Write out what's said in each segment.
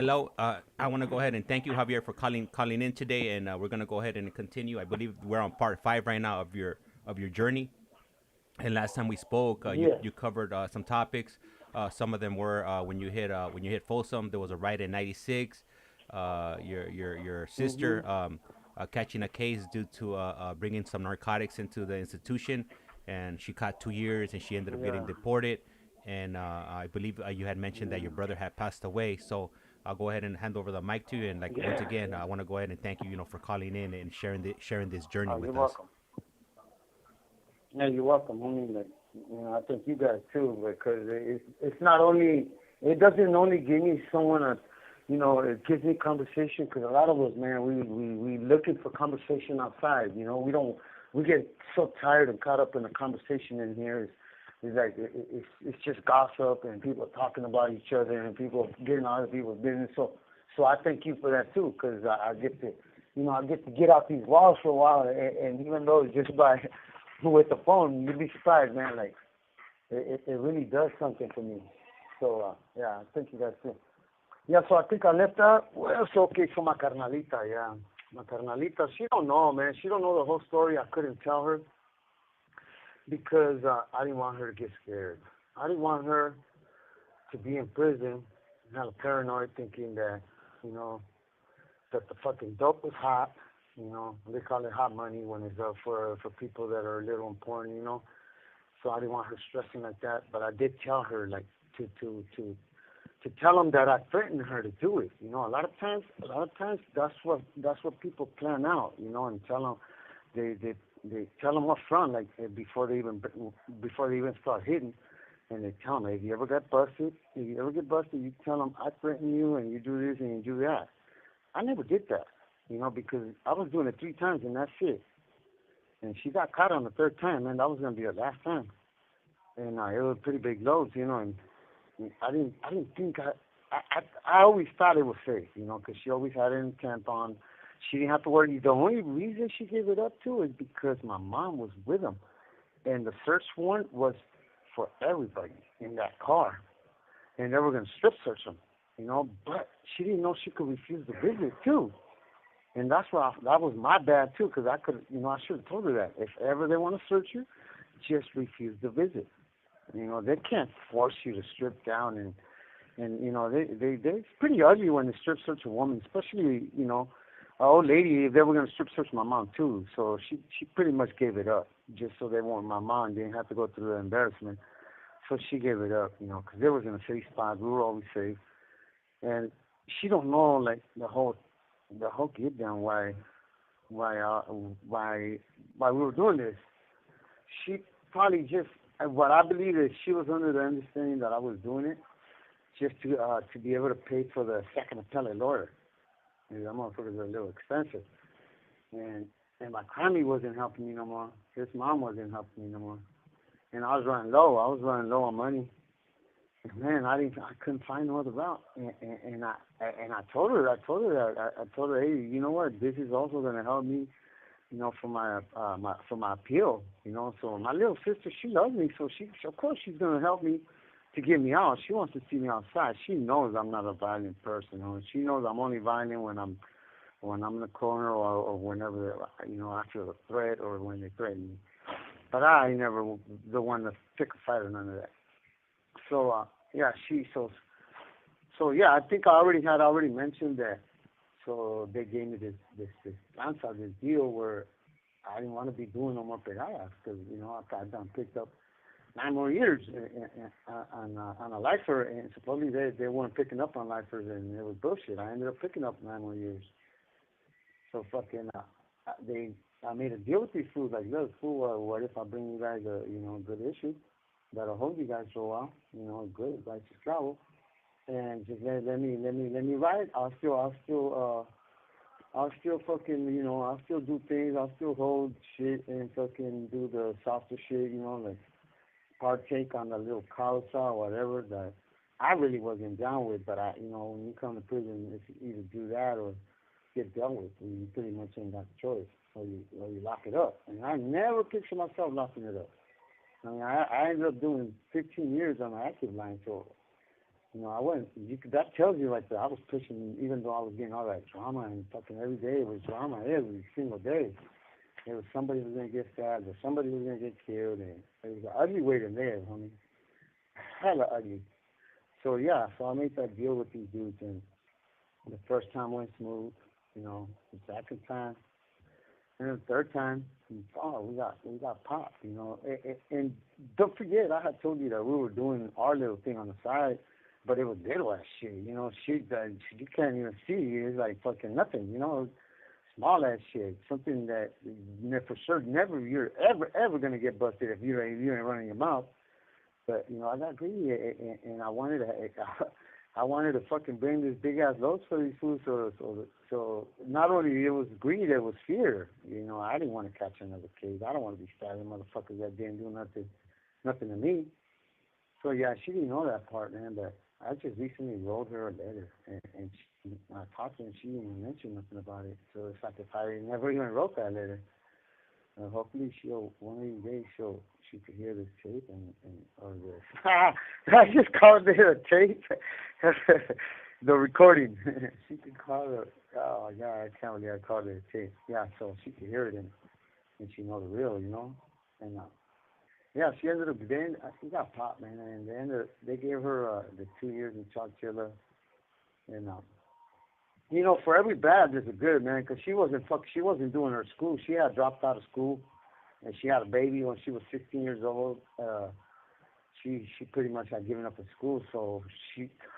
Hello. I want to go ahead and thank you, Javier, for calling in today, and we're gonna go ahead and continue. I believe we're on part five right now of your journey. And last time we spoke, Yeah. you covered some topics. Some of them were when you hit Folsom, there was a riot in '96. Your Mhm. sister catching a case due to bringing some narcotics into the institution, and she caught 2 years, and she ended up getting Yeah. deported. And I believe you had mentioned that your Yeah. brother had passed away. So I'll go ahead and hand over the mic to you. And like once Yeah. again, Yeah. I want to go ahead and thank you, for calling in and sharing this journey You're with us. welcome. Yeah, you're welcome. I mean, like, I think you guys too, because it's not only it doesn't only give me someone it gives me conversation because a lot of us, man, we looking for conversation outside. We get so tired and caught up in the conversation in here. It's like it's just gossip and people talking about each other and people getting out of people's business. So I thank you for that too, because I get to I get to get out these walls for a while, and even though it's just by with the phone, you'd be surprised, man. Like it really does something for me. So yeah, I thank you guys too. Yeah, so I think I left out. Well, so okay, so my carnalita, yeah. My carnalita, she don't know, man. She don't know the whole story. I couldn't tell her because I didn't want her to get scared. I didn't want her to be in prison and have a paranoid thinking that, you know, that the fucking dope was hot. They call it hot money when it's for people that are a little important. So I didn't want her stressing like that. But I did tell her like to tell them that I threatened her to do it. A lot of times that's what people plan out. And tell them they tell them up front, like before they even start hitting, and they tell them, if you ever get busted, you tell them I threaten you, and you do this and you do that. I never did that, because I was doing it 3 times and that's it. And she got caught on the third time, man. That was gonna be her last time, and it was pretty big loads, and I didn't think I always thought it was safe, because she always had it in tampon. She didn't have to worry. The only reason she gave it up too is because my mom was with them, and the search warrant was for everybody in that car, and they were gonna strip search them, But she didn't know she could refuse the visit too, and that was my bad too, because I could, I should have told her that if ever they want to search you, just refuse the visit. They can't force you to strip down, and they it's pretty ugly when they strip search a woman, especially an old lady. If they were gonna strip search my mom too, so she pretty much gave it up just so they won't my mom didn't have to go through the embarrassment. So she gave it up, because they was in a safe spot. We were always safe, and she don't know like the whole get down why uh, why why we were doing this. She probably just what I believe is she was under the understanding that I was doing it just to be able to pay for the second appellate lawyer. And that motherfuckers are a little expensive. And my Grammy wasn't helping me no more. His mom wasn't helping me no more. And I was running low. I was running low on money. And man, I couldn't find no other route. And I told her, I told her, hey, you know what? This is also going to help me, for my appeal. So my little sister, she loves me, so she of course she's going to help me to get me out. She wants to see me outside. She knows I'm not a violent person. She knows I'm only violent when I'm in the corner, or whenever I feel a threat, or when they threaten me. But I ain't never the one to pick a fight or none of that. So yeah, so yeah, I think I already mentioned that. So they gave me this answer, this deal where I didn't want to be doing no more pegadas because I got done picked up 9 more years on a lifer, and supposedly they weren't picking up on lifers, and it was bullshit. I ended up picking up 9 more years. So fucking they I made a deal with these fools like, look, fool, what if I bring you guys a good issue that'll hold you guys for a while, good, righteous travel, and just let me ride. I'll still fucking, I'll still do things. I'll still hold shit and fucking do the softer shit, like partake on the little causa or whatever that I really wasn't down with. But when you come to prison, it's either do that or get dealt with. You pretty much ain't got the choice, or you lock it up. And I never picture myself locking it up. I mean, I ended up doing 15 years on the active line, so You know, I wasn't. That tells you like that I was pushing, even though I was getting all that drama and fucking every day it was drama every single day. There was somebody who was gonna get stabbed or somebody who was gonna get killed, and it was an ugly way to live, homie. Hella ugly. So yeah, so I made that deal with these dudes, and the first time went smooth. You know, the second time, and the third time, oh, we got popped. You know, and don't forget, I had told you that we were doing our little thing on the side, but it was little ass shit. You know, shit that you can't even see. It's like fucking nothing. You know, small ass shit, something that for sure never you're ever gonna get busted if you ain't running your mouth. But you know, I got greedy, and I wanted to fucking bring this big ass loads for these fools. So not only it was greed, it was fear. You know, I didn't want to catch another case. I don't want to be stabbing motherfuckers that didn't do nothing to me. So yeah, she didn't know that part, man. But I just recently wrote her a letter, and I talked to her, and she didn't even mention nothing about it. So it's like if I never even wrote that letter, hopefully she'll one of these days she could hear this tape and or this. I just called it a tape, the recording. She could call it. Oh yeah, I can't believe I called it a tape. Yeah, so she could hear it and she know the real, you know. And yeah, she ended up then she got popped, man, and they gave her the 2 years in Chowchilla, and you know, for every bad there's a good, man, because she wasn't doing her school. She had dropped out of school, and she had a baby when she was 16 years old. She pretty much had given up in school, so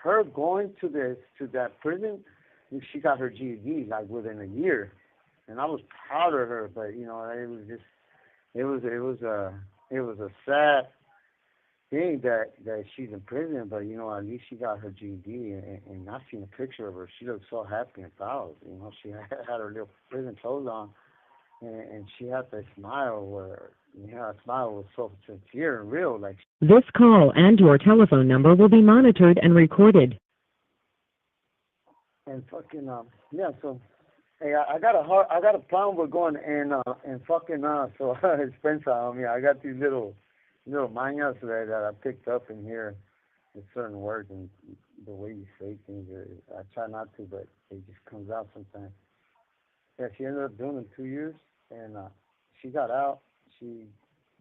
her going to that prison, she got her GED like within a year, and I was proud of her. But you know, it was a sad thing that she's in prison, but you know, at least she got her GED, and I've seen a picture of her. She looked so happy and proud. You know, she had her little prison clothes on, and she had that smile where, you know, her smile was so sincere and real. Like, this call and your telephone number will be monitored and recorded. and fucking yeah. So hey, I got a plan with going and fucking so Spencer on me. I got these little mañas that I picked up in here with certain words and the way you say things. I try not to, but it just comes out sometimes. Yeah, she ended up doing it 2 years, and she got out. She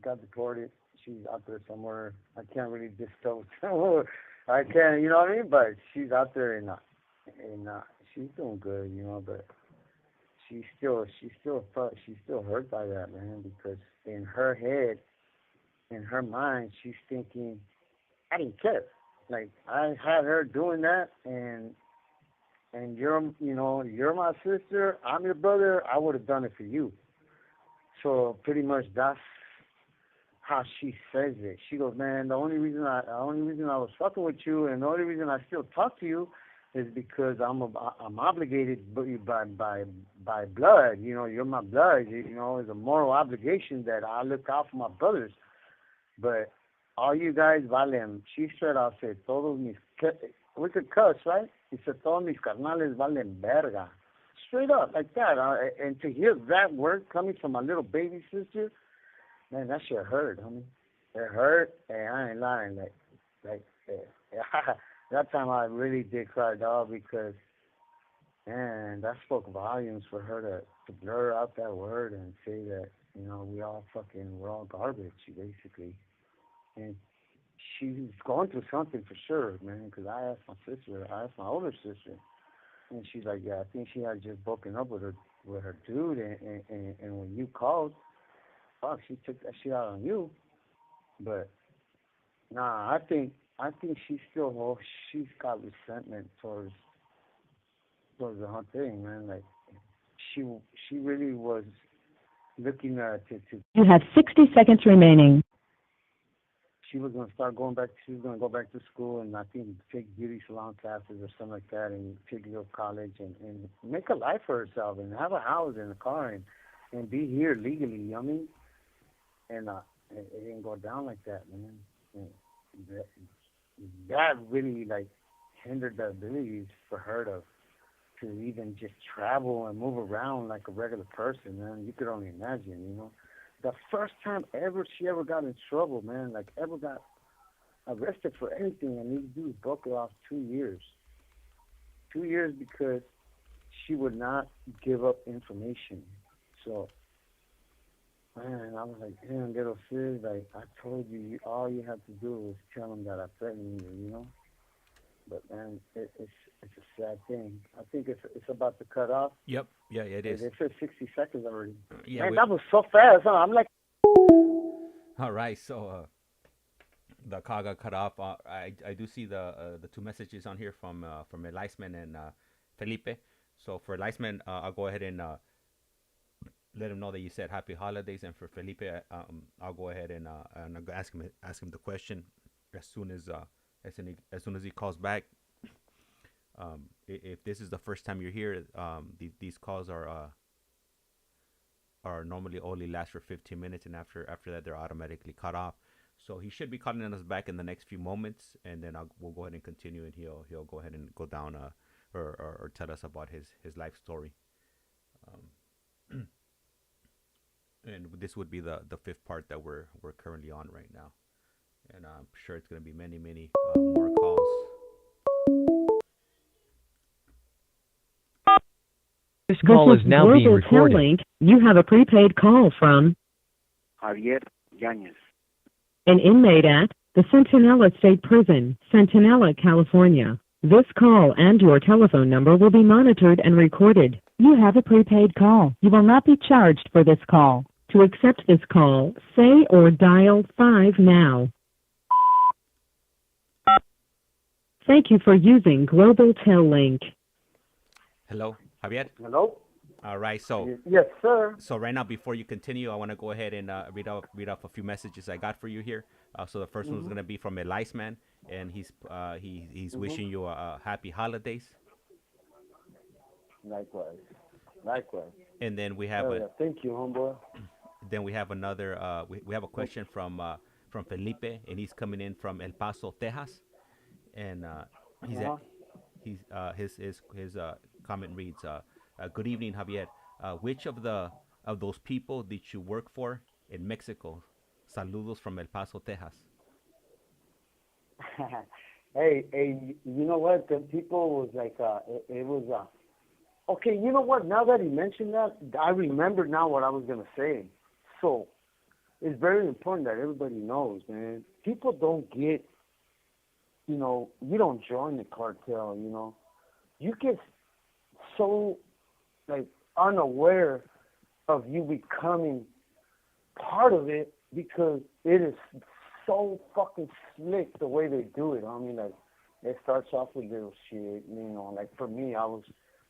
got deported. She's out there somewhere. I can't really disclose. I can't, you know what I mean? But she's out there, and she's doing good, you know. But she's still hurt by that, man, because in her head, in her mind, she's thinking, I didn't care. Like, I had her doing that, and you're my sister, I'm your brother, I would have done it for you. So pretty much that's how she says it. She goes, man, the only reason I was fucking with you, and the only reason I still talk to you, is because I'm obligated by blood. You know, you're my blood. You know, it's a moral obligation that I look out for my brothers. But all you guys valen. She straight out said, todos mis, we could cuss, right? He said, todos mis carnales valen verga. Straight up, like that. And to hear that word coming from my little baby sister, man, that shit hurt, homie. It hurt, and I ain't lying. That time I really did cry, dog, because, man, that spoke volumes for her to blur out that word and say that, you know, we're all garbage, basically. And she's going through something for sure, man, because I asked my older sister, and she's like, yeah, I think she had just broken up with her dude, and when you called, fuck, she took that shit out on you. But nah, I think she's got resentment towards the whole thing, man. Like, she really was looking to. You have 60 seconds remaining. She was gonna start going back. She was gonna go back to school, and I think take beauty salon classes or something like that, and take go to college and make a life for herself and have a house and a car and be here legally. You know what I mean? And it didn't go down like that, man. And that really like hindered the abilities for her to even just travel and move around like a regular person, man. You could only imagine, you know. The first time she ever got in trouble, man, like ever got arrested for everything, and these dudes broke her off 2 years. 2 years because she would not give up information. So, man, I was like, damn, little sis, like, I told you, all you have to do was tell them that I threatened you, you know? But, man, it's a sad thing. I think it's about to cut off. Yep. Yeah, it They is. said 60 seconds already. Yeah. Man, that was so fast, huh? I'm like, All right. So the call got cut off. I do see the two messages on here from Eliasman and Felipe. So for Eliasman, I'll go ahead and let him know that you said happy holidays, and for Felipe, I'll go ahead and I'll ask him the question as soon as as soon as he calls back. If this is the first time you're here, these calls are normally only last for 15 minutes, and after that they're automatically cut off. So he should be calling us back in the next few moments, and then we'll go ahead and continue, and he'll go ahead and go down or tell us about his life story. Um, and this would be the fifth part that we're currently on right now, and I'm sure it's going to be many more calls. This call is now being recorded. Link, you have a prepaid call from Javier YANEZ, an inmate at the Centinela State Prison, Centinela, California. This call and your telephone number will be monitored and recorded. You have a prepaid call. You will not be charged for this call. To accept this call, say or dial 5 now. Thank you for using Global Tel Link. Hello, Javier. Hello? All right, so Yes, sir. so right now, before you continue, I want to go ahead and read off a few messages I got for you here. So the first one's gonna be from Eliasman, and he's wishing you a happy holidays. Likewise. Likewise. And then we have Thank you, homeboy. then we have another we have a question from Felipe, and he's coming in from El Paso, Texas, and he's Uh-huh. his comment reads, "Good evening, Javier. Which of those people did you work for in Mexico? Saludos from El Paso, Texas." Hey, you know what? The people was like, it was, okay, you know what? Now that he mentioned that, I remember now what I was going to say. So, it's very important that everybody knows, man. People don't get, you don't join the cartel, You get so, like, unaware of you becoming part of it because it is so fucking slick the way they do it. I mean, like, it starts off with little shit, like for me, I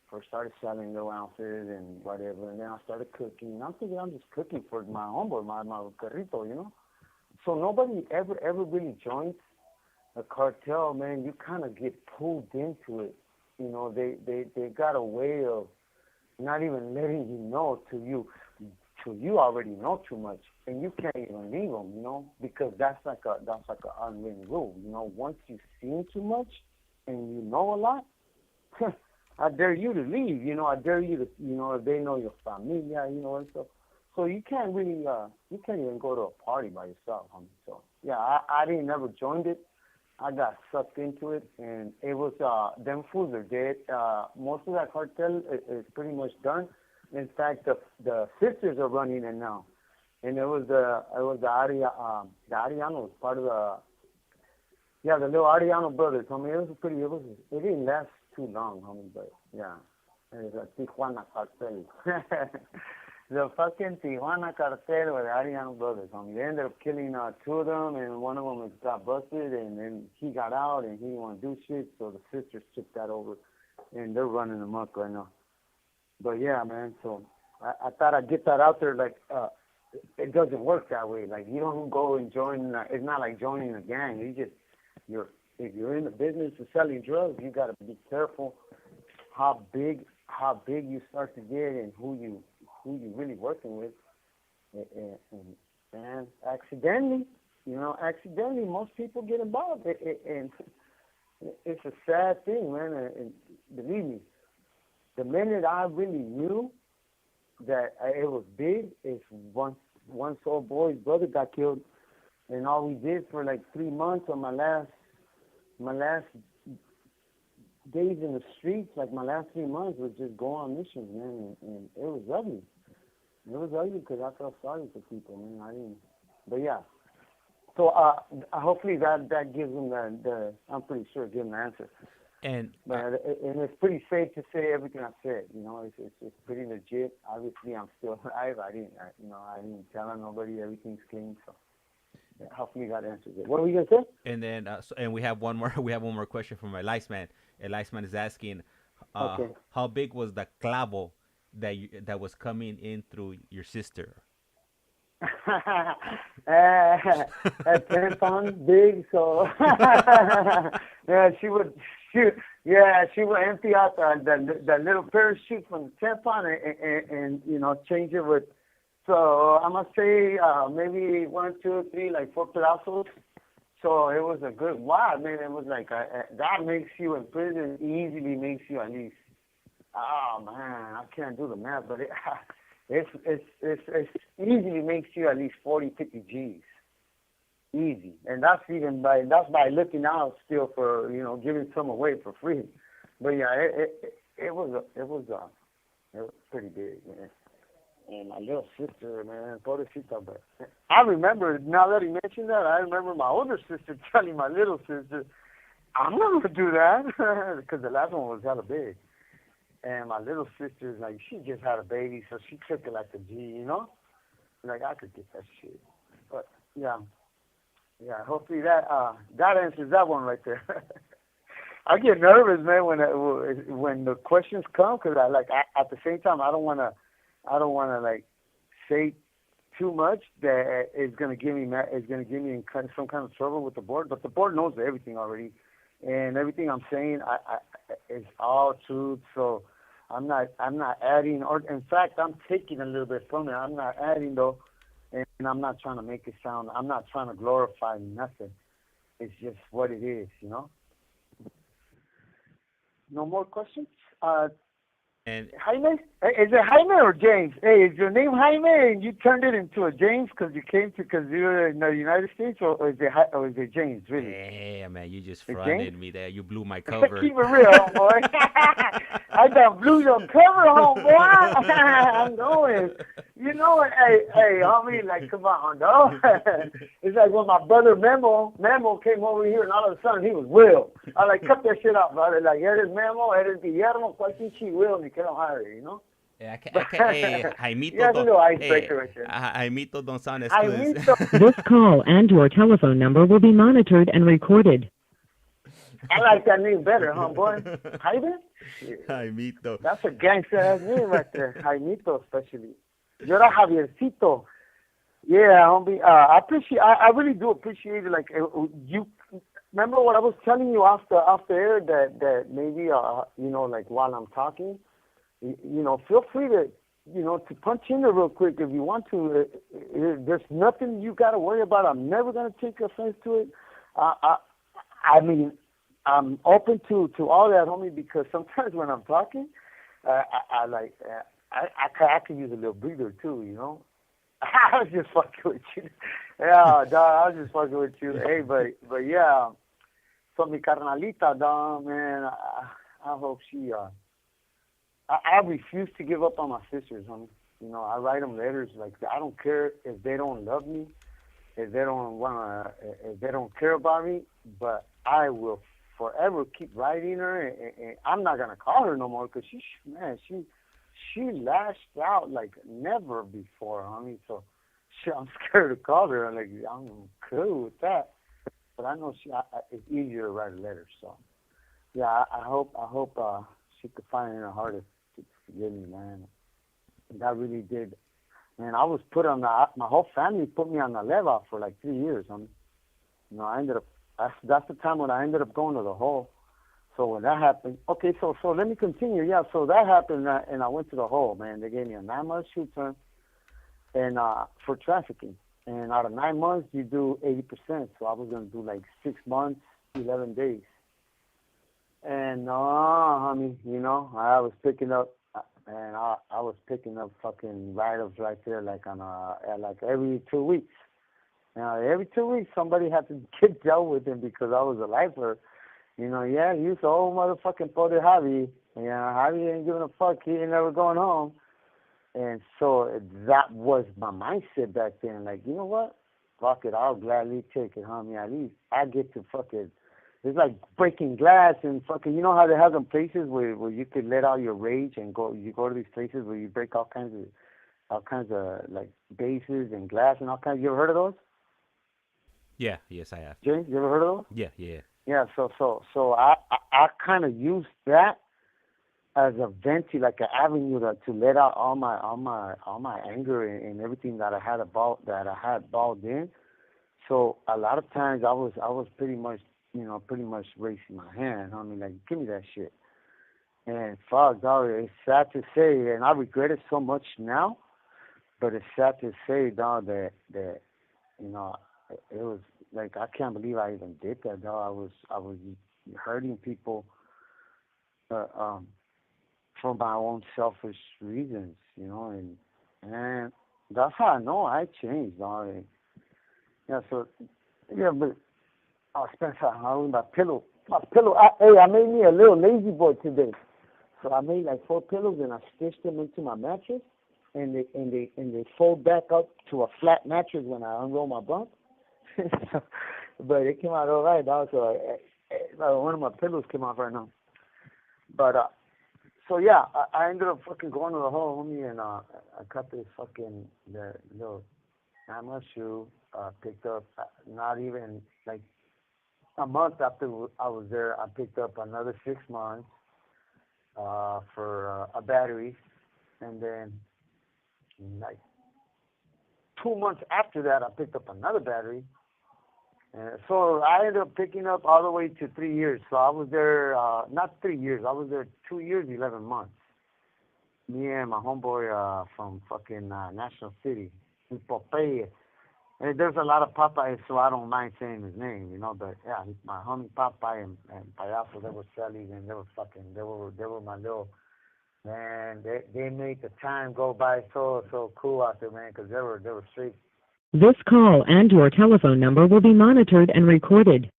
first started selling little outfits and whatever, and then I started cooking. I'm thinking I'm just cooking for my homeboy, my carrito, So nobody ever really joins a cartel, man. You kind of get pulled into it. They got a way of not even letting you know till you already know too much, and you can't even leave them, because that's like an unwritten rule, Once you've seen too much and you know a lot, I dare you to leave, I dare you to, if they know your familia, and stuff. So you can't really, you can't even go to a party by yourself, So yeah, I didn't never joined it. I got sucked into it, and it was, them fools are dead. Most of that cartel is pretty much done. In fact, the sisters are running it now, and the Arianos, part of the little Ariano brothers. It didn't last too long, but yeah, it's a Tijuana cartel. The fucking Tijuana cartel with the Ariano brothers. They ended up killing two of them, and one of them got busted, and then he got out, and he didn't want to do shit, so the sisters took that over, and they're running amok right now. But yeah, man, so I thought I'd get that out there, like, it doesn't work that way. Like, you don't go and join, it's not like joining a gang. If you're in the business of selling drugs, you got to be careful how big you start to get and who you really working with. And accidentally, most people get involved. And it's a sad thing, man, and believe me, the minute I really knew that it was big is once old boy's brother got killed, And all we did for like 3 months on my last days in the streets, like my last 3 months, was just go on missions, man, and it was ugly. It was ugly because I felt sorry for people, man. I didn't, but yeah. So hopefully that gives them the I'm pretty sure give them the answer. And But and it's pretty safe to say everything I said. You know, it's pretty legit. Obviously, I'm still alive. I didn't tell nobody. Everything's clean. So yeah, hopefully that answers it. What were you gonna say? and then and we have one more we have one more question from our lice man. A lice man is asking, Okay. how big was the clavo that was coming in through your sister? At 10 pounds big, so yeah, she would empty out the little parachute from the tampon and change it with. So I must say maybe 1, 2, 3, like 4 pedazos. So it was a good wow, man. It was like that makes you in prison easily makes you at least. Oh man, I can't do the math, but it's easily makes you at least 40, 50 G's. Easy, and that's by looking out still for giving some away for free. But yeah, it was pretty big, man. And my little sister, man, pobrecita, but I remember, now that he mentioned that, I remember my older sister telling my little sister, I'm not going to do that, because the last one was hella big. And my little sister's like, she just had a baby, so she took it like a G, Like, I could get that shit. But, yeah, hopefully that answers that one right there. I get nervous, man, when the questions come, because at the same time, I don't want to like say too much that is going to give me in some kind of trouble with the board. But the board knows everything already, and everything I'm saying is all truth. So I'm not adding, or in fact I'm taking a little bit from it. I'm not adding though, and I'm not trying to make it sound. I'm not trying to glorify nothing. It's just what it is, No more questions. And Jaime? Is it Jaime or James? Hey, is your name Jaime and you turned it into a James because you were in the United States, or is it James, really? hey, man, you just It's fronted James? me there. You blew my cover. Keep it real, homeboy. I done blew your cover, homeboy. I'm going. You know what? Hey, homie, like, come on, dog. It's like when my brother Memo came over here, and all of a sudden he was Will. I like, cut that shit out, brother. Like, eres Memo, eres Guillermo, cualquier chi Will, ni que no hire, I can't, hey, Jaimito, Yeah, that's a little hey, icebreaker right there. Jaimito don't sound as good as Jaimito. This call and your telephone number will be monitored and recorded. I like that name better, huh, boy? Jaime? Jaimito. That's a gangster-ass name right there. Jaimito, especially. Yo era Javiercito. Yeah, homie. I really do appreciate it. Like, you remember what I was telling you off the air that maybe, like while I'm talking, feel free to, to punch in there real quick if you want to. There's nothing you got to worry about. I'm never going to take offense to it. I mean, I'm open to all that, homie, because sometimes when I'm talking, I could use a little breather too, I was just fucking with you. Yeah, dog, I was just fucking with you. Hey, but yeah, so mi carnalita, dog, man, I hope she, I refuse to give up on my sisters, homie. I write them letters, like, I don't care if they don't love me, if they don't care about me, but I will forever keep writing her, and I'm not gonna call her no more because she lashed out like never before, homie. So I'm scared to call her. I'm cool with that, but I know it's easier to write a letter. So yeah, I hope she could find it in her heart to forgive me, man. And that really did. Man, I was put on my whole family put me on the leva for like 3 years, homie. I ended up. That's the time when I ended up going to the hole. So when that happened, okay, so let me continue. Yeah, so that happened, and I went to the hole, man. They gave me a 9-month shoot term, and for trafficking. And out of 9 months, you do 80%. So I was gonna do like 6 months, 11 days. And honey, I was picking up, and I was picking up fucking write-ups right there, like like every 2 weeks. Every 2 weeks, somebody had to get dealt with him because I was a lifer. Yeah, he's the old motherfucking Poder Javi. Javi ain't giving a fuck. He ain't never going home. And so that was my mindset back then. Like, you know what? Fuck it. I'll gladly take it, homie. At least I get to fucking. It's like breaking glass and fucking. You know how they have them places where you could let out your rage and go. You go to these places where you break all kinds of like bases and glass and all kinds. You ever heard of those? Yeah, yes, I have. James, you ever heard of those? Yeah, yeah. Yeah. So I kind of used that as a vent, like an avenue to let out all my anger and everything that I had balled in. So a lot of times I was pretty much raising my hand. I mean, like, give me that shit. And fuck, dog, it's sad to say, and I regret it so much now. But it's sad to say, dog, that you know it was like I can't believe I even did that, dog. I was hurting people. Um, for my own selfish reasons, and that's how I know I changed, dog. Yeah, so yeah, but I spent time on my pillow. I made me a little lazy boy today. So I made like 4 pillows and I stitched them into my mattress, and they fold back up to a flat mattress when I unroll my bunk. So, but it came out all right, dog. So one of my pillows came off right now. But so yeah, I ended up fucking going to the home, homie, and I cut this fucking the little camera shoe. Picked up not even like a month after I was there. I picked up another 6 months for a battery, and then like 2 months after that, I picked up another battery. And so I ended up picking up all the way to 3 years. So I was there, not 3 years, I was there 2 years, 11 months. Me and my homeboy from fucking National City, in Popeye. And there's a lot of Popeyes, so I don't mind saying his name, but yeah, my homie Popeye and Payaso, they were selling and they were my little, man, they made the time go by so cool out there, man, because they were straight. This call and your telephone number will be monitored and recorded.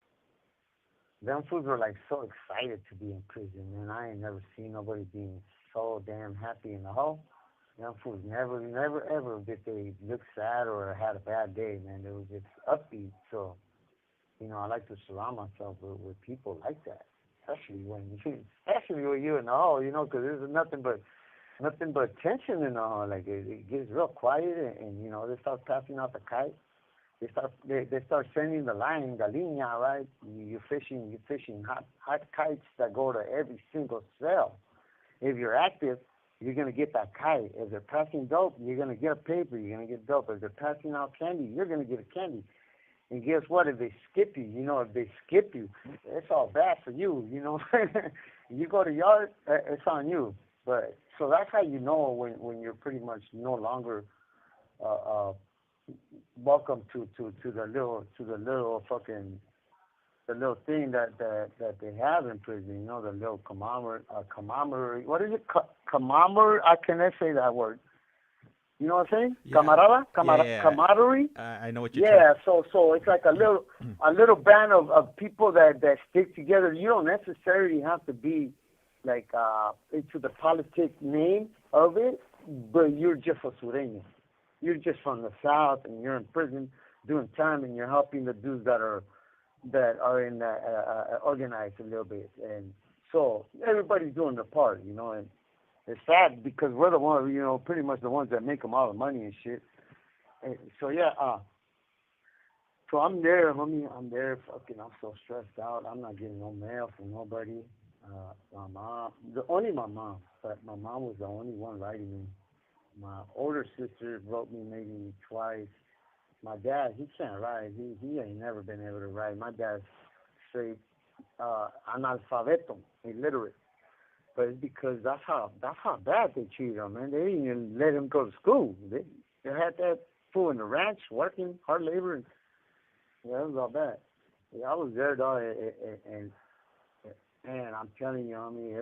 Them fools were like so excited to be in prison, man. I ain't never seen nobody being so damn happy in the hole. Them fools never, ever did they look sad or had a bad day, man. They were just upbeat. So, I like to surround myself with people like that, especially when you're in the hole, because there's nothing but tension in the hole. Like it gets real quiet, and they start passing out the kite. They start sending the line, the linea, right? You're fishing hot kites that go to every single cell. If you're active, you're gonna get that kite. If they're passing dope, you're gonna get a paper. You're gonna get dope. If they're passing out candy, you're gonna get a candy. And guess what? If they skip you, it's all bad for you. You go to yard, it's on you. But so that's how you know when you're pretty much no longer welcome to the little fucking the little thing that they have in prison. The little commemorate. What is it? Commemorate. I cannot say that word. You know what I'm saying? Yeah. Yeah. Camaraderie. I know what you're Yeah, so it's like a little band of people that stick together. You don't necessarily have to be like into the politic name of it, but you're just a sureño. You're just from the South, and you're in prison doing time, and you're helping the dudes that are in organized a little bit, and so everybody's doing their part, and it's sad because we're the ones, pretty much the ones that make them all the money and shit. And so yeah, so I'm there, homie. I'm there. Fucking, I'm so stressed out. I'm not getting no mail from nobody. My mom, only my mom, but my mom was the only one writing me. My older sister wrote me maybe twice. My dad, he can't write. He ain't never been able to write. My dad's straight analfabeto, illiterate. But it's because that's how bad they treat him, man. They didn't even let him go to school. They had that fool in the ranch working hard labor, and yeah, it was all bad. Yeah, I was there, dog, and man, I'm telling you, I mean,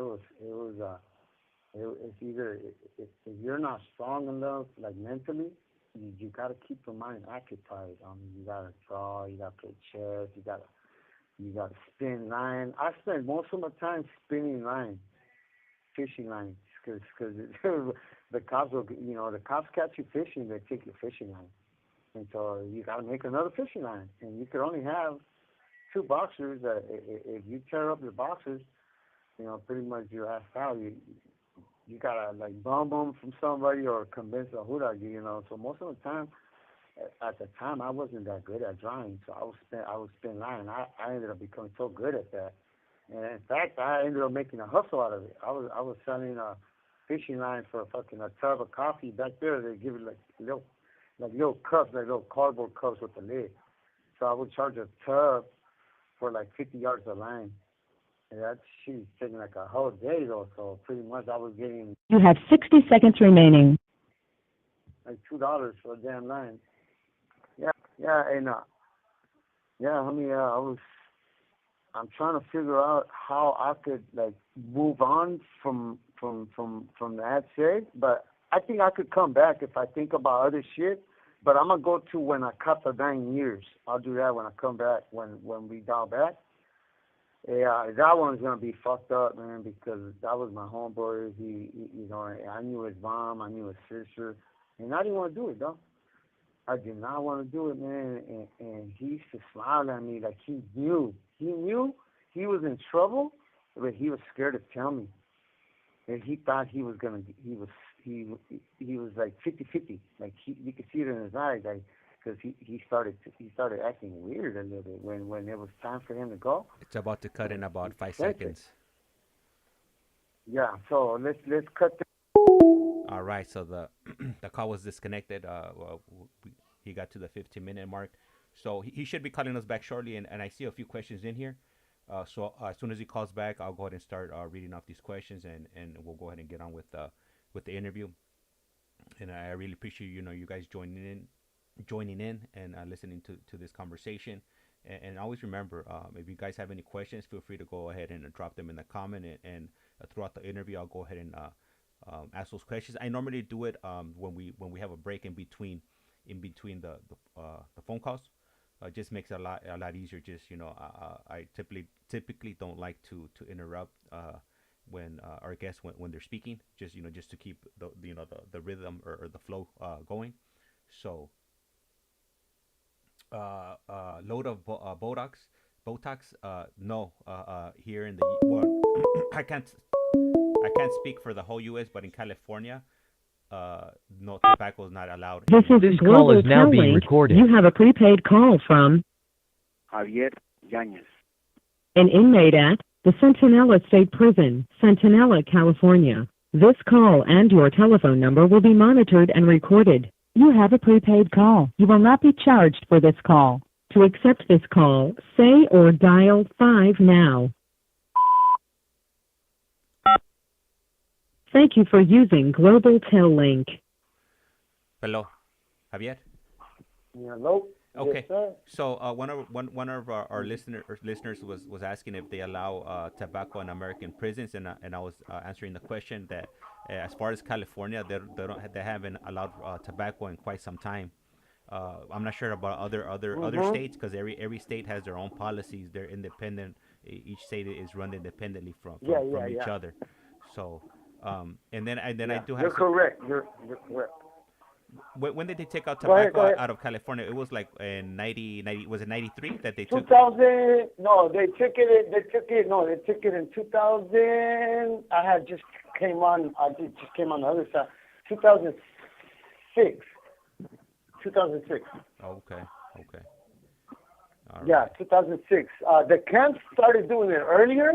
it's either if you're not strong enough, like mentally, you got to keep your mind occupied. You got to draw, you got to play chess, you got to spin line. I spend most of my time spinning line, fishing lines, because the cops will, the cops catch you fishing, they take your fishing line, and so you got to make another fishing line, and you could only have two boxers. If you tear up your boxers, pretty much you're asked out. You gotta like bum from somebody or convince a hoodie. So most of the time, at the time, I wasn't that good at drawing, so I would spin line. I ended up becoming so good at that, and in fact, I ended up making a hustle out of it. I was selling a fishing line for a tub of coffee. Back there, they give it little cups, like little cardboard cups with the lid. So I would charge a tub for like 50 yards of line. And that shit's taking like a whole day though. So pretty much I was getting You have 60 seconds remaining. like $2 for a damn line. Yeah, and I'm trying to figure out how I could like move on from that shit. But I think I could come back if I think about other shit. But I'm gonna go to when I cut the 9 years. I'll do that when I come back, when we dial back. Yeah, that one's gonna be fucked up, man, because that was my homeboy. I knew his mom, I knew his sister, and I didn't want to do it, though. I did not want to do it, man. And he used to smile at me like he knew he was in trouble, but he was scared to tell me. And he thought he was like 50-50. Like you could see it in his eyes, like, because he started acting weird a little bit when it was time for him to go. It's about to cut in about 5 seconds. Yeah, so let's cut. All right, so the the call was disconnected. He got to the 15-minute mark, so he should be calling us back shortly. And I see a few questions in here. So as soon as he calls back, I'll go ahead and start reading off these questions, and we'll go ahead and get on with the interview. And I really appreciate you guys joining in and listening to this conversation. And always remember, if you guys have any questions, feel free to go ahead and drop them in the comment. And throughout the interview, I'll go ahead and ask those questions. I normally do it when we have a break in between the phone calls. Just makes it a lot easier. Just I typically don't like to interrupt when our guests when they're speaking. Just to keep the rhythm or the flow going. So load of Botox. No. Here in the I can't speak for the whole U.S., but in California, no, tobacco is not allowed. This call is now being recorded. You have a prepaid call from Javier YANEZ, an inmate at the Centinela State Prison, Centinela, California. This call and your telephone number will be monitored and recorded. You have a prepaid call. You will not be charged for this call. To accept this call, say or dial 5 now. Thank you for using Global Tel Link. Hello, Javier. Hello. Okay. Yes, sir. So one of our listeners was asking if they allow tobacco in American prisons, and I was answering the question that as far as California, they haven't allowed tobacco in quite some time. I'm not sure about other states, because every state has their own policies. They're independent. Each state is run independently from each other. So and then I do have. You're correct. You're correct. When did they take out tobacco out of California? It was like in 90 was it 93 that they took? 2000. No, they took it in 2000. I just came on the other side. 2006. 2006. Okay. All yeah, right. 2006. The camp started doing it earlier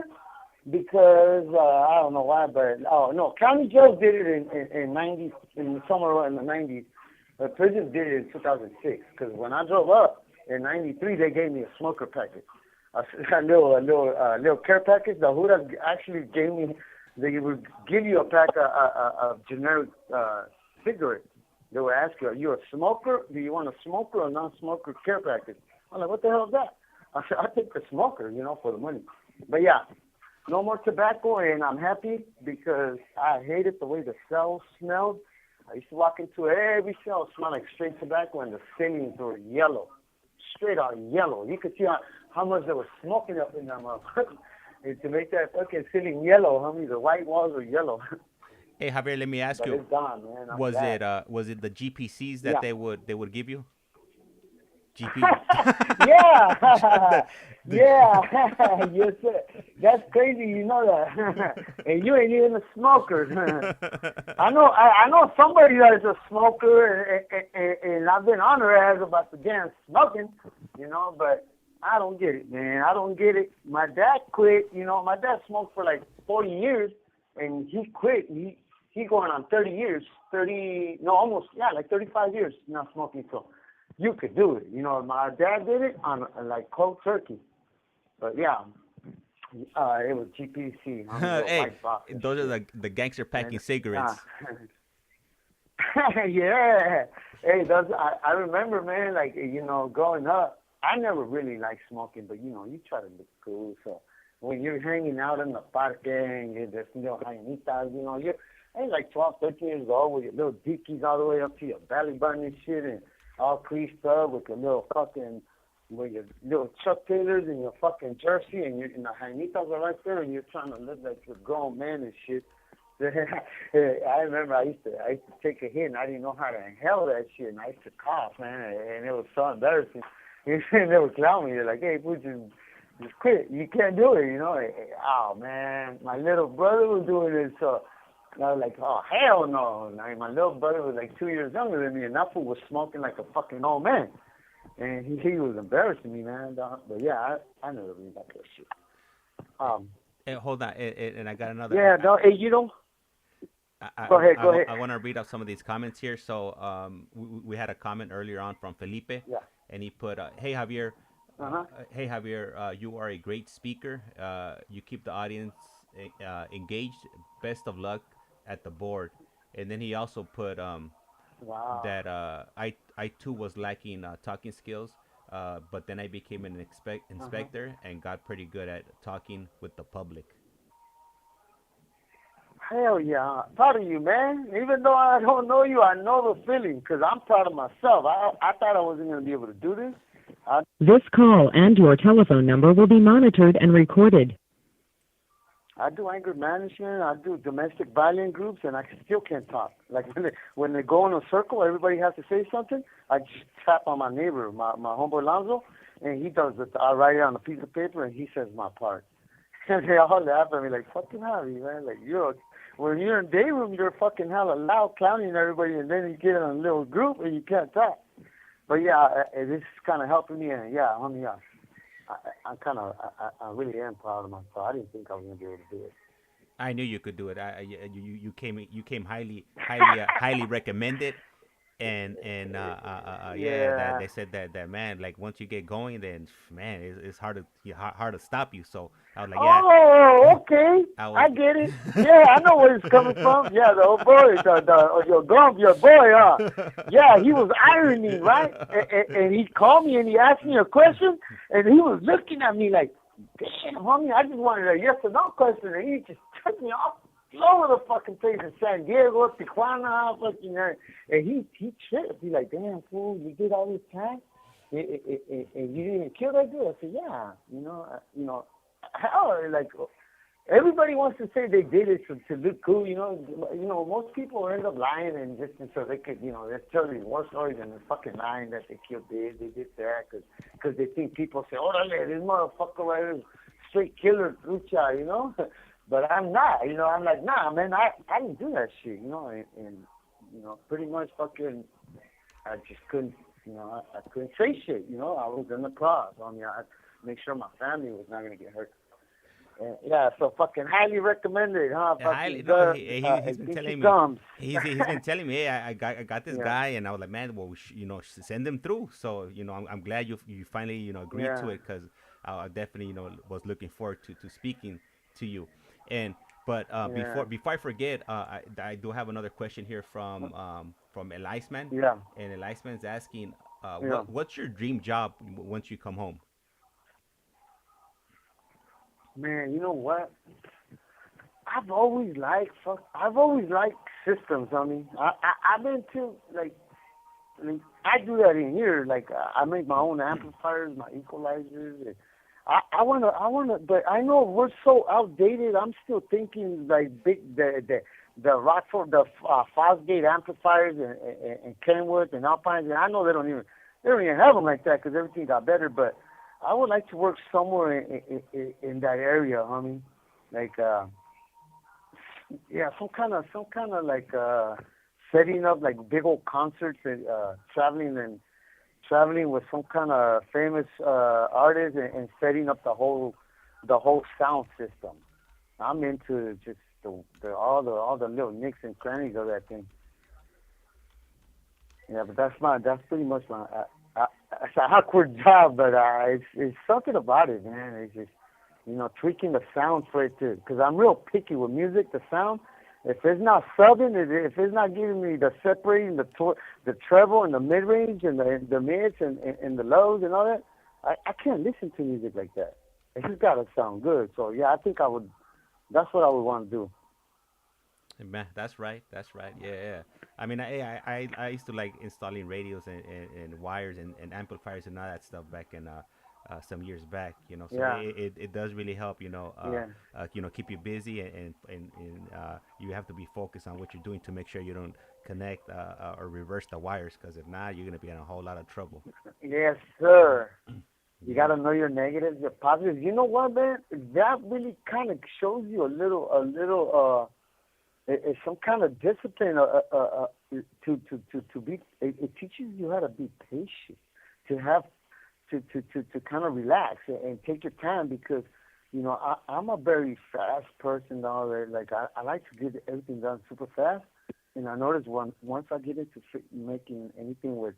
because I don't know why, but county jails did it in 90s, in somewhere in the 90s. The prisons did it in 2006. Because when I drove up in 93, they gave me a smoker package, a little care package. The Hudas actually gave me. They would give you a pack of generic cigarettes. They would ask you, are you a smoker? Do you want a smoker or non-smoker care package? I'm like, what the hell is that? I said, I take the smoker, for the money. But yeah, no more tobacco, and I'm happy because I hated the way the cell smelled. I used to walk into every cell, smell like straight tobacco, and the ceilings were yellow, straight out yellow. You could see how much they were smoking up in that motherfucker. And to make that fucking ceiling yellow, homie, the white walls were yellow. Hey Javier, let me ask But you, it's gone, man. I'm was glad. it the GPCs that Yeah. they would give you? GP. Yeah, the, the, yeah, yes, sir. That's crazy. You know that, and you ain't even a smoker. I know somebody that is a smoker, and I've been on her ass about the damn smoking, but I don't get it, man. I don't get it. My dad quit. My dad smoked for like 40 years, and he quit. He going on 30 years, 30, no, almost, yeah, like 35 years not smoking. So you could do it. My dad did it on like cold turkey. But yeah, it was GPC on the little hey, white box and those are shit. the gangster packing And, cigarettes. yeah. Hey, I remember, man, like, growing up, I never really liked smoking, but, you try to look cool. So when you're hanging out in the parque and you're just little jainitas, you're like 12, 13 years old with your little dickies all the way up to your belly button and shit, and all creased up with your little fucking, with your little Chuck Taylors and your fucking jersey, and the jainitas are right there, and you're trying to look like you're a grown man and shit. I remember I used to take a hit and I didn't know how to inhale that shit, and I used to cough, man, and it was so embarrassing. And they would clown me. They're like, "Hey, fool, just quit. You can't do it." Oh man, my little brother was doing it, so I was like, "Oh hell no!" Like, my little brother was like 2 years younger than me, and that fool was smoking like a fucking old man, and he was embarrassing me, man. But yeah, I never really liked that shit. Hey, hold on, and I got another. Yeah, no, hey, I, go ahead, I, go ahead. I want to read out some of these comments here. So we had a comment earlier on from Felipe, Yeah. and he put, "Hey Javier, Uh-huh. you are a great speaker. You keep the audience engaged. Best of luck at the board." And then he also put Wow. that I too was lacking talking skills, but then I became an Uh-huh. inspector and got pretty good at talking with the public. Hell yeah. Proud of you, man. Even though I don't know you, I know the feeling because I'm proud of myself. I thought I wasn't going to be able to do this. This call and your telephone number will be monitored and recorded. I do anger management. I do domestic violence groups, and I still can't talk. Like when they go in a circle, everybody has to say something. I just tap on my neighbor, my homeboy Lonzo, and he does it. I write it on a piece of paper, and he says my part. And they all laugh at me like, "Fucking hell, man! Like when you're in day room, you're fucking hella loud, clowning everybody, and then you get in a little group and you can't talk." But yeah, this is kind of helping me, and yeah, homie, yeah. I really am proud of myself. I didn't think I was gonna be able to do it. I knew you could do it. You came highly recommended, and yeah, that Yeah. they said that man, like once you get going, then man, it's hard to stop you. So I was like, yeah, Oh, okay. I was. I get it. Yeah, I know where it's coming from. Yeah, the old boy, your boy, yeah, he was ironing, right? And he called me and he asked me a question, and he was looking at me like, "Damn, homie, I just wanted a yes or no question," and he just took me off all over the fucking place in San Diego, Tijuana, fucking, and he tripped. He like, "Damn, fool, you did all this time, and you didn't kill that dude?" I said, "Yeah, hell, like." Everybody wants to say they did it to look cool, most people end up lying and just so they could, they're telling more stories than they're fucking lying that they killed this, they did that, because they think people say, "Oh, this motherfucker right here is straight killer, trucha," But I'm not, I'm like, nah, man, I didn't do that shit, and pretty much fucking, I just couldn't, I couldn't say shit, I was in the cross. I mean, I make sure my family was not going to get hurt. Yeah, so fucking highly recommended, huh? Yeah, Fucking no, he's been think she telling me. comes. He's been telling me, hey, I got this Yeah, guy, and I was like, man, well, send him through. So I'm glad you finally agreed to yeah, it because I definitely was looking forward to speaking to you. And but yeah, before I forget, I do have another question here from Eliasman, yeah, and Eliasman's asking, yeah. what's your dream job once you come home? Man, you know what? I've always liked systems. I mean, I've been to like I do that in here. Like I make my own amplifiers, my equalizers. And I wanna, but I know we're so outdated. I'm still thinking like the Rockford, the Fosgate amplifiers and Kenworth and Alpines. And I know they don't even have them like that because everything got better. But I would like to work somewhere in that area, homie. Like yeah, some kind of like setting up like big old concerts and traveling with some kind of famous artist and setting up the whole sound system. I'm into just all the little nicks and crannies of that thing. Yeah, but that's pretty much my it's an awkward job, but it's something about it, man. It's just tweaking the sound for it too, because I'm real picky with music. The sound, if it's not subbing, if it's not giving me the separating the treble and the mid range and the mids and the lows and all that, I can't listen to music like that. It just gotta sound good. So yeah, I think I would. That's what I would want to do. Man, that's right. That's right. Yeah, yeah. I mean, I used to like installing radios and wires and amplifiers and all that stuff back in some years back. So Yeah, it does really help. yeah. Keep you busy and you have to be focused on what you're doing to make sure you don't connect or reverse the wires, because if not, you're gonna be in a whole lot of trouble. Yes, sir. You Yeah. gotta know your negatives, your positives. You know what, man? That really kind of shows you it's some kind of discipline. To be. It teaches you how to be patient, to have to kind of relax and take your time because I'm a very fast person. Now, like I like to get everything done super fast, and I notice once I get into making anything with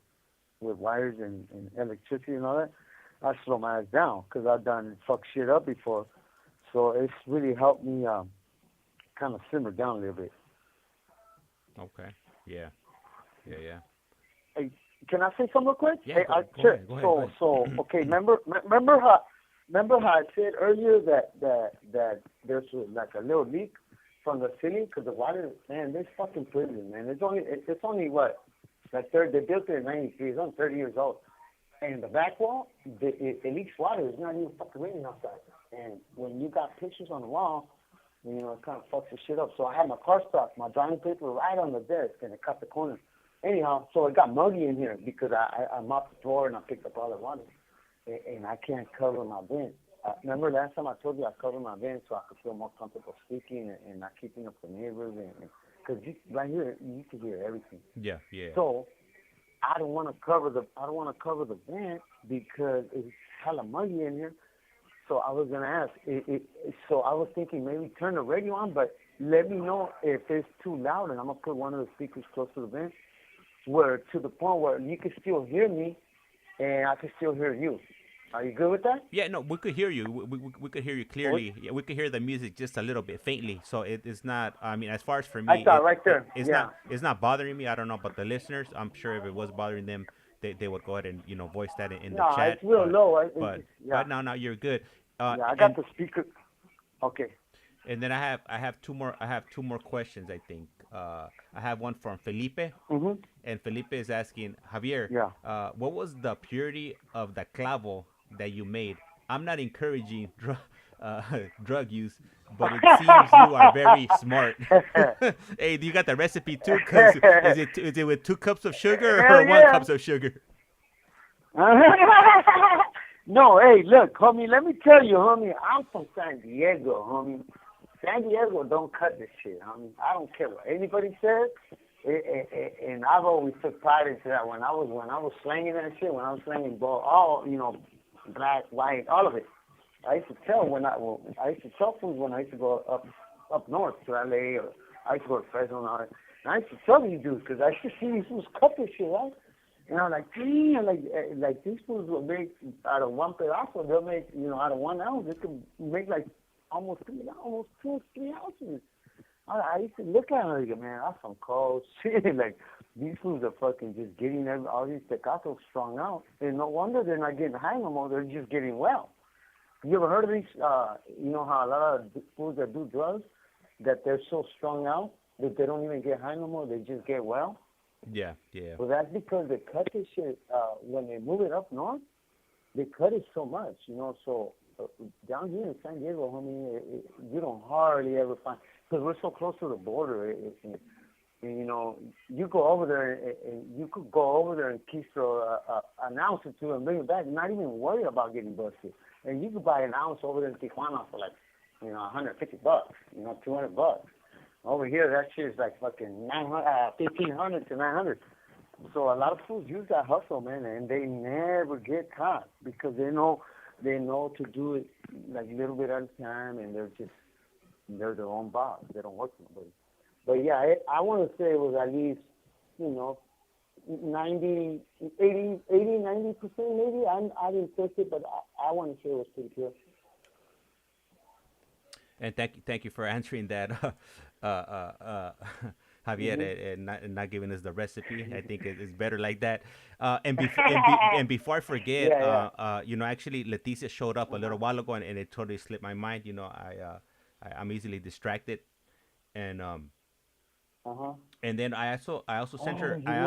wires and electricity and all that, I slow my ass down because I've done fuck shit up before. So it's really helped me kind of simmer down a little bit. Okay. Yeah. Yeah. Yeah. Hey, can I say something real quick? Yeah. Hey, Go sure. ahead. Go ahead. Go So ahead. okay. Remember how I said earlier that there's like a little leak from the ceiling because the water, man, this fucking prison, man. It's only what, like third. They built it in '93. It's only 30 years old. And the back wall, it leaks water. It's not even fucking raining outside. And when you got pictures on the wall, it kind of fucks the shit up. So I had my car stock, my drawing paper right on the desk, and it cut the corner. Anyhow, so it got muggy in here because I mopped the floor and I picked up all the water. And I can't cover my vent. Remember last time I told you I covered my vent so I could feel more comfortable speaking and not keeping up the neighbors. Because right here, you can hear everything. Yeah. Yeah. So I don't want to cover the vent because it's hella muggy in here. So I was gonna ask. So I was thinking maybe turn the radio on, but let me know if it's too loud, and I'm gonna put one of the speakers close to the vent, where to the point where you can still hear me, and I can still hear you. Are you good with that? Yeah, no, we could hear you. We could hear you What? clearly. Yeah, we could hear the music just a little bit faintly. So it's not. I mean, as far as for I me, thought right there. it's Yeah. not bothering me. I don't know, but the listeners, I'm sure if it was bothering them, they would go ahead and voice that in the No, chat. it's real low. But Yeah. no, you're good. Yeah, I got And the speaker. Okay. then I have two more questions. I think I have one from Felipe, Mhm. and Felipe is asking Javier, Yeah. what was the purity of the clavo that you made? I'm not encouraging uh, drug use, but it seems you are very smart. Hey, do you got the recipe too? Cause is it with 2 cups of sugar or Hell one yeah. cup of sugar? No, hey, look, homie, let me tell you, homie, I'm from San Diego, homie. San Diego don't cut this shit, homie. I don't care what anybody says, and I've always took pride into that. When I was slanging that shit, when I was slanging ball, all black, white, all of it. I used to tell I used to tell fools when I used to go up north to LA, or I used to go to Fresno and all that. And I used to tell these dudes because I used to see these fools cut this shit, right? And I'm like, damn, like these fools will make out of one pedazo, they'll make, out of 1 ounce, they could make like almost 2 or 3 ounces. I used to look at them and like, man, that's some cold shit. Like, these fools are fucking just getting all these tecatos strung out. And no wonder they're not getting high no more, they're just getting well. You ever heard of these, you know how a lot of fools that do drugs, that they're so strung out that they don't even get high no more. They just get well. Yeah, yeah. Well, that's because they cut this shit when they move it up north. They cut it so much, you know. So down here in San Diego, homie, you don't hardly ever find, because we're so close to the border. And, you know, you go over there and you could go over there and keister an ounce or two and bring it back, not even worry about getting busted. And you could buy an ounce over there in Tijuana for like, you know, $150, you know, $200. Over here, that shit is like fucking 1,500 to 900. So a lot of fools use that hustle, man, and they never get caught because they know to do it like a little bit at a time, and they're their own boss. They don't work for nobody. But yeah, I want to say it was at least, you know, 90, 80, 90% maybe. I didn't test it, but I want to say it was pretty clear. And thank you for answering that, Javier, and not giving us the recipe. I think it's better like that. And before I forget, you know, actually Leticia showed up a little while ago, and it totally slipped my mind. You know, I'm easily distracted, and and then I also sent her. I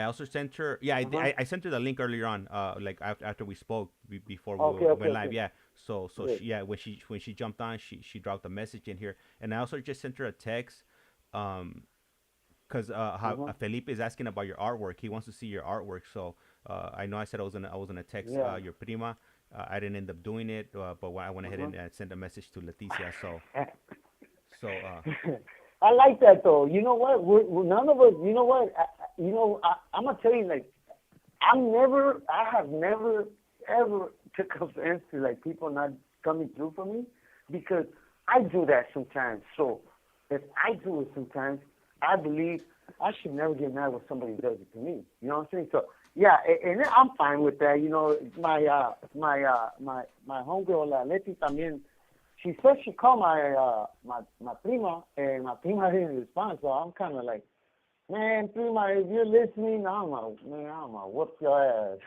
also sent her. Yeah, I sent her the link earlier on. Like after we spoke before we went live. Yeah. So when she jumped on, she dropped a message in here, and I also just sent her a text, because Felipe is asking about your artwork. He wants to see your artwork. So I know I said I was gonna text your prima. I didn't end up doing it, but I went ahead and sent a message to Leticia. So. I like that though. You know what? We're none of us. You know what? I'm gonna tell you, like, I have never ever took offense to like people not coming through for me, because I do that sometimes. So if I do it sometimes, I believe I should never get mad when somebody does it to me. You know what I'm saying? So yeah, and I'm fine with that. You know, my homegirl Leti también. She said she called my prima, and my prima didn't respond. So I'm kind of like, man, prima, if you're listening, I'm gonna whoop your ass.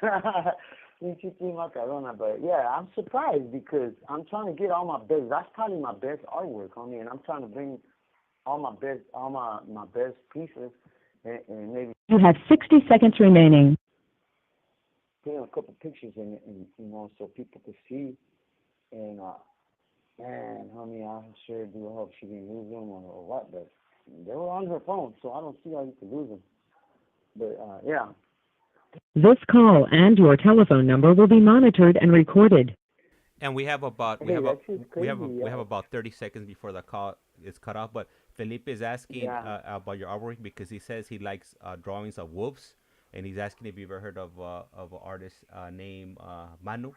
But yeah, I'm surprised because I'm trying to get all my best. That's probably my best artwork, homie, and I'm trying to bring all my best pieces, and maybe You have 60 seconds remaining. put in a couple pictures in it, and you know, so people could see. And man, homie, I sure do hope she didn't lose them or what, but they were on her phone, so I don't see how you could lose them. But yeah. This call and your telephone number will be monitored and recorded. And we have about 30 seconds before the call is cut off. But Felipe is asking about your artwork because he says he likes drawings of wolves, and he's asking if you've ever heard of an artist named Manu,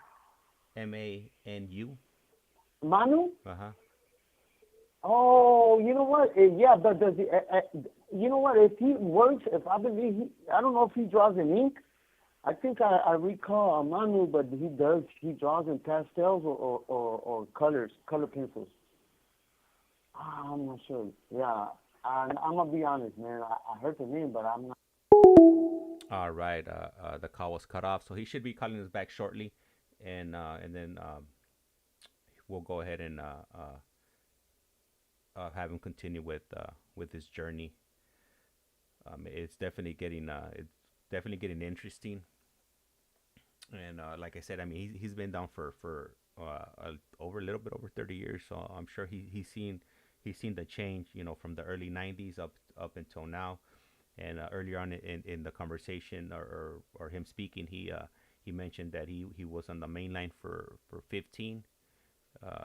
Manu. Manu? Oh, you know what? Yeah, but does he? You know what? If he works, I believe I don't know if he draws in ink. I think I recall Manu, but he draws in pastels or color pencils. I'm not sure. Yeah, I'm gonna be honest, man. I heard the name, but I'm not. All right. The call was cut off, so he should be calling us back shortly, and then we'll go ahead and have him continue with his journey. It's definitely getting interesting, and like I said, I mean he's been down for a little bit over 30 years, so I'm sure he's seen the change, you know, from the early 90s up until now. And earlier on in the conversation or him speaking, he mentioned that he was on the main line for 15.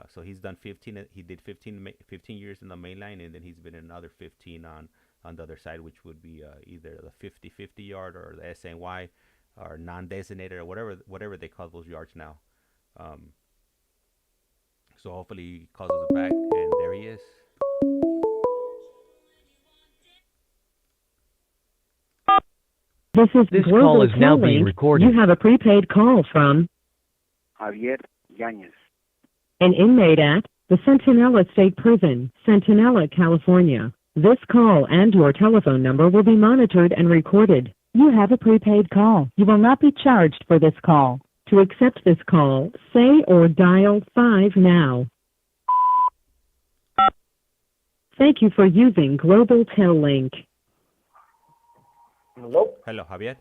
So he's done 15. He did 15 years in the main line, and then he's been another 15 on the other side, which would be either the 50-50 yard or the SNY or non-designated or whatever they call those yards now. So hopefully he calls us back, and there he is. This call is now being recorded. You have a prepaid call from Javier YANEZ, an inmate at the Centinela State Prison, Centinela, California. This call and your telephone number will be monitored and recorded. You have a prepaid call. You will not be charged for this call. To accept this call, say or dial 5 now. Thank you for using Global Tel Link. Hello? Hello, Javier.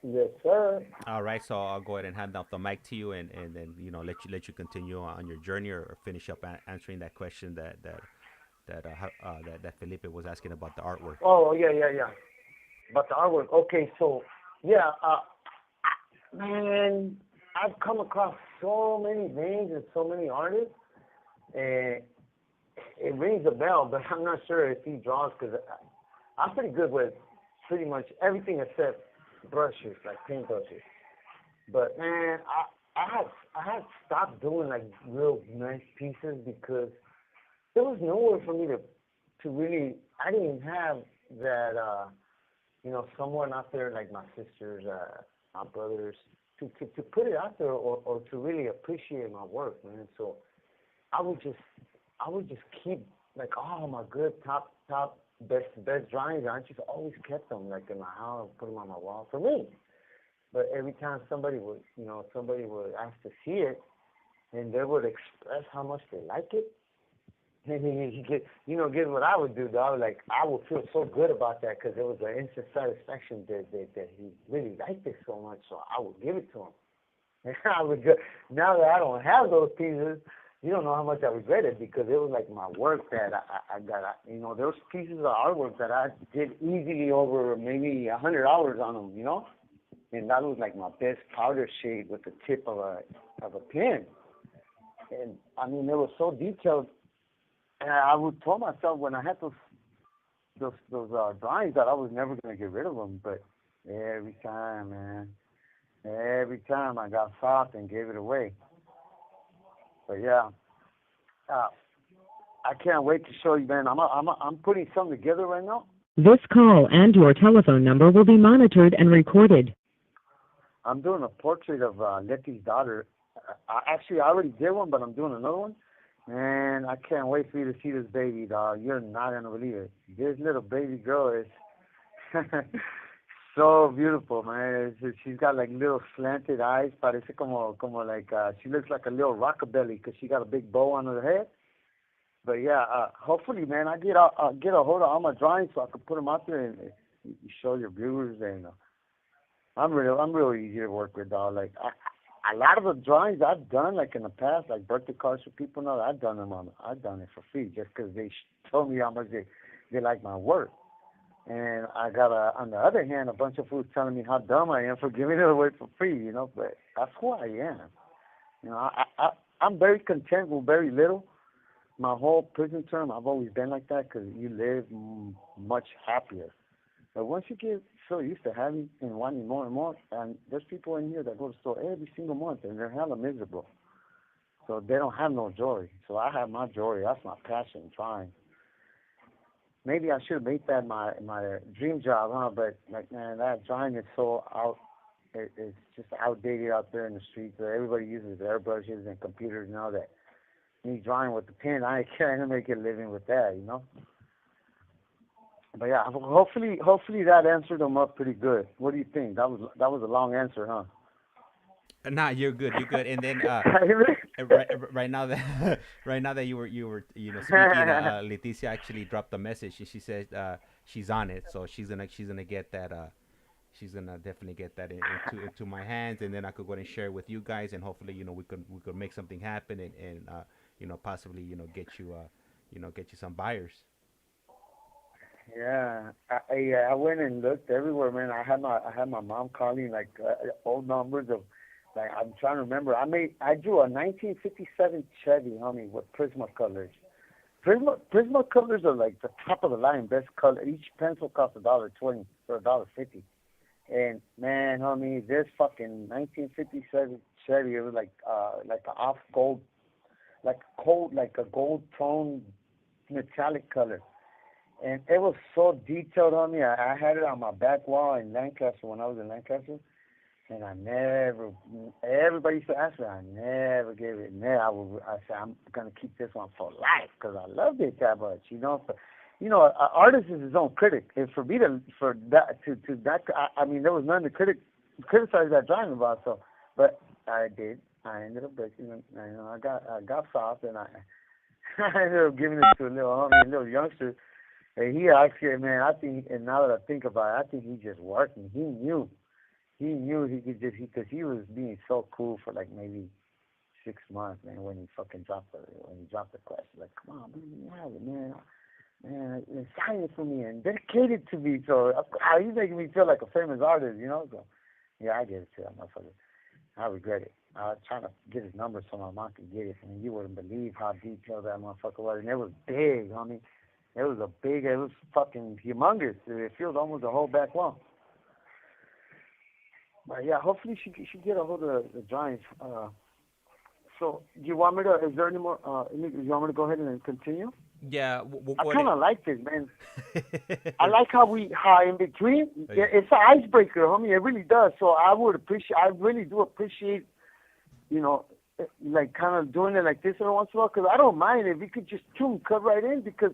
Yes, sir. All right, so I'll go ahead and hand off the mic to you, and then let you continue on your journey, or finish up answering that question that Felipe was asking about the artwork. Oh, yeah. But the artwork. Okay, so, yeah, man, I've come across so many names and so many artists, and it rings a bell, but I'm not sure if he draws, because I'm pretty good with pretty much everything except brushes, like paint brushes. But man, I had stopped doing like real nice pieces because there was nowhere for me to really. I didn't have that someone out there like my sisters, my brothers, to put it out there, or to really appreciate my work, man. So I would just I would just keep like all my good top best drawings. I just always kept them like in my house, put them on my wall for me. But every time somebody would ask to see it, and they would express how much they like it. And then guess what I would do, dog? Like, I would feel so good about that because it was an instant satisfaction that he really liked it so much, so I would give it to him. And I would just, now that I don't have those pieces, you don't know how much I regret it because it was like my work that I got. There was pieces of artwork that I did easily over maybe 100 hours on them, and that was like my best powder shade with the tip of a pen. And I mean, it was so detailed. And I would tell myself when I had those drawings that I was never gonna get rid of them. But every time, man, I got soft and gave it away. But yeah, I can't wait to show you, man. I'm putting something together right now. This call and your telephone number will be monitored and recorded. I'm doing a portrait of Letty's daughter. I already did one, but I'm doing another one. Man, I can't wait for you to see this baby, dog. You're not going to believe it. This little baby girl is so beautiful, man. She's got like little slanted eyes. Parece como like, she looks like a little rockabilly because she got a big bow on her head. But yeah, hopefully, man, I get a hold of all my drawings so I can put them out there and show your viewers. And I'm really easy to work with, dog. Like, a lot of the drawings I've done, like in the past, like birthday cards for people, now I've done it for free just because they told me how much they like my work. And I got on the other hand, a bunch of fools telling me how dumb I am for giving it away for free, But that's who I am. I'm very content with very little. My whole prison term, I've always been like that because you live much happier. But once you get so used to having and wanting more and more, and there's people in here that go to the store every single month and they're hella miserable. So they don't have no joy. So I have my joy. That's my passion, trying. Maybe I should have made that my dream job, huh? But like, man, that drawing is so out. It's just outdated out there in the streets. Where everybody uses airbrushes and computers now. That me drawing with the pen, I can't make a living with that, But yeah, hopefully that answered them up pretty good. What do you think? That was a long answer, huh? Nah, you're good. You're good. And then right now that right now that you were speaking, Leticia actually dropped a message. She said she's on it, so she's gonna get that. She's gonna definitely get that into my hands, and then I could go and share it with you guys, and hopefully we could make something happen, and possibly get you some buyers. Yeah, I went and looked everywhere, man. I had my mom calling like old numbers of, like, I'm trying to remember. I drew a 1957 Chevy, homie, with Prismacolors. Prismacolors are like the top of the line, best color. Each pencil costs $1.20 or $1.50. And man, homie, this fucking 1957 Chevy, it was like an off gold, like a gold tone metallic color. And it was so detailed on me. I had it on my back wall in Lancaster when I was in Lancaster. And everybody used to ask me, I never gave it. I said, I'm going to keep this one for life because I loved it that much, But, an artist is his own critic. And for me there was none to criticize that drawing about. So, but I did. I ended up breaking it. I got soft and I ended up giving it to a little homie, a little youngster. And he actually, man, I think, and now that I think about it, I think he just worked me. He knew he could just, because he was being so cool for like maybe 6 months, man, when he fucking dropped the class. He's like, come on, man, you have it, man. Man, it's signing for me and dedicated to me. So he's making me feel like a famous artist, you know? So, yeah, I gave it to that motherfucker. I regret it. I was trying to get his number so my mom could get it. And you wouldn't believe how detailed that motherfucker was. And it was big, homie. It was fucking humongous. It filled almost the whole back wall. But yeah, hopefully she get a hold of the drawings. So, do you want me to, is there any more, you want me to go ahead and continue? Yeah, I kind of like this, man. I like how in between, it's an icebreaker, homie. It really does. So I really do appreciate, like kind of doing it like this every once in a while, because I don't mind if we could just cut right in, because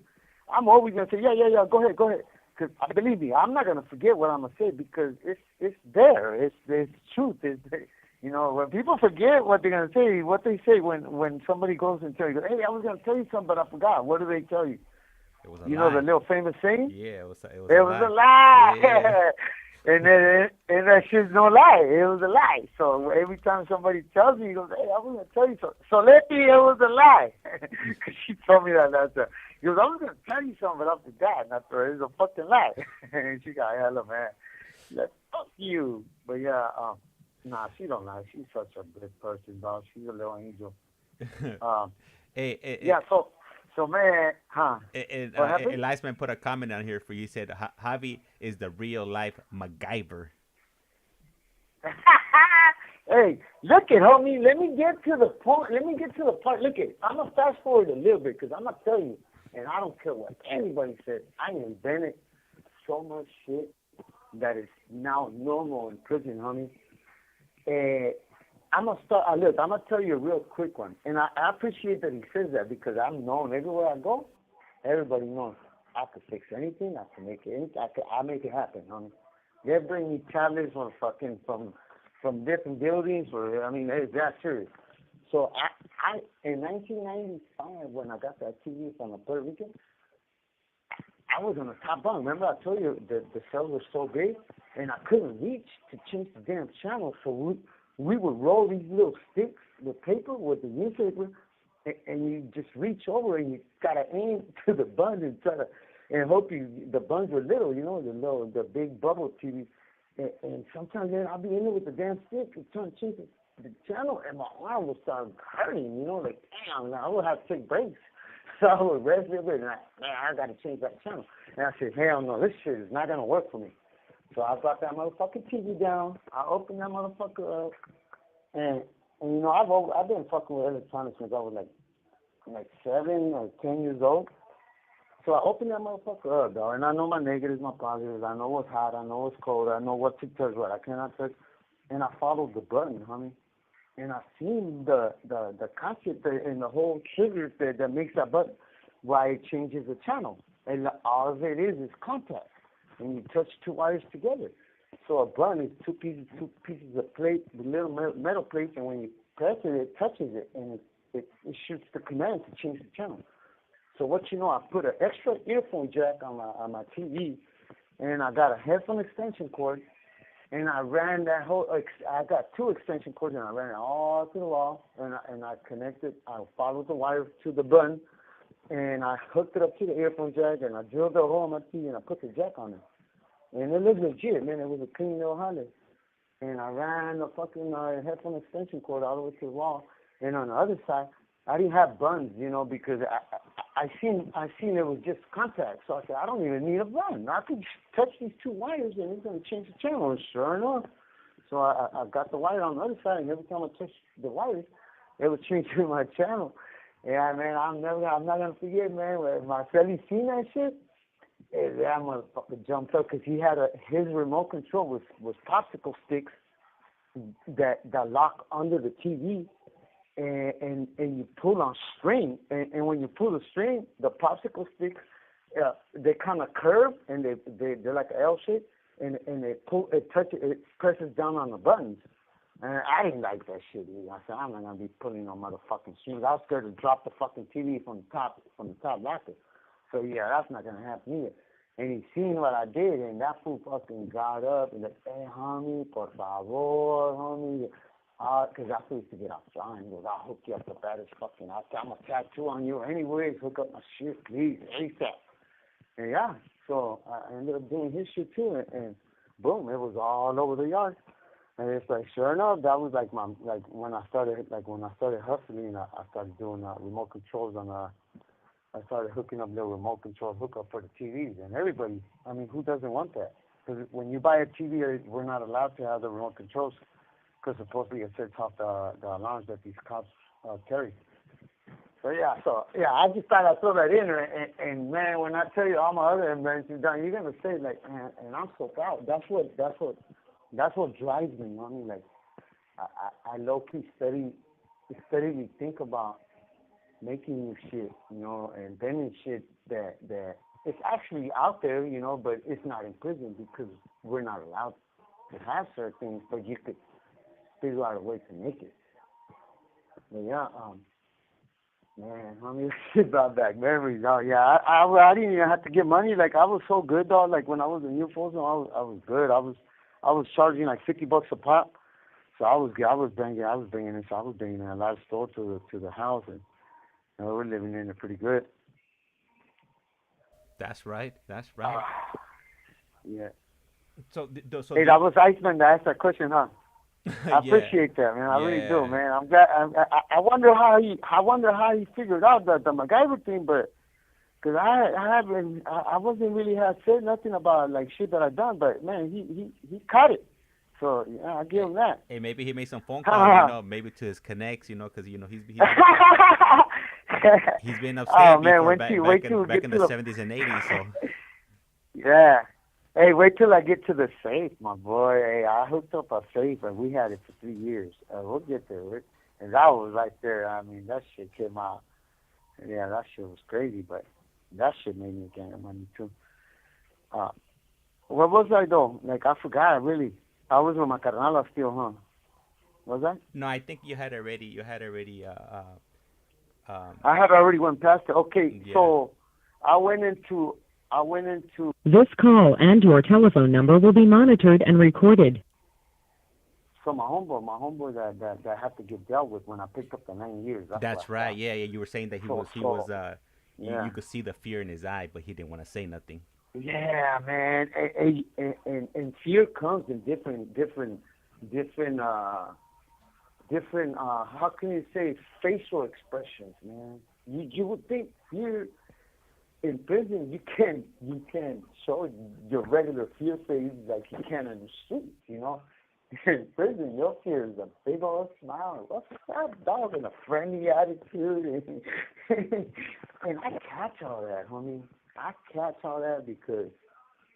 I'm always going to say, yeah, go ahead. Because believe me, I'm not going to forget what I'm going to say, because it's there. It's truth. When people forget what they're going to say, what they say when somebody goes and tells you, hey, I was going to tell you something, but I forgot. What do they tell you? It was a you lie. know the little famous saying? Yeah, it was a a lie. lie. Yeah. and that shit's no lie. It was a lie. So every time somebody tells me, he goes, hey, I was going to tell you something. So lately, it was a lie. Because she told me that last time. He goes, I was going to tell you something, but I forgot. And I told her, it was a fucking lie. And she got hella mad. She's like, fuck you. But yeah, nah, she don't lie. She's such a good person, dog. She's a little angel. Yeah, so man, huh? What happened? Eliasman put a comment on here for you. Said Javi is the real life MacGyver. Hey, look it, homie. Let me get to the point. Look it. I'm gonna fast forward a little bit, because I'm gonna tell you, and I don't care what anybody says. I invented so much shit that is now normal in prison, homie. I'm gonna start. Look, I'm gonna tell you a real quick one, and I appreciate that he says that, because I'm known everywhere I go. Everybody knows I could fix anything. I can make it. I make it happen, homie. They bring me tablets from different buildings, it's that serious. So I in 1995, when I got that TV from Puerto Rican, I was on the top bunk. Remember I told you the cells were so big, and I couldn't reach to change the damn channel. So we would roll these little sticks with paper, with the newspaper, and you just reach over and you gotta aim to the buns and try to, and hope the buns were little, the big bubble TV. And sometimes, man, I'll be in there with the damn stick and trying to change the channel, and my arm would start hurting, like, damn, I would have to take breaks. So I would rest a little bit, and I got to change that channel. And I said, hell no, this shit is not going to work for me. So I brought that motherfucking TV down. I opened that motherfucker up, and I've been fucking with electronics since I was like 7 or 10 years old. So I opened that motherfucker up, dog, and I know my negatives, my positives. I know what's hot. I know what's cold. I know what to touch, what I cannot touch. And I followed the button, homie. And I seen the concept and the whole trigger that makes that button, why it changes the channel. And all of it is contact. And you touch two wires together. So a button is two pieces of plate, the little metal plates, and when you press it, it touches it, and it shoots the command to change the channel. So I put an extra earphone jack on my TV, and I got a headphone extension cord, and I ran that I got 2 extension cords, and I ran it all to the wall, and I connected, I followed the wire to the button, and I hooked it up to the earphone jack, and I drilled the hole in my TV, and I put the jack on it. And it looked legit, man. It was a clean little Honda. And I ran the fucking headphone extension cord all the way to the wall, and on the other side, I didn't have buns, because I seen it was just contact. So I said, I don't even need a bun. I could just touch these 2 wires and it's going to change the channel. And sure enough, so I got the wire on the other side, and every time I touched the wires, it would change my channel. Yeah, man, I'm not going to forget, man, when my Feli seen that shit, that motherfucker jumped up, because he had his remote control was popsicle sticks that lock under the TV. And you pull on string, and when you pull the string, the popsicle sticks, they kind of curve, and they're like an L shape, and it presses down on the buttons. And I didn't like that shit either. I said, I'm not gonna be pulling no motherfucking shoes. I was scared to drop the fucking TV from the top locker. So yeah, that's not gonna happen either. And he seen what I did, and that fool fucking got up and like, hey, homie, por favor, homie. Cause that fool used to get outside and goes, I'll hook you up the baddest fucking, I'm a tattoo on you anyways, hook up my shit, please, ASAP. And yeah, so I ended up doing his shit too, and boom, it was all over the yard. And it's like, sure enough, that was like when I started hustling, I started doing remote controls I started hooking up the remote control hookup for the TVs, and everybody, I mean, who doesn't want that? Because when you buy a TV, we're not allowed to have the remote controls, because supposedly it sets off the alarms that these cops carry. So yeah, I just thought I'd throw that in there, and man, when I tell you all my other inventions done, you're gonna say like, man, and I'm so proud. That's what drives me. You know what I mean? Like, I low key steadily think about making new shit, you know, and inventing shit that it's actually out there, you know, but it's not in prison because we're not allowed to have certain things, but you could figure out a way to make it. But yeah, man, I mean, shit brought back memories. Oh yeah, I didn't even have to get money. Like I was so good, dog. Like when I was in New Folsom, I was good. I was charging like $50 a pop. So I was bringing in a lot of stores to the house, and you know, we're living in it pretty good. That's right. That's right. Yeah. So, Hey, that was Iceman that asked that question, huh? I yeah, appreciate that, man. I really do, yeah. man. I'm glad. I wonder how he figured out the MacGyver thing, but because I wasn't really had said nothing about like shit that I done, but man, he caught it. So yeah, I give him that. Hey, maybe he made some phone calls, you know, maybe to his connects, you know, because you know he's been Oh upstate man, before, wait till we back get in to the the '70s and '80s. So yeah. Hey, wait till I get to the safe, my boy. Hey, I hooked up a safe, and we had it for 3 years. We'll get there. And that was right there. I mean, that shit came out. Yeah, that shit was crazy, but that shit made me get money too. Uh, what was I though? Like I forgot really. I was with my carnala still, huh? Was I? no, I think you had already I had already went past it. Okay, yeah. so I went into I went into This call and your telephone number will be monitored and recorded. so my homeboy that had to get dealt with when I picked up the 9 years. That's what That's I right. thought. Yeah, yeah. You were saying that he was So you yeah. could see the fear in his eye, but he didn't want to say nothing. Yeah, man, and fear comes in different how can you say facial expressions, man. You would think fear in prison you can show your regular fear face like you can in the streets, you know. In prison, your fear is a big old smile. What's up, dog? And a friendly attitude, and I catch all that, homie. I catch all that because,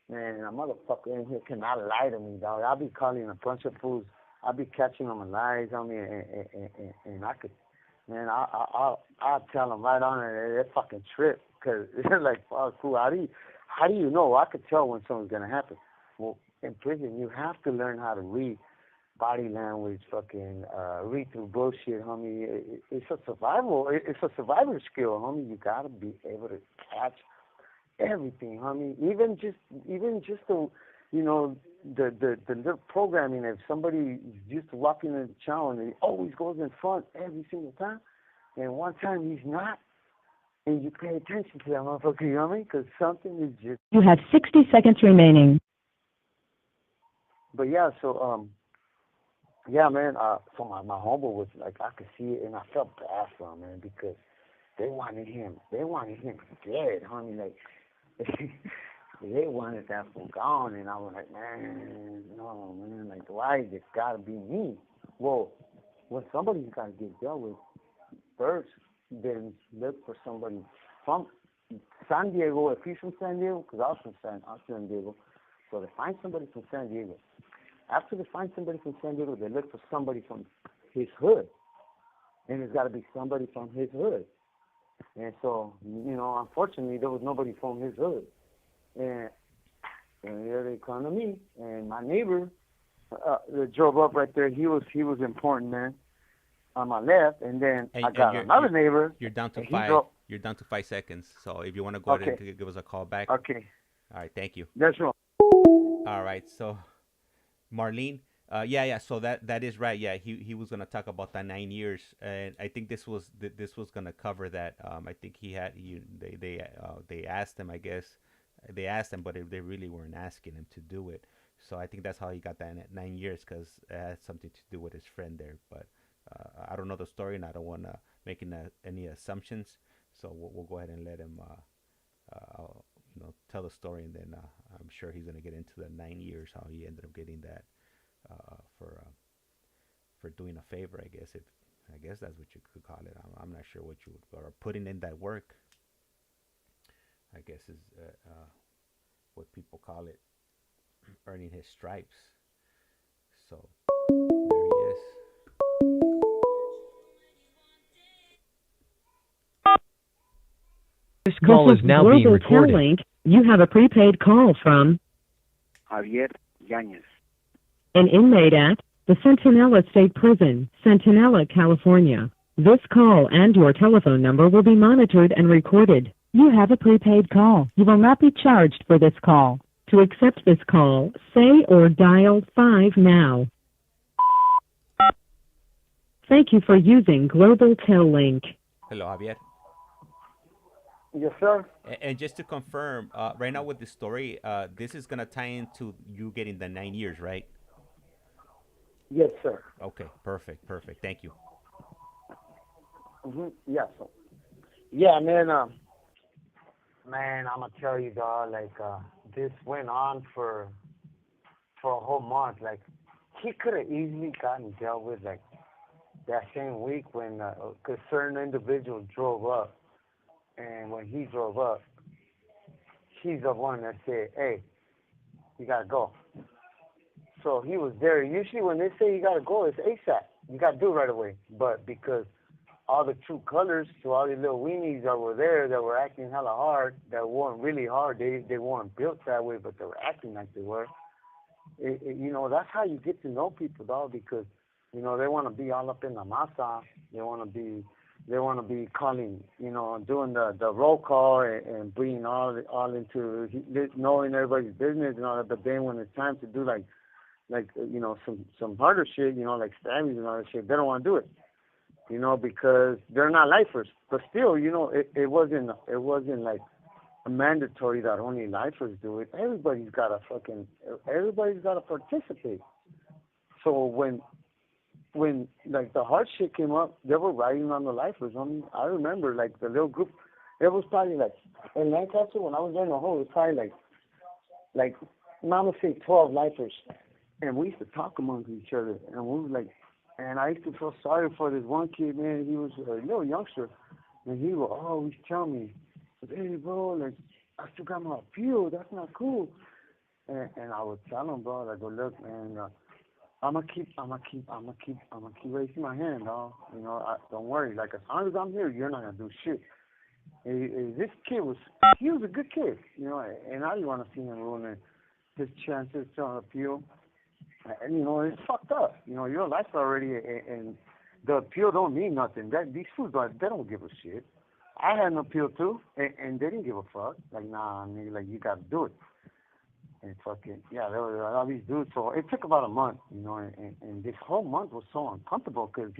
man, a motherfucker in here cannot lie to me, dog. I'll be calling a bunch of fools. I'll be catching them in lies on me, and I could, man, I'll tell them right on it. They fucking trip because they're like, fuck, cool. How do you know? I could tell when something's gonna happen. Well, in prison, you have to learn how to read body language, fucking read through bullshit, homie. It's a survival skill, homie. You gotta be able to catch everything, homie. Even just the, you know, the little programming. If somebody is used to walking in the chow and he always goes in front every single time, and one time he's not, and you pay attention to that motherfucker, you know what I mean? Because something is just. You have 60 seconds remaining. But yeah, so yeah, man. So my homeboy was like, I could see it, and I felt bad for him, man, because they wanted him dead, homie. Like they wanted that fool gone, and I was like, man, no, man, like why it gotta be me? Well, when somebody's gotta get dealt with first, then look for somebody from San Diego. If he's from San Diego, because I was from San Diego, so they find somebody from San Diego. After they find somebody from San Diego, they look for somebody from his hood, and it's got to be somebody from his hood. And so, you know, unfortunately, there was nobody from his hood. And here they come to me, and my neighbor that drove up right there. He was important, man. On my left, and then And, I got another neighbor. you're down to And he five. drove. You're down to 5 seconds. So if you want to go ahead Okay. and give us a call back. Okay. All right. Thank you. That's wrong. All right. So Marlene. Yeah. So that is right. Yeah, he was gonna talk about the 9 years, and I think this was gonna cover that. I think he had they asked him. I guess they asked him, but they really weren't asking him to do it. So I think that's how he got that 9 years, because it had something to do with his friend there. But I don't know the story, and I don't want to make any assumptions. So we'll go ahead and let him tell the story, and then I'm sure he's gonna get into the 9 years, how he ended up getting that for doing a favor. I guess that's what you could call it. I'm not sure what you would, or putting in that work, I guess is what people call it, earning his stripes. So there he is. This call is now being recorded. Link. You have a prepaid call from Javier YANEZ, an inmate at the Centinela State Prison, Centinela, California. This call and your telephone number will be monitored and recorded. You have a prepaid call. You will not be charged for this call. To accept this call, say or dial 5 now. Thank you for using Global Tel Link. Hello, Javier. Yes, sir. And just to confirm, right now with the story, this is gonna tie into you getting the 9 years, right? Yes, sir. Okay, perfect. Thank you. Yeah. So, yeah, man. Man, I'm gonna tell you, dog. Like, this went on for a whole month. Like, he could have easily gotten dealt with like that same week when, cause certain individuals drove up, and when he drove up, he's the one that said, "Hey, you gotta go." So he was there. Usually when they say you gotta go, it's ASAP. You gotta do it right away. But because all the true colors to all these little weenies that were there that were acting hella hard, that weren't really hard, they weren't built that way, but they were acting like they were. That's how you get to know people, dog, because, they want to be all up in the masa. They want to be calling, doing the roll call and being all into knowing everybody's business and all that. But then when it's time to do like some harder shit, like stabbings and all that shit, they don't want to do it, because they're not lifers. But still, it wasn't like mandatory that only lifers do it. Everybody's got to participate. So when like the hard shit came up, they were riding on the lifers. I remember like the little group. It was probably like in Lancaster when I was there in the hole. It was probably like Mama say 12 lifers, and we used to talk amongst each other. And we was like, and I used to feel sorry for this one kid, man. He was a little youngster, and he would always tell me, "Hey, bro, like I still got my appeal. That's not cool." And I would tell him, bro, I go, "Look, man, I'm gonna keep raising my hand, dog. Don't worry. Like as long as I'm here, you're not gonna do shit." This kid was a good kid, and I didn't want to see him ruin his chances to appeal. And it's fucked up. Your life already, and the appeal don't mean nothing. These fools they don't give a shit. I had an appeal too, and they didn't give a fuck. Like, nah, nigga, like you gotta do it. And fucking, yeah, there were all these dudes. So it took about a month, and this whole month was so uncomfortable because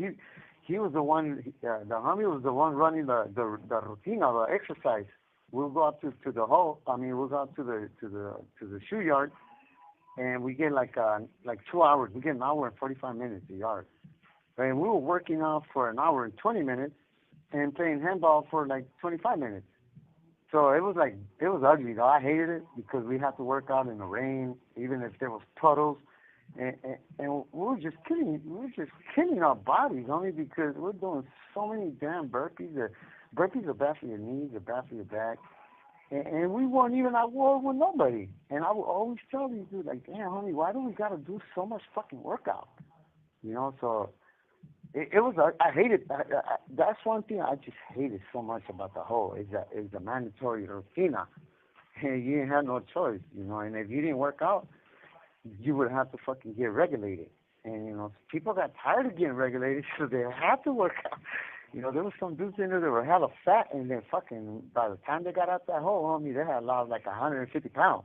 he was the one, the homie was the one running the routine of the exercise. We'll go out to the hole. We'll go out to the shoe yard, and we get like 2 hours. We get an hour and 45 minutes a yard. And we were working out for an hour and 20 minutes, and playing handball for like 25 minutes. So it was ugly though. I hated it because we had to work out in the rain, even if there was puddles, and we were just killing our bodies only because we're doing so many damn burpees. Burpees are bad for your knees, they're bad for your back, and we weren't even at war with nobody. And I would always tell these dudes like, "Damn, homie, why do we gotta do so much fucking workout?" So. It was. I hated. That's one thing I just hated so much about the whole is the mandatory rutina. And you didn't have no choice, And if you didn't work out, you would have to fucking get regulated. And, people got tired of getting regulated, so they had to work out. There was some dudes in there that were hella fat, and then fucking, by the time they got out that hole, homie, they had lost like 150 pounds.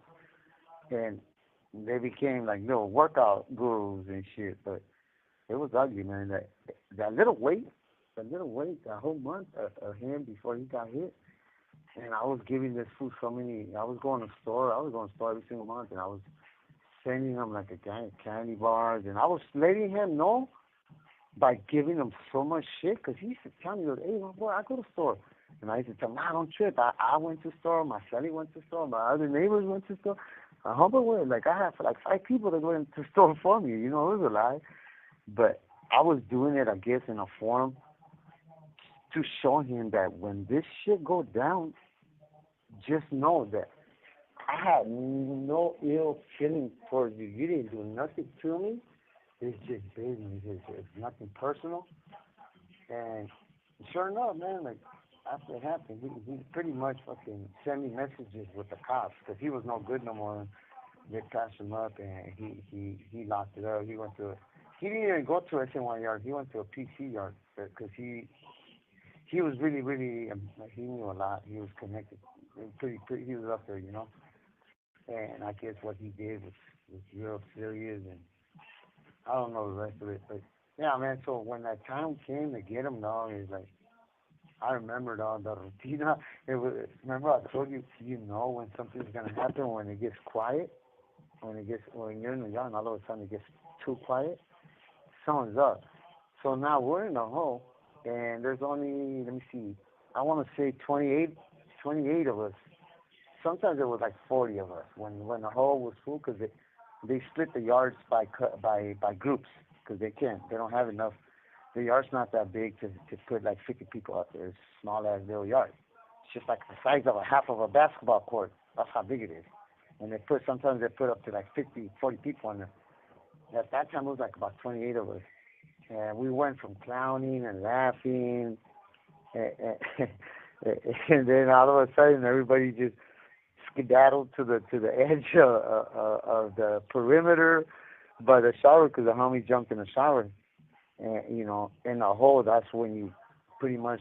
And they became like little workout gurus and shit. But it was ugly, man. That little weight, that whole month of him before he got hit, and I was giving this fool I was going to the store every single month, and I was sending him like a gang of candy bars, and I was letting him know by giving him so much shit, because he used to tell me, hey, my boy, I go to the store. And I used to tell him, nah, don't trip. I went to the store, my Sally went to the store, my other neighbors went to the store. My humble way, like I had like 5 people that went to the store for me. It was a lie. But I was doing it, I guess, in a form to show him that when this shit go down, just know that I had no ill feeling towards you. You didn't do nothing to me. It's just business. It's nothing personal. And sure enough, man, like after it happened, he pretty much fucking sent me messages with the cops because he was no good no more. They patched him up, and he locked it up. He didn't even go to SNY yard. He went to a PC yard because he was really, really, he knew a lot. He was connected. Pretty, he was up there, And I guess what he did was real serious, and I don't know the rest of it. But yeah, man. So when that time came to get him, dog, it's like I remember, dog, the rutina. Remember I told you, when something's gonna happen when it gets quiet, when you're in the yard, and all of a sudden it gets too quiet. Someone's up. So now we're in the hole, and there's only, let me see, I want to say 28 of us. Sometimes it was like 40 of us when the hole was full, because they split the yards by groups, because they don't have enough. The yard's not that big to put like 50 people out there. It's a small ass little yard. It's just like the size of a half of a basketball court. That's how big it is. And sometimes they put up to like 50, 40 people in there. At that time, it was like about 28 of us. And we went from clowning and laughing, and then all of a sudden, everybody just skedaddled to the edge of the perimeter by the shower, because the homie jumped in the shower. And in the hole, that's when you pretty much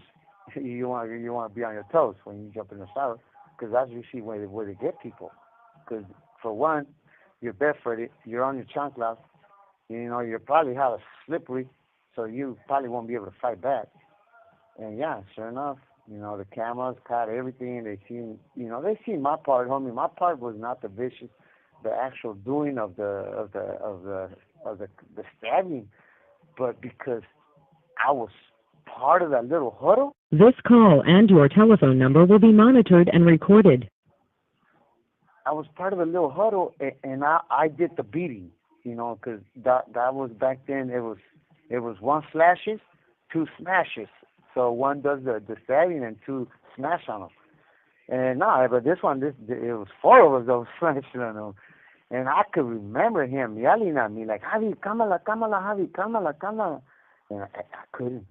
you want to be on your toes when you jump in the shower, because that's usually where they get people. Because for one, you're barefooted, you're on your chanclas, you're probably hella slippery, so you probably won't be able to fight back. And yeah, sure enough, the cameras caught everything. They seen my part, homie. My part was not the vicious, the actual doing of the stabbing, but because I was part of that little huddle. This call and your telephone number will be monitored and recorded. I was part of the little huddle, and I did the beating, because that was back then. It was 1 slashes, 2 smashes. So 1 does the stabbing and 2 smash on them. And but this one, it was 4 of us that was smashing on him. And I could remember him yelling at me like, Javi, cámala, Javi, cámala. And I couldn't.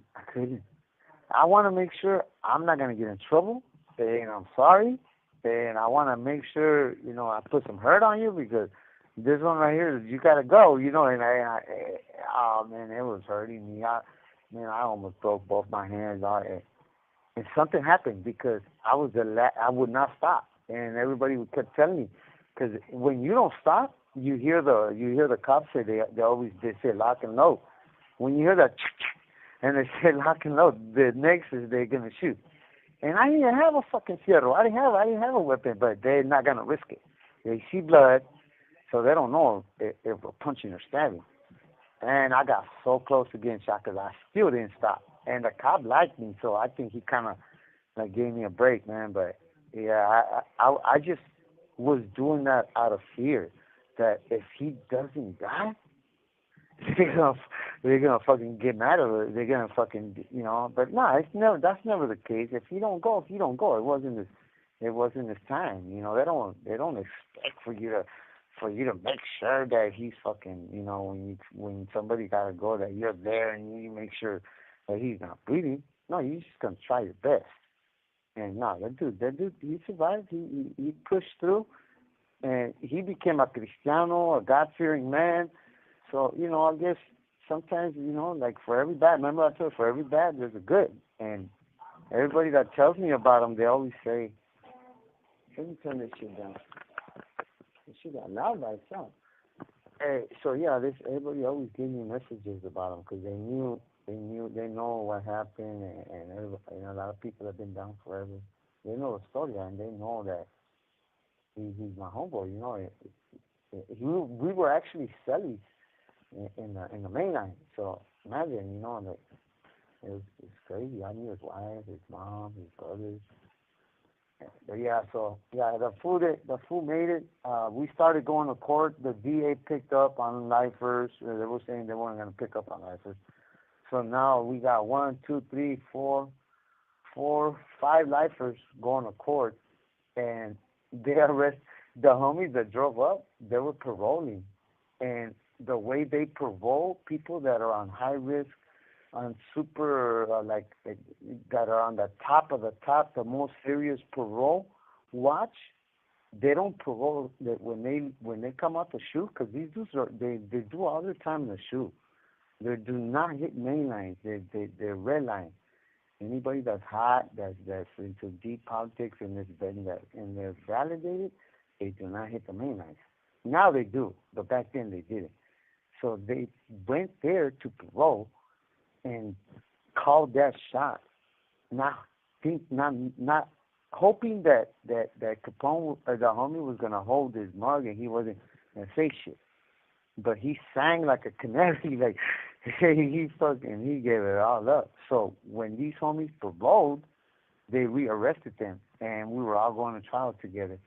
I want to make sure I'm not going to get in trouble, and I'm sorry. And I want to make sure, I put some hurt on you, because this one right here, you got to go, and oh, man, it was hurting me. I almost broke both my hands. And something happened, because I would not stop. And everybody kept telling me, because when you don't stop, you hear the cops say they say lock and load. When you hear that and they say lock and load, the next is they're gonna shoot. And I didn't have a fucking fierro. I didn't have a weapon, but they're not gonna risk it. They see blood, so they don't know if we're punching or stabbing. And I got so close to getting shot, because I still didn't stop. And the cop liked me, so I think he kind of like gave me a break, man. But yeah, I just was doing that out of fear that if he doesn't die, they're gonna fucking get mad at her. They're gonna fucking, But no, that's never the case. If you don't go, It wasn't this time. They don't expect for you to make sure that he's fucking, when somebody gotta go, that you're there and you make sure that he's not bleeding. No, you're just gonna try your best. And no, that dude, he survived. He pushed through, and he became a Cristiano, a God-fearing man. So, I guess sometimes, like for every bad, remember I told you, for every bad, there's a good. And everybody that tells me about him, they always say, let me turn this shit down. This shit got loud by itself. So yeah, everybody always gives me messages about him because they know what happened, and everybody, a lot of people have been down forever. They know the story, and they know that he's my homeboy. We were actually cellies in the main line. So imagine, that it's crazy. I knew his wife, his mom, his brothers. But yeah, the fool made it. We started going to court. The DA picked up on lifers. They were saying they weren't going to pick up on lifers. So now we got 1, 2, 3, 4, 5 lifers going to court, and they arrest the homies that drove up. They were paroling, and the way they parole people that are on high risk, on super that are on the top of the top, the most serious parole watch. They don't parole that when they come out the shoe, because these dudes they do all their time in the shoe. They do not hit main lines. They're red line. Anybody that's hot, that's into deep politics and they're validated, they do not hit the main lines. Now they do, but back then they didn't. So they went there to parole and called that shot. Not hoping that Capone or the homie was gonna hold his mug and he wasn't gonna say shit. But he sang like a canary, like he gave it all up. So when these homies paroled, they rearrested them, and we were all going to trial together.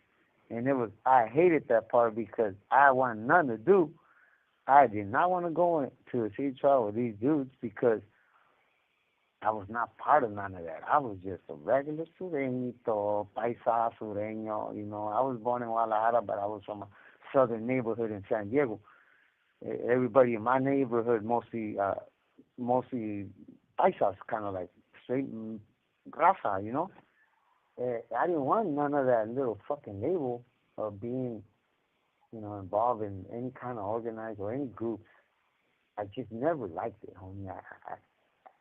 And I hated that part because I wanted nothing to do. I did not want to go into a city trial with these dudes because I was not part of none of that. I was just a regular sureñito, paisa sureño. I was born in Guadalajara, but I was from a southern neighborhood in San Diego. Everybody in my neighborhood, mostly paisas, kind of like straight grasa, I didn't want none of that little fucking label of being, involved in any kind of organized or any groups. I just never liked it, homie.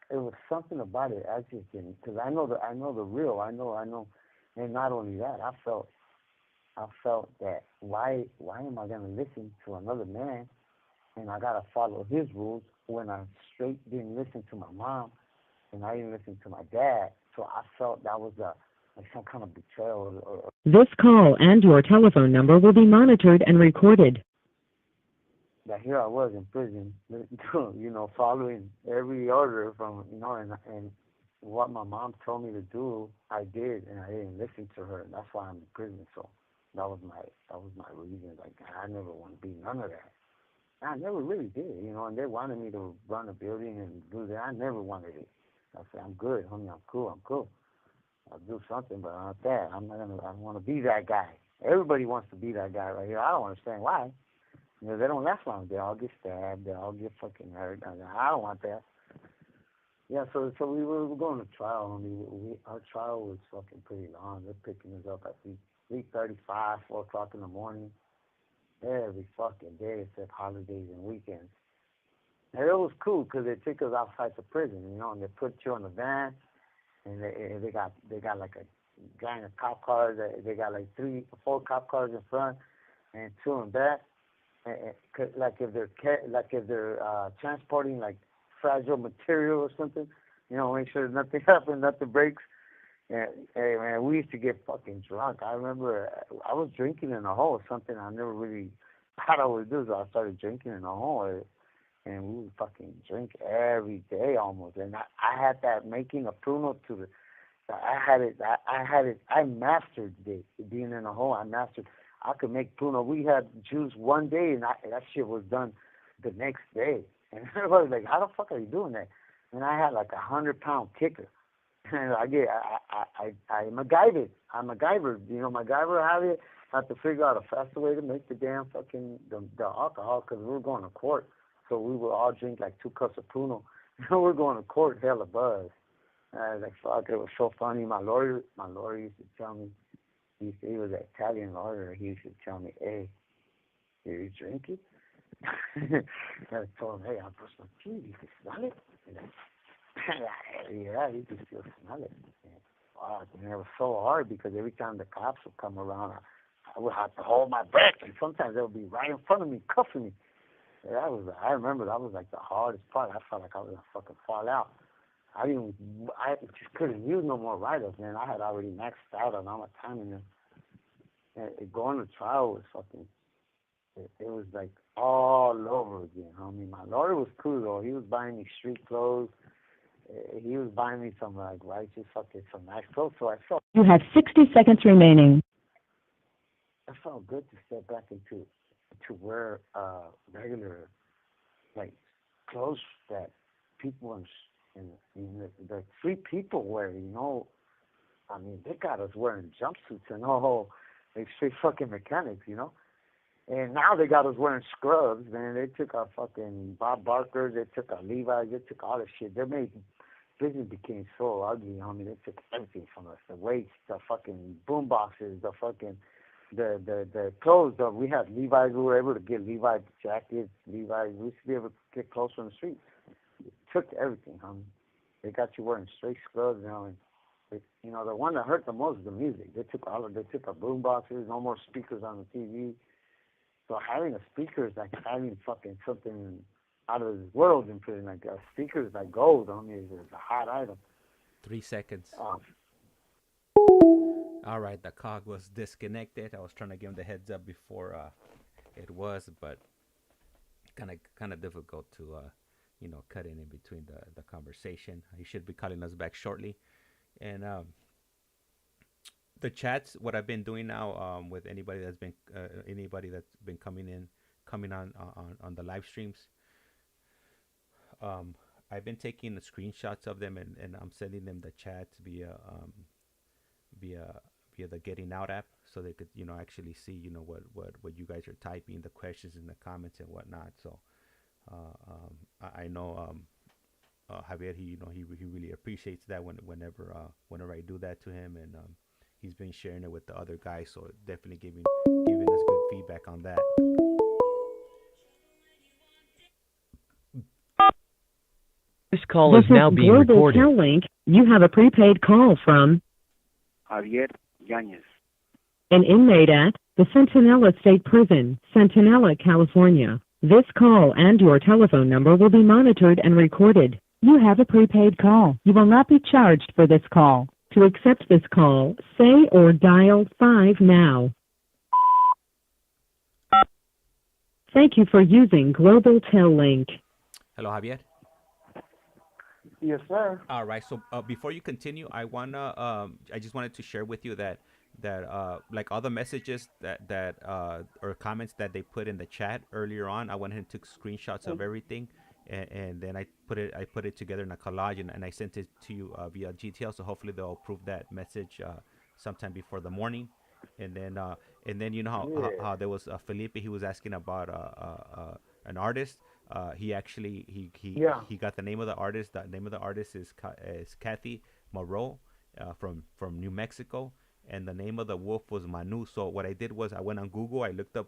It was something about it I just didn't, because I know the real. I know, and not only that, I felt that why am I gonna listen to another man, and I gotta follow his rules when I straight didn't listen to my mom, and I didn't listen to my dad. So I felt that was like some kind of betrayal. This call and your telephone number will be monitored and recorded. That here I was in prison, following every order from, and what my mom told me to do, I did, and I didn't listen to her. And that's why I'm in prison. So that was my reason. Like, I never want to be none of that. I never really did, and they wanted me to run a building and do that. I never wanted it. I said, I'm good, homie, I'm cool. I'll do something, but not that. I don't want to be that guy. Everybody wants to be that guy right here. I don't understand why. They don't last long. They all get stabbed. They all get fucking hurt. I don't want that. Yeah, so we were going to trial. Our trial was fucking pretty long. They're picking us up at 3:35, 4 o'clock in the morning. Every fucking day except holidays and weekends. And it was cool because they took us outside the prison, and they put you on the van, and they got like a gang of cop cars. They got like 3 or 4 cop cars in front and 2 in back. Like if they're transporting like fragile material or something, make sure nothing happens, nothing breaks. And hey man, we used to get fucking drunk. I remember I was drinking in a hole, something I never really thought I would do. So I started drinking in a hole, and we would fucking drink every day almost. And I had that making a pruno to the. I had it. I mastered it. Being in a hole, I mastered. I could make pruno. We had juice one day, and that shit was done the next day. And everybody was like, "How the fuck are you doing that?" And I had like 100-pound kicker. And I MacGyvered. I'm MacGyver. MacGyver had to figure out a faster way to make the damn fucking the alcohol because we were going to court. So we would all drink like 2 cups of pruno. We're going to court, hella buzz. I was like, fuck, it was so funny. My lawyer used to tell me, He was an Italian lawyer. He used to tell me, "Hey, are you drinking?" And I told him, "Hey, I brushed my teeth. You can smell it." And yeah, you can still smell it. And, wow, and it was so hard because every time the cops would come around, I would have to hold my breath, and sometimes they would be right in front of me, cuffing me. And I remember that was like the hardest part. I felt like I was gonna fucking fall out. I just couldn't use no more write-ups, man. I had already maxed out on all my time in there. And going to trial was fucking, it was like all over again, homie. My lawyer was cool, though. He was buying me street clothes. He was buying me some, like, righteous fucking, some nice clothes. So You have 60 seconds remaining. I felt good to step back to wear regular, like, clothes that people the free people wear, you know. I mean, they got us wearing jumpsuits and all, like straight fucking mechanics, you know. And now they got us wearing scrubs, man. They took our fucking Bob Barkers, they took our Levi's, they took all this shit. Business became so ugly, homie. They took everything from us, the weights, the fucking boom boxes, the fucking, the clothes. We had Levi's, we were able to get Levi jackets, Levi's. We used to be able to get clothes from the street. They took everything, homie. They got you wearing straight scrubs, you know, and you know, the one that hurt the most is the music. They took our boom boxes, no more speakers on the TV. So having a speaker is like having fucking something out of this world in prison. Like a speaker is like gold. I mean, it's a hot item. 3 seconds. All right, the cog was disconnected. I was trying to give him the heads up before it was, but kind of difficult to cut in between the conversation. He should be calling us back shortly. And the chats, what I've been doing now with anybody that's been coming on the live streams, I've been taking the screenshots of them, and I'm sending them the chats via the Getting Out app, so they could actually see what you guys are typing, the questions in the comments and whatnot. So I know Javier, he really appreciates that whenever I do that to him, and he's been sharing it with the other guys, so definitely giving us good feedback on that. This call is now being recorded. Global Tel-Link. You have a prepaid call from Javier Yanez. an inmate at the Centinela State Prison, Centinela, California. This call and your telephone number will be monitored and recorded. You have a prepaid call. You will not be charged for this call. To accept this call, say or dial 5 now. Thank you for using Global Tel-Link. Hello, Javier. Yes, sir. All right. So before you continue, I just wanted to share with you that like all the messages that or comments that they put in the chat earlier on, I went ahead and took screenshots of everything, and then I put it together in a collage, and I sent it to you via GTL. So hopefully they'll approve that message sometime before the morning, and then you know how there was Felipe. He was asking about an artist. He actually he got the name of the artist. The name of the artist is Kathy Moreau from New Mexico, and the name of the wolf was Manu. So what I did was I went on Google. I looked up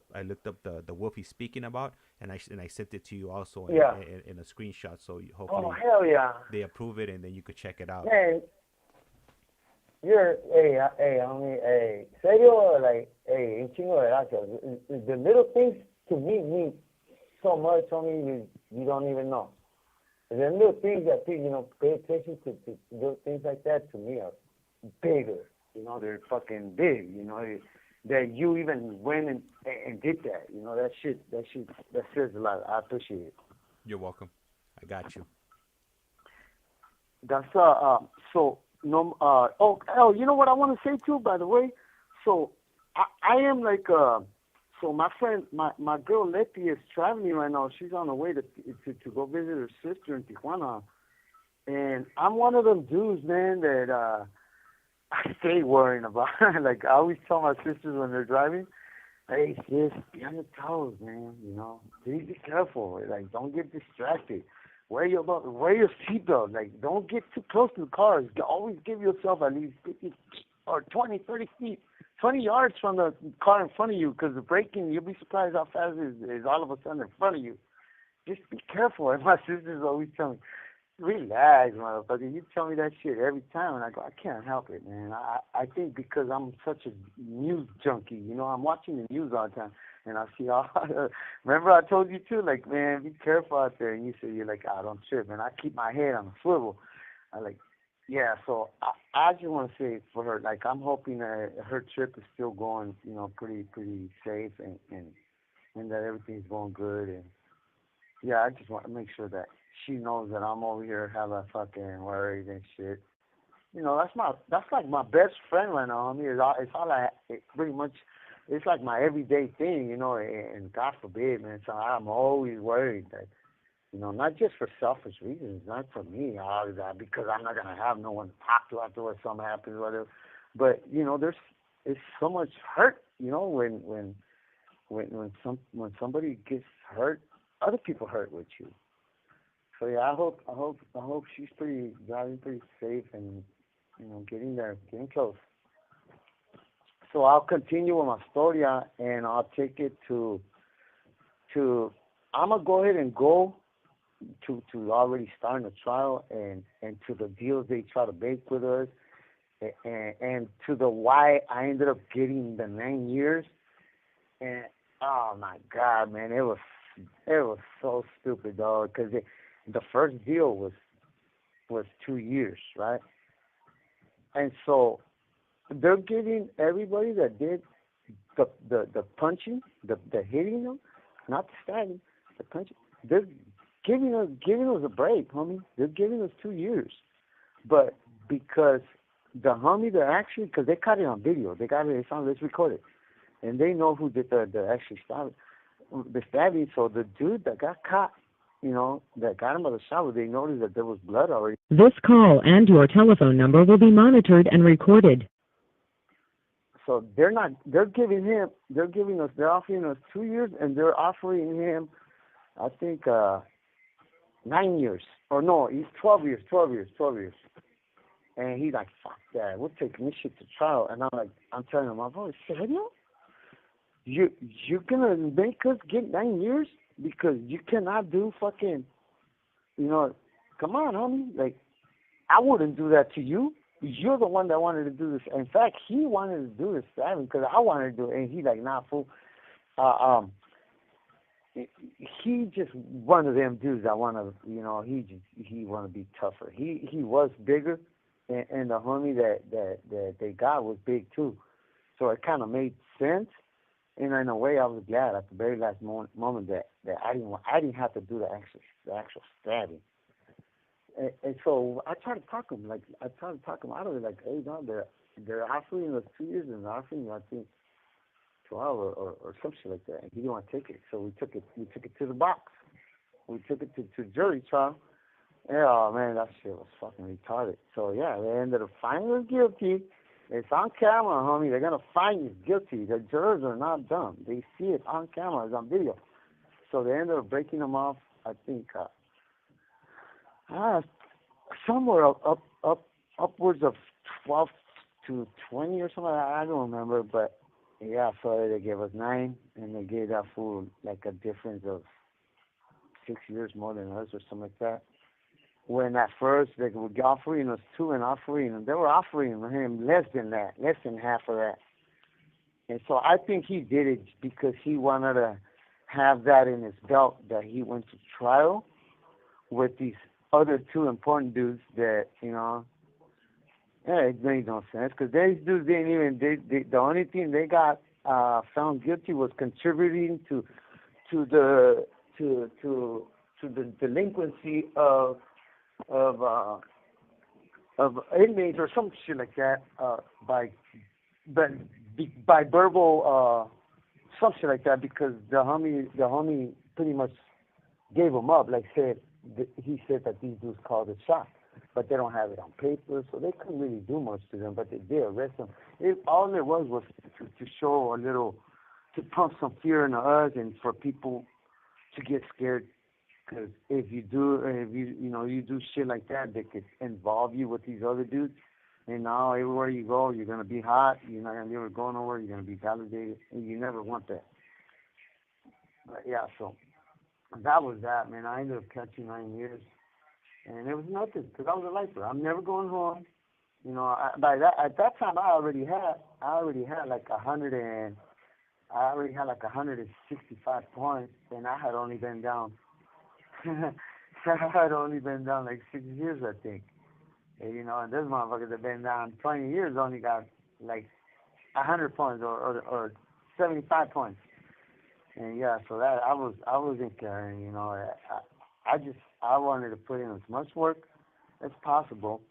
the wolf he's speaking about, and I sent it to you also in a screenshot. So hopefully hell yeah, they approve it, and then you could check it out. Hey, homie, serio, like, un chingo de gracias. The little things to me mean so much, homie, you don't even know. The little things that people, pay attention to little things like that, to me are bigger. They're fucking big, that you even went and did that. That says a lot. I appreciate it. You're welcome. I got you. That's, so, no, you know what I want to say too, by the way? So, I am like, so my friend, my girl Letty is traveling right now. She's on her way to go visit her sister in Tijuana. And I'm one of them dudes, man, that I stay worrying about. Like, I always tell my sisters when they're driving, hey, sis, be on your toes, man, Please be careful. Like, don't get distracted. Wear your seatbelt. Like, don't get too close to the cars. Always give yourself at least 50 or 20, 30 feet 20 yards from the car in front of you, because the braking, you'll be surprised how fast it is all of a sudden in front of you. Just be careful. And my sister's always telling me, relax, motherfucker. You tell me that shit every time, and I go, I can't help it, man. I think because I'm such a news junkie, you know, I'm watching the news all the time, and I see all. Remember I told you too, like, man, be careful out there. And you said you're like, I don't trip, man. I keep my head on a swivel. I like, yeah. So I just want to say for her, like, I'm hoping that her trip is still going, you know, pretty safe, and that everything's going good, and yeah, I just want to make sure that she knows that I'm over here hella fucking worried and shit. You know, that's like my best friend right now. I mean, it's all pretty much, it's like my everyday thing, you know. And God forbid, man. So I'm always worried that, you know, not just for selfish reasons, not for me, all of that, because I'm not gonna have no one to talk to afterwards. Something happens, whatever. But you know, it's so much hurt, you know, when somebody gets hurt, other people hurt with you. So yeah, I hope she's driving pretty safe and, you know, getting there, getting close. So I'll continue with my story, and I'll take it to I'm gonna go ahead and go to already starting the trial, and to the deals they try to make with us, and to the why I ended up getting the 9 years. And oh my God, man, it was so stupid, dog, because the first deal was 2 years, right? And so they're giving everybody that did the punching, the hitting them, not the stabbing, the punching. They're giving us a break, homie. They're giving us 2 years, but because the homie that actually, because they caught it on video, they got it, it's recorded, and they know who did the actually the stabbing. So the dude that got caught, you know, that got him out of the shower, they noticed that there was blood already. This call and your telephone number will be monitored and recorded. So they're offering us 2 years, and they're offering him, I think, 9 years. Or no, he's 12 years. And he's like, fuck that, we're taking this shit to trial. And I'm telling him, my boy, serio? You're gonna make us get 9 years? Because you cannot do fucking, you know, come on, homie. Like, I wouldn't do that to you. You're the one that wanted to do this. In fact, he wanted to do this stabbing because I wanted to do it. And he's like, nah, fool. He just one of them dudes that want to, you know, he want to be tougher. He was bigger, and the homie that they got was big too. So it kind of made sense. And in a way, I was glad at the very last moment that I didn't have to do the actual stabbing. And so I tried to talk him out of it. Like, hey, no, they're offering us 2 years, and they're offering, I think, 12 or some shit like that. And he didn't want to take it, so we took it to the box. We took it to jury trial. And, oh man, that shit was fucking retarded. So yeah, they ended up finding us guilty. It's on camera, homie. They're gonna find you guilty. The jurors are not dumb. They see it on camera. It's on video. So they ended up breaking them off. I think somewhere upwards of 12 to 20 or something. I don't remember, but yeah. So they gave us 9, and they gave that fool like a difference of 6 years more than us or something like that. When at first they were offering us 2 and they were offering him less than that, less than half of that. And so I think he did it because he wanted to have that in his belt, that he went to trial with these other 2 important dudes that, you know, yeah, it made no sense because these dudes didn't even, the only thing they got found guilty was contributing to the delinquency of inmates or some shit like that, by verbal some shit like that, because the homie pretty much gave him up. Like he said that these dudes called it shot, but they don't have it on paper, so they couldn't really do much to them. But they did arrest them. All it was to show a little, to pump some fear into us and for people to get scared. Because if you do shit like that, they could involve you with these other dudes. And now everywhere you go, you're gonna be hot. You're not gonna be able to go nowhere. You're gonna be validated, and you never want that. But yeah, so that was that, man. I ended up catching 9 years, and it was nothing because I was a lifer. I'm never going home. You know, by that at that time, I already had like 165 points, and I had only been down. I had only been down like 6 years, I think. And, you know, and this motherfucker that been down 20 years only got like 100 points or 75 points. And yeah, so that I wasn't caring, you know. I wanted to put in as much work as possible,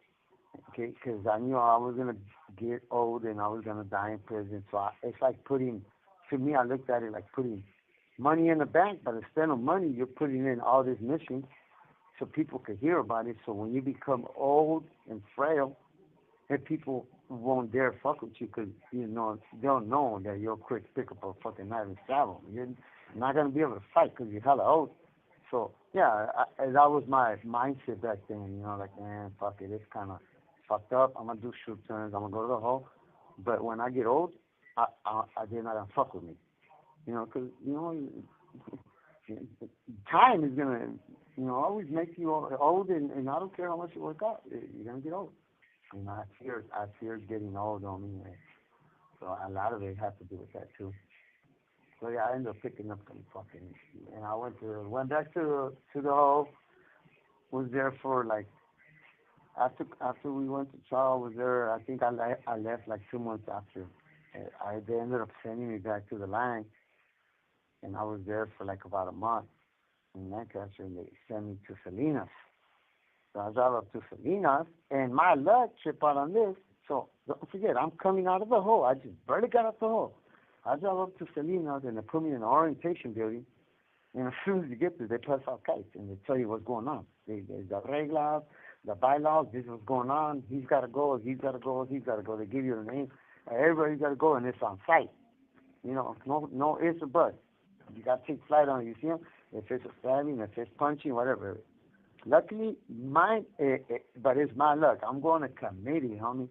okay, because I knew I was gonna get old and I was gonna die in prison. So it's like putting, to me, I looked at it like putting money in the bank, but instead of money, you're putting in all these missions so people could hear about it. So when you become old and frail, and people won't dare fuck with you because you know they'll know that you're quick to pick up a fucking knife and stab them. You're not gonna be able to fight because you're hella old. So yeah, that was my mindset back then. You know, like man, fuck it, it's kind of fucked up. I'm gonna do shoot turns. I'm gonna go to the hole. But when I get old, they're not gonna fuck with me. You know, because you know, time is gonna, you know, always make you old, and I don't care how much you work out, you're gonna get old. You know, I fear getting old on me, man. So a lot of it has to do with that too. So yeah, I ended up picking up some fucking, and I went back to the hole. Was there for like after we went to trial. I was there. I think I left like 2 months after. They ended up sending me back to the line, and I was there for like about a month in Lancaster, and they sent me to Salinas. So I drive up to Salinas, and my luck trip out on this. So don't forget, I'm coming out of the hole. I just barely got out the hole. I drive up to Salinas, and they put me in an orientation building. And as soon as you get there, they pass out kites, and they tell you what's going on. The reglas, the bylaws, this is what's going on. He's got to go, he's got to go, he's got to go. They give you the name. Everybody's got to go, and it's on site. You know, no ifs or buts. You got to take flight on it. You see them? If it's a stabbing, if it's punching, whatever. Luckily, but it's my luck. I'm going to committee, homie.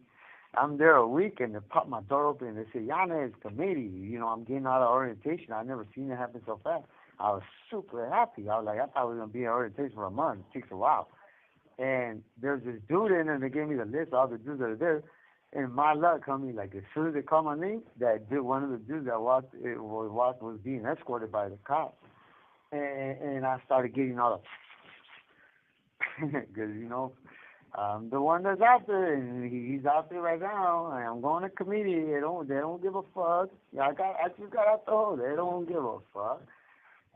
I'm there a week, and they pop my door open, and they say, YANEZ committee. You know, I'm getting out of orientation. I never seen it happen so fast. I was super happy. I was like, I thought we were going to be in orientation for a month. It takes a while. And there's this dude in there, and they gave me the list of all the dudes that are there. And my luck, homie, like as soon as they called my name, that dude, one of the dudes that was being escorted by the cops. And I started getting all the, because, you know, I'm the one that's out there, and he's out there right now, and I'm going to committee. They don't give a fuck. Yeah, I just got out the hole. They don't give a fuck.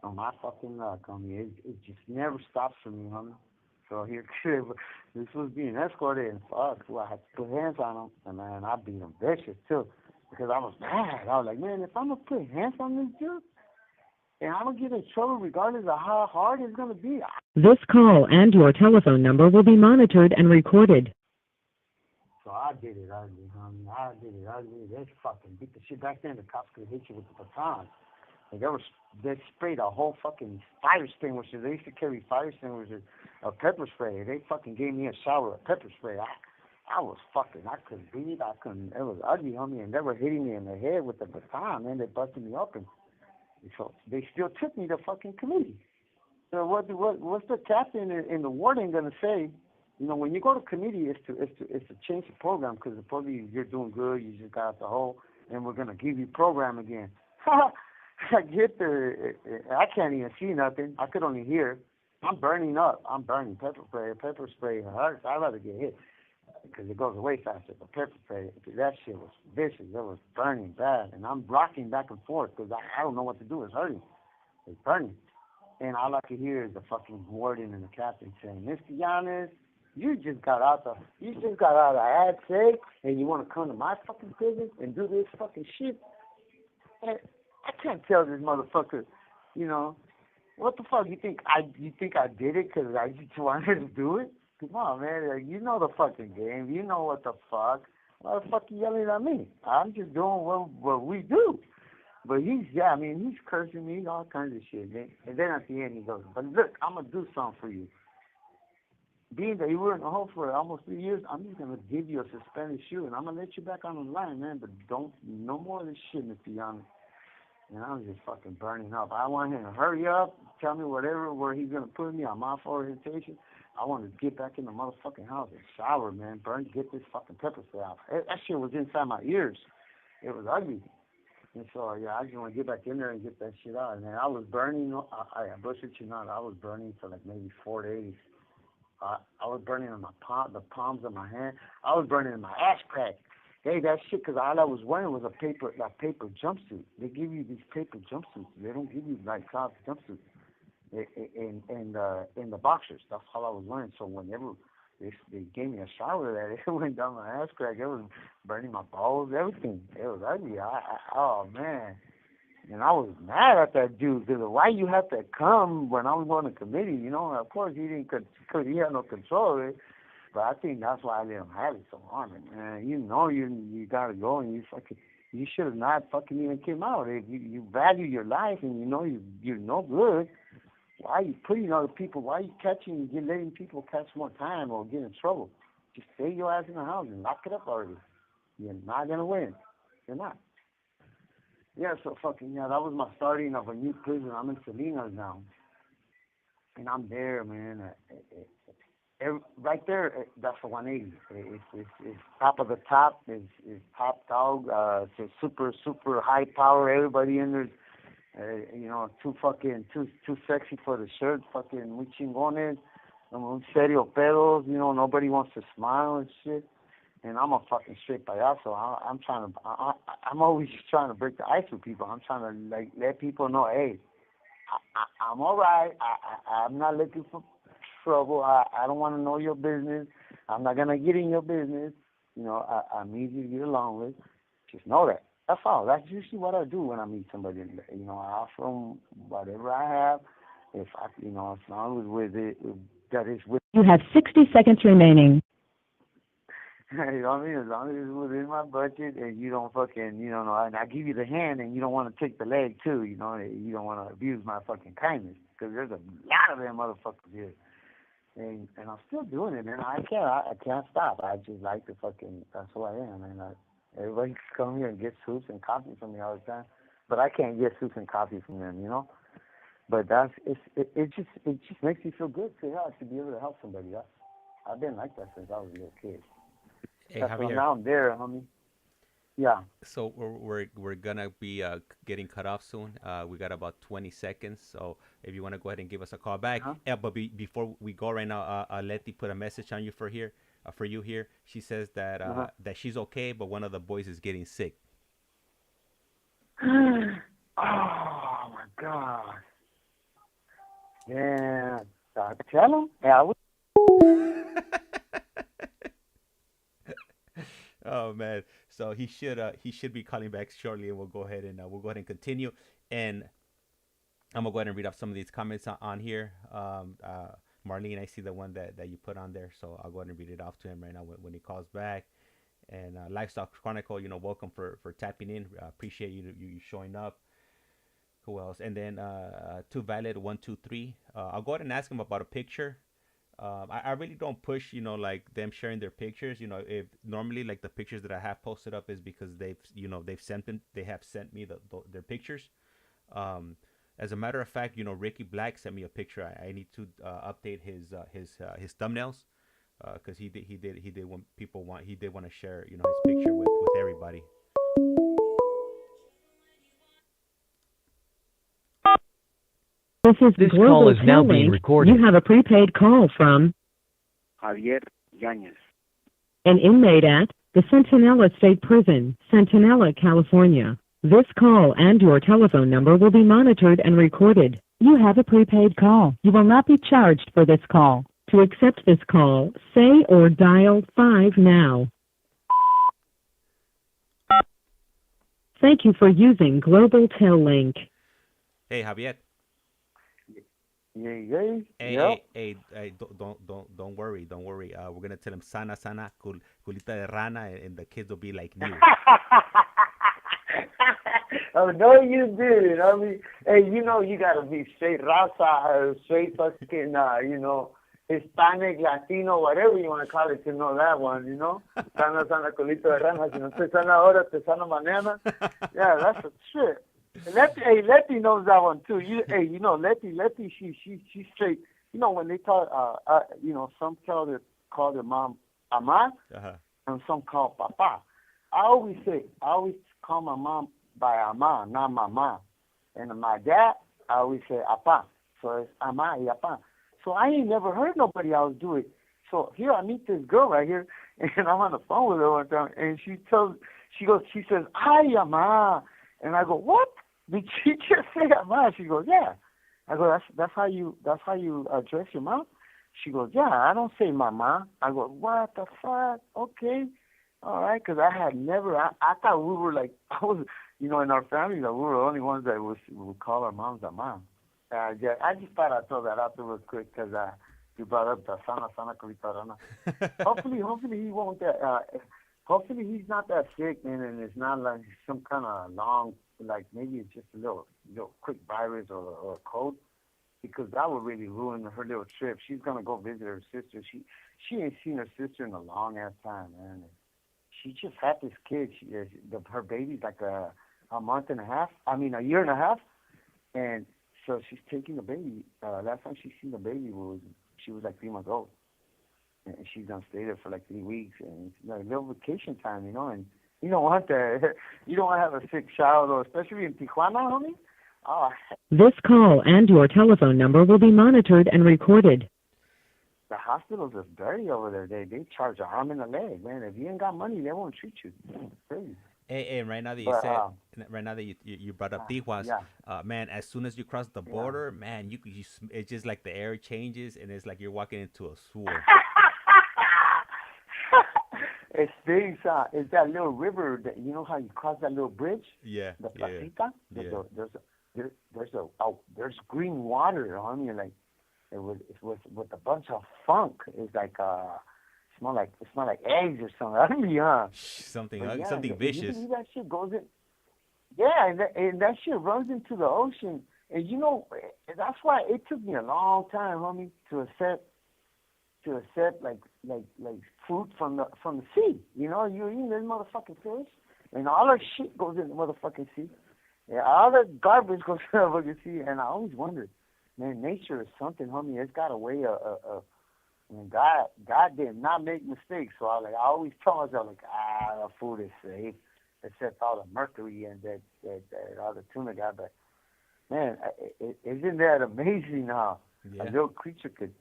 Oh, my fucking luck, homie. It just never stops for me, homie. So here, this was being escorted, and fuck, so I had to put hands on him, and man, I beat him vicious too, because I was mad. I was like, man, if I'm gonna put hands on this dude, and I'm gonna get in trouble regardless of how hard it's gonna be. This call and your telephone number will be monitored and recorded. So I did it ugly, homie. I did it ugly. They fucking beat the shit back then. The cops could hit you with the baton. Like they sprayed a whole fucking fire extinguisher. They used to carry fire extinguishers, a pepper spray. They fucking gave me a shower of pepper spray. I was fucking, I couldn't breathe. It was ugly, homie. And they were hitting me in the head with the baton, man. They busted me open. So they still took me to fucking committee. So what's the captain and the warden gonna say? You know, when you go to committee, it's to change the program, because the program, you're doing good, you just got out the hole, and we're gonna give you program again. I get there, I can't even see nothing. I could only hear. I'm burning up. I'm burning. Pepper spray hurts. I'd rather get hit because it goes away faster. But pepper spray, that shit was vicious. It was burning bad, and I'm rocking back and forth because I don't know what to do. It's hurting. It's burning. And all I could hear is the fucking warden and the captain saying, Mr. YANEZ, you just got out of ad seg, and you want to come to my fucking prison and do this fucking shit? And I can't tell this motherfucker, you know, what the fuck? You think I did it because I just wanted to do it? Come on, man. Like, you know the fucking game. You know what the fuck. Why the fuck you yelling at me? I'm just doing what we do. But he's cursing me, all kinds of shit, man. And then at the end he goes, but look, I'm going to do something for you. being that you were in the hole for almost 3 years, I'm just gonna give you a suspended shoe, and I'm gonna let you back on the line, man. But don't no more of this shit, Mr. Yanez. And I was just fucking burning up. I want him to hurry up, tell me whatever where he's gonna put me. I'm off orientation. I want to get back in the motherfucking house and shower, man. Get this fucking pepper spray out. That shit was inside my ears. It was ugly. And so, yeah, I just want to get back in there and get that shit out. And I was burning, I bullshit you not, I was burning for like maybe 4 days. I was burning on the palms of my hand. I was burning in my ass crack. Hey, that shit, because all I was wearing was a paper jumpsuit. They give you these paper jumpsuits. They don't give you like cloth jumpsuits in the boxers. That's all I was wearing. So whenever they gave me a shower, that it went down my ass crack. It was burning my balls, everything. It was ugly. Oh man. And I was mad at that dude because why you have to come when I was on the committee, you know? Of course he didn't, because he had no control of it. But I think that's why I let him have it so hard, man. You know you gotta go, and you should have not fucking even came out. If you value your life and you know you're no good, why are you putting other people? Why are you letting people catch more time or get in trouble? Just stay your ass in the house and lock it up already. You're not gonna win. You're not. Yeah, so fucking yeah, that was my starting of a new prison. I'm in Salinas now, and I'm there, man. Right there, that's a 180. It's top of the top. Is top dog. It's a super high power. Everybody in there, you know, too sexy for the shirt. Fucking muy chingones, muy serio pedos. You know, nobody wants to smile and shit. And I'm a fucking straight payaso. I'm always trying to break the ice with people. I'm trying to like let people know, hey, I'm all right. I'm not looking for trouble. I don't want to know your business. I'm not gonna get in your business. You know, I'm easy to get along with. Just know that. That's all. That's usually what I do when I meet somebody. You know, I offer them whatever I have. If I, you know, as long as with it, that is with. You have 60 seconds remaining. You know what I mean? As long as it's within my budget and you don't fucking, you know, and I give you the hand and you don't want to take the leg too, you know, you don't want to abuse my fucking kindness because there's a lot of them motherfuckers here. And I'm still doing it, man. I can't stop. I just like to fucking, that's who I am, man. Everybody come here and get soups and coffee from me all the time, but I can't get soups and coffee from them, you know? But it just makes me feel good to be able to help somebody. I've been like that since I was a little kid. Hey, That's why Javier. now I'm there, homie. Yeah. So we're gonna be getting cut off soon. We got about 20 seconds. So if you want to go ahead and give us a call back. Uh-huh. But before we go right now, Letty put a message on you for you here. She says that that she's okay, but one of the boys is getting sick. Oh my God. Yeah. Tell him. Yeah. Oh man, so he should be calling back shortly, and we'll go ahead and continue. And I'm gonna go ahead and read off some of these comments on here. Marlene, I see the one that you put on there, so I'll go ahead and read it off to him right now when he calls back. And Livestock Chronicle, you know, welcome for tapping in. Appreciate you showing up. Who else? And then Too Valid 123. I'll go ahead and ask him about a picture. I really don't push, you know, like them sharing their pictures. You know, if normally like the pictures that I have posted up is because they have sent me their pictures. As a matter of fact, you know, Ricky Black sent me a picture. I need to update his thumbnails because he did when people he did want to share, you know, his picture with everybody. This This Global call is now being Link. recorded. You have a prepaid call from Javier Yanez. an inmate at the Centinela State Prison, Centinela, California. This call and your telephone number will be monitored and recorded. You have a prepaid call. You will not be charged for this call. To accept this call, say or dial 5 now. Thank you for using Global Link. Hey, Javier. Yeah. Hey, don't worry. We're gonna tell him sana culita de rana, and the kids will be like new. Oh no, you didn't. I mean, hey, you know you gotta be straight raza, straight fucking, you know. Hispanic, Latino, whatever you want to call it, to know that one, you know? Sana, sana, colito de rana, si no te sana ahora, te sana mañana. Yeah, that's a shit. Letty knows that one too. You know, Letty, she's straight. You know, when they talk, you know, some call their mom Ama, and some call Papa. I always call my mom by Ama, not Mama. And my dad, I always say Apa. So it's Ama y Apa. So I ain't never heard nobody else do it. So here I meet this girl right here, and I'm on the phone with her one time, and she says, "Ay, Ama," and I go, "What? Did she just say Ama?" She goes, "Yeah." I go, "That's how you address your mom?" She goes, "Yeah, I don't say Mama." I go, "What the fuck? Okay, all right," because I had never. I thought we were like you know, in our family that we were the only ones that would call our moms Ama. I just thought I'd throw that out there real quick because you brought up the sana kulitarana. Hopefully he won't. Hopefully he's not that sick, man, and it's not like some kind of long, like maybe it's just a little quick virus or a cold, because that would really ruin her little trip. She's gonna go visit her sister. She ain't seen her sister in a long ass time, man. She just had this kid. Her baby's like a year and a half, and so she's taking the baby. Last time she seen the baby she was like 3 months old, and she's gonna stay there for like 3 weeks, and it's like a little vacation time, you know. And you don't want that. You don't want to have a sick child, or especially in Tijuana, homie. Oh. This call and your telephone number will be monitored and recorded. The hospitals are dirty over there. They charge an arm and a leg, man. If you ain't got money, they won't treat you. It's crazy. Hey, right now that you brought up Tijuas, man, as soon as you cross the border, man, you it's just like the air changes, and it's like you're walking into a sewer. It's that little river that, you know how you cross that little bridge? Yeah. The Placita? Yeah. There's green water on you, like it was with a bunch of funk. It's like smell like eggs or something. I don't know, something vicious. You that shit goes in. Yeah, and that shit runs into the ocean. And you know, that's why it took me a long time, homie, to accept like fruit from the sea. You know, you eating this motherfucking fish, and all our shit goes in the motherfucking sea. Yeah, all the garbage goes in the motherfucking sea. And I always wondered, man, nature is something, homie. It's got a way of I mean, God did not make mistakes. So I always tell myself, like, the food is safe, except all the mercury and that all the tuna got. But man, isn't that amazing how a little creature could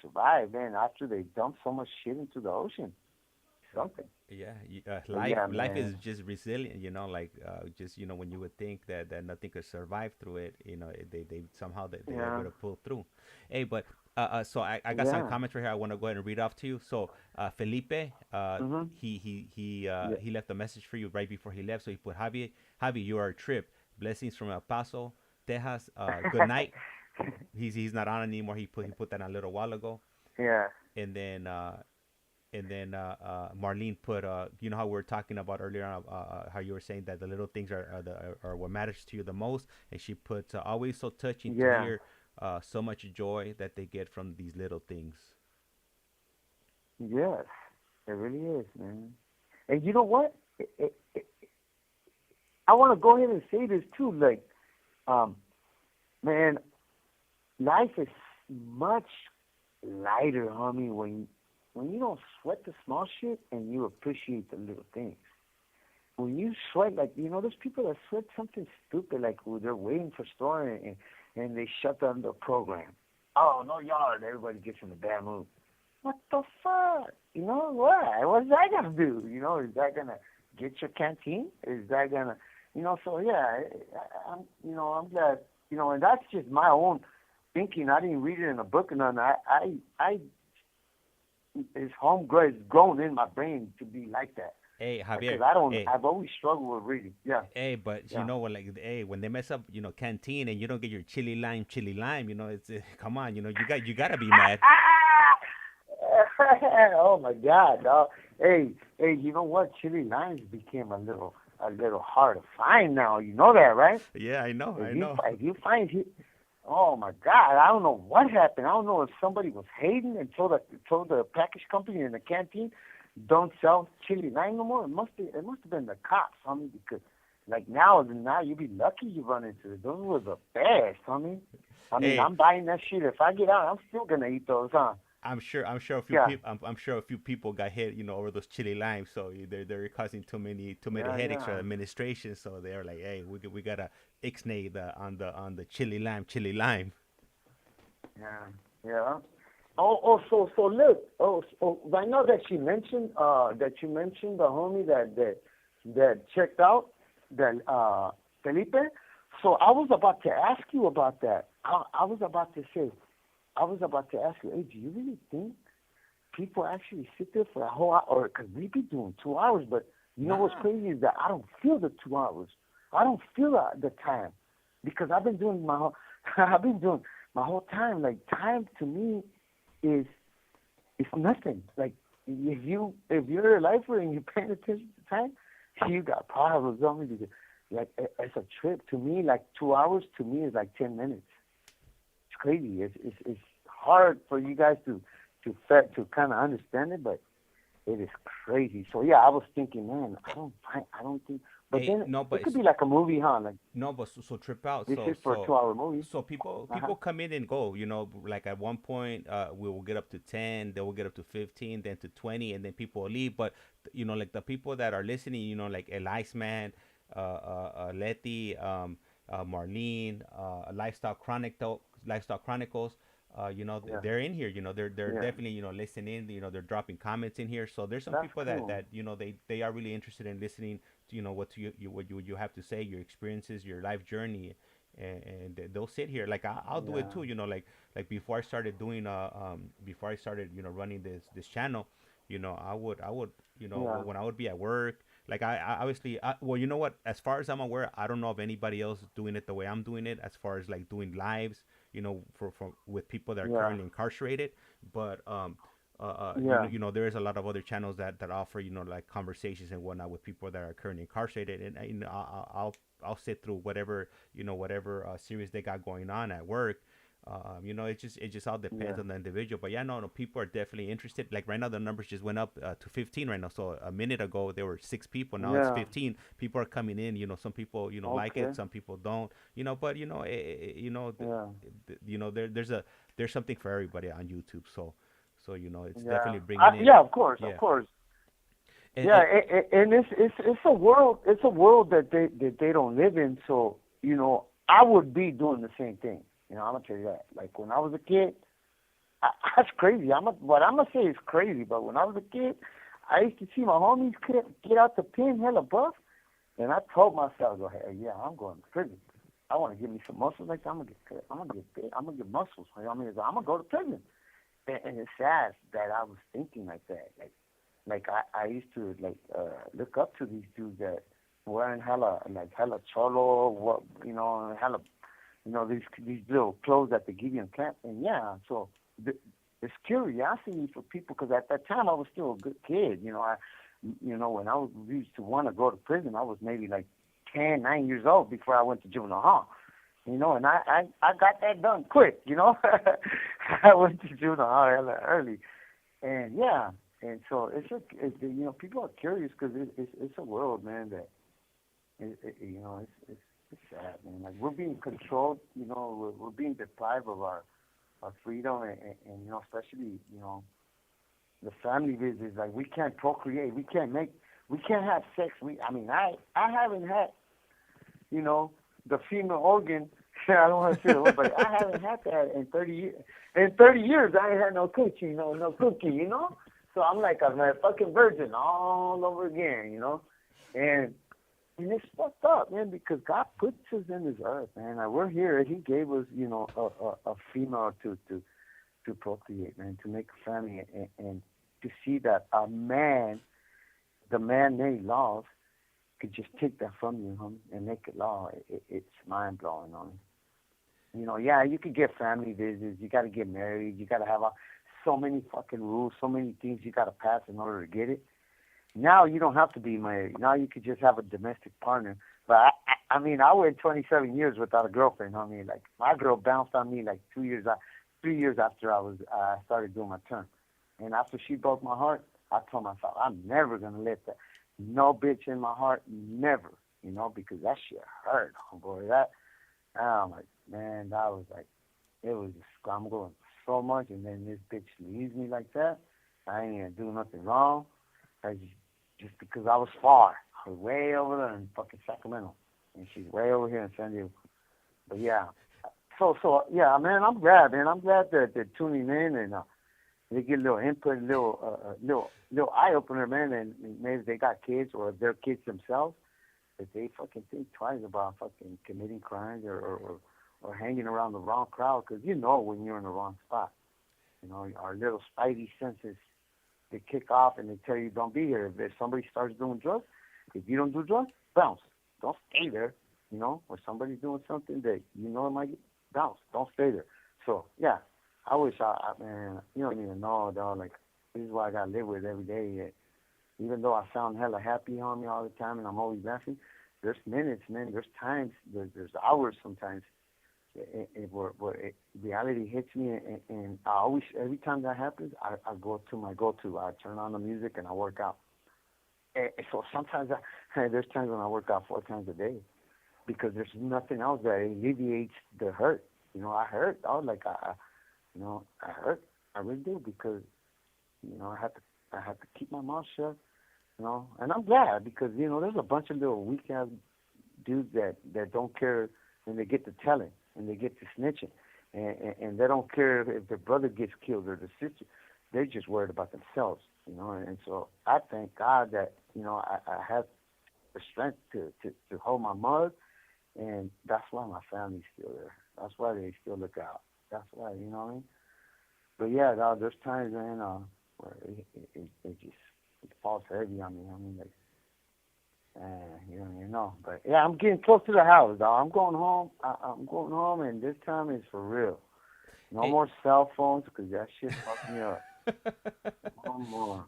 survive, man, after they dump so much shit into the ocean? Something. Yeah, life is just resilient, you know, like just, you know, when you would think that nothing could survive through it, you know, they somehow they're able to pull through. Hey, but so I got some comments right here I want to go ahead and read off to you. So Felipe, he left a message for you right before he left. So he put, Javier, you are a trip. Blessings from El Paso, Texas. Good night. He's not on anymore. He put that a little while ago. Yeah. And then Marlene put, you know how we were talking about earlier, how you were saying that the little things are what matters to you the most, and she put, always so touching to hear so much joy that they get from these little things. Yes, it really is, man. And you know what? I want to go ahead and say this too, like, man, life is much lighter, homie, when you don't sweat the small shit and you appreciate the little things. When you sweat, like, you know, there's people that sweat something stupid, like they're waiting for story and they shut down the program. Oh, no yard. Everybody gets in a bad mood. What the fuck? You know, what? What's that going to do? You know, is that going to get your canteen? Is that going to, you know, so yeah, I'm glad, you know, and that's just my own thinking. I didn't read it in a book or nothing. It's homegrown. It's grown in my brain to be like that. Hey, Javier. I've always struggled with reading. Yeah. Hey, but you know what? Like, hey, when they mess up, you know, canteen, and you don't get your chili lime, you know, it's come on, you know, you gotta be mad. Oh my God, dog. Hey, you know what? Chili limes became a little hard to find now. You know that, right? Yeah, I know. If you find Oh my God! I don't know what happened. I don't know if somebody was hating and told the package company in the canteen, don't sell chili lime no more. It must have been the cops, homie, because like now you be lucky you run into it. Those were the best, homie. I mean, Hey, I'm buying that shit. If I get out, I'm still gonna eat those, huh? I'm sure a few Yeah, people I'm sure a few people got hit, over those chili limes. So they're causing too many yeah, headaches for the yeah, administration. So they're like, hey, we gotta ixnay on the chili lime. yeah, yeah. So look. I know that you mentioned the homie that checked out, that Felipe. So I was about to ask you about that. I was about to ask you, hey, do you really think people actually sit there for a whole hour? Or because we be doing 2 hours, but you know what's Nah, crazy is that I don't feel the 2 hours. I don't feel the time because I've been doing my whole time. Like time to me is it's nothing. Like if you're a lifer and you're paying attention to time, you got problems on me because like it's a trip to me. Like 2 hours to me is like 10 minutes. It's crazy. It's hard for you guys to kind of understand it, but it is crazy. So yeah, I was thinking, man, I don't think. But hey, then no, but it could be like a movie, huh? Like no, but so trip out. this So is for a so 2 hour movie. so people Uh huh. people come in and go. Like at one point, we will get up to 10, then we'll get up to 15, then to 20, and then people will leave. But like the people that are listening, like Elias Man, Letty, Marlene, Lifestyle Chronicles. Yeah. They're in here. They're Yeah. definitely listening. They're dropping comments in here. So there's some That's people that cool. they are really interested in listening to what you have to say, your experiences, your life journey, and they'll sit here. Like I'll do it Yeah. too. Like before I started running this channel. I would Yeah. when I would be at work. Like I obviously well, you know what, as far as I'm aware, I don't know of anybody else doing it the way I'm doing it, as far as like doing lives, for with people that are Yeah. currently incarcerated. But Yeah. there is a lot of other channels that offer like conversations and whatnot with people that are currently incarcerated, and I'll sit through whatever series they got going on at work. It just all depends Yeah. on the individual. But yeah, no, people are definitely interested. Like right now, the numbers just went up to 15 right now. So a minute ago there were 6 people. Now it's Yeah. 15. People are coming in. Some people like it, Okay. some people don't. But Yeah. there's something for everybody on YouTube. So it's Yeah. definitely bringing in. Yeah. Of course. Of Yeah. course. And, Yeah. And it's a world. It's a world that they don't live in. So I would be doing the same thing. I'm gonna tell you that. Like when I was a kid, that's crazy. What I'm gonna say is crazy. But when I was a kid, I used to see my homies get out the pen hella buff, and I told myself, "Go ahead, yeah, I'm going to prison. I want to get me some muscles like that. I'm gonna get big. I'm gonna get muscles. I mean, I'm gonna go to prison." And it's sad that I was thinking like that. Like I used to look up to these dudes that wearing hella cholo, hella these little clothes that they give you in camp. And yeah, so it's curiosity for people because at that time I was still a good kid. When I used to want to go to prison, I was maybe like 10, 9 years old before I went to juvenile hall. And I got that done quick. I went to juvenile hall hella early, and yeah, and so people are curious because it's a world, man, that it's sad, man. Like we're being controlled, we're being deprived of our freedom, and especially the family visits. Like we can't procreate, we can't have sex. I haven't had the female organ. I don't want to say the word, but I haven't had that in 30 years. In 30 years, I ain't had no coochie, no cookie. So I'm like a fucking virgin all over again. And it's fucked up, man, because God puts us in this earth, man. Like, we're here. He gave us, a female to procreate, man, to make a family, and to see that the man they love, could just take that from you, homie, and make it law. It's mind blowing, homie. Yeah, you could get family visits. You got to get married. You got to have so many fucking rules, so many things you got to pass in order to get it. Now you don't have to be married. Now you could just have a domestic partner. But I mean, I went 27 years without a girlfriend. I mean, like my girl bounced on me like 2 years, 3 years after I started doing my turn. And after she broke my heart, I told myself I'm never gonna let that no bitch in my heart, never. Because that shit hurt, boy. I'm like, man, that was like, it was just, I'm going so much, and then this bitch leaves me like that. I ain't gonna do nothing wrong. I just because I was far, I was way over there in fucking Sacramento, and she's way over here in San Diego. But yeah, so yeah, man, I'm glad, man. I'm glad that they're tuning in and they get a little input, little eye opener, man. And maybe they got kids or they're kids themselves, that they fucking think twice about fucking committing crimes or hanging around the wrong crowd, because when you're in the wrong spot. Our little spidey senses, they kick off and they tell you don't be here. If somebody starts doing drugs, if you don't do drugs, bounce. Don't stay there. Or somebody's doing something that it might get, bounce. Don't stay there. So yeah, I wish man, you don't even know, dog. Like, this is what I gotta live with every day. Even though I sound hella happy, homie, all the time, and I'm always laughing, there's minutes, man. There's times, there's hours sometimes where reality hits me, and I always, every time that happens, I go to my go-to. I turn on the music and I work out. And so sometimes there's times when I work out 4 times a day, because there's nothing else that alleviates the hurt. I hurt. I was like, I hurt. I really do, because I had to keep my mouth shut. And I'm glad, because there's a bunch of little weak ass dudes that don't care, and they get to telling, and they get to snitching, and they don't care if their brother gets killed or their sister. They're just worried about themselves. And so I thank God that I have the strength to hold my mud, and that's why my family's still there. That's why they still look out. That's why, you know what I mean? But yeah, there's times, man, where it just falls heavy on me. I mean, like, But yeah, I'm getting close to the house, dog. I'm going home. I'm going home, and this time is for real. No more cell phones, because that shit fucked me up. No more.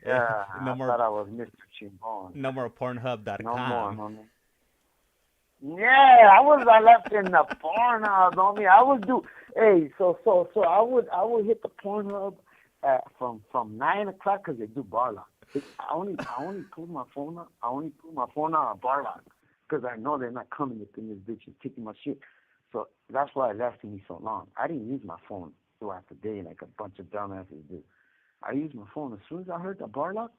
Yeah, No I more. thought I was Mr. Chimbon. No more Pornhub.com. No more, homie. Yeah, I left in the Pornhub, homie. I would do. Hey, so I would hit the Pornhub from 9 o'clock, because they do bar lock. I only pull my phone out. I only pull my phone out at bar lock, because I know they're not coming up in this bitch and taking my shit. So that's why it lasted me so long. I didn't use my phone throughout the day like a bunch of dumbasses do. I used my phone as soon as I heard the bar lock.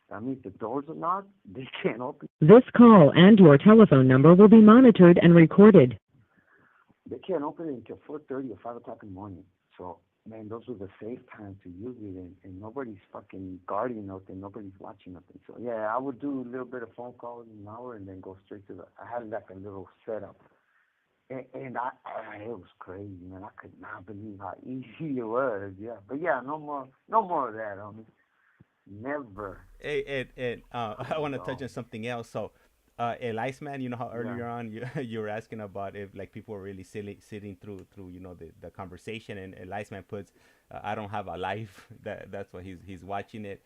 That means the doors are locked. They can't open. This call and your telephone number will be monitored and recorded. They can't open it until 4:30 or 5 o'clock in the morning. So, man, those were the safe times to use it, and nobody's fucking guarding nothing. Nobody's watching nothing. So, yeah, I would do a little bit of phone calls in an hour and then go straight to I had like a little setup. And it was crazy, man. I could not believe how easy it was. Yeah, but yeah, no more of that, homie. Never. And I want to touch on something else. So, El Iceman, you know how earlier on you were asking about if like people were really sitting through the conversation, and El Iceman puts, I don't have a life. That's why he's watching it.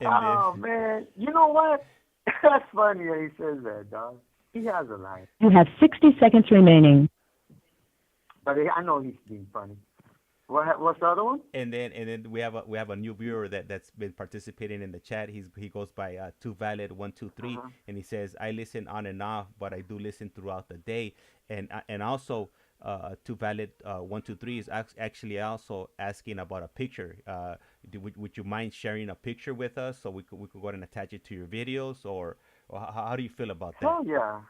Oh man, you know what? That's funny that he says that, dog. He has a life. You have 60 seconds remaining. But I know he's being funny. What's the other one? And then we have a new viewer that's been participating in the chat. He goes by 2valid123, and he says, I listen on and off, but I do listen throughout the day. And also 2valid123 is actually also asking about a picture. Would you mind sharing a picture with us so we could go ahead and attach it to your videos, or how do you feel about that? Oh yeah.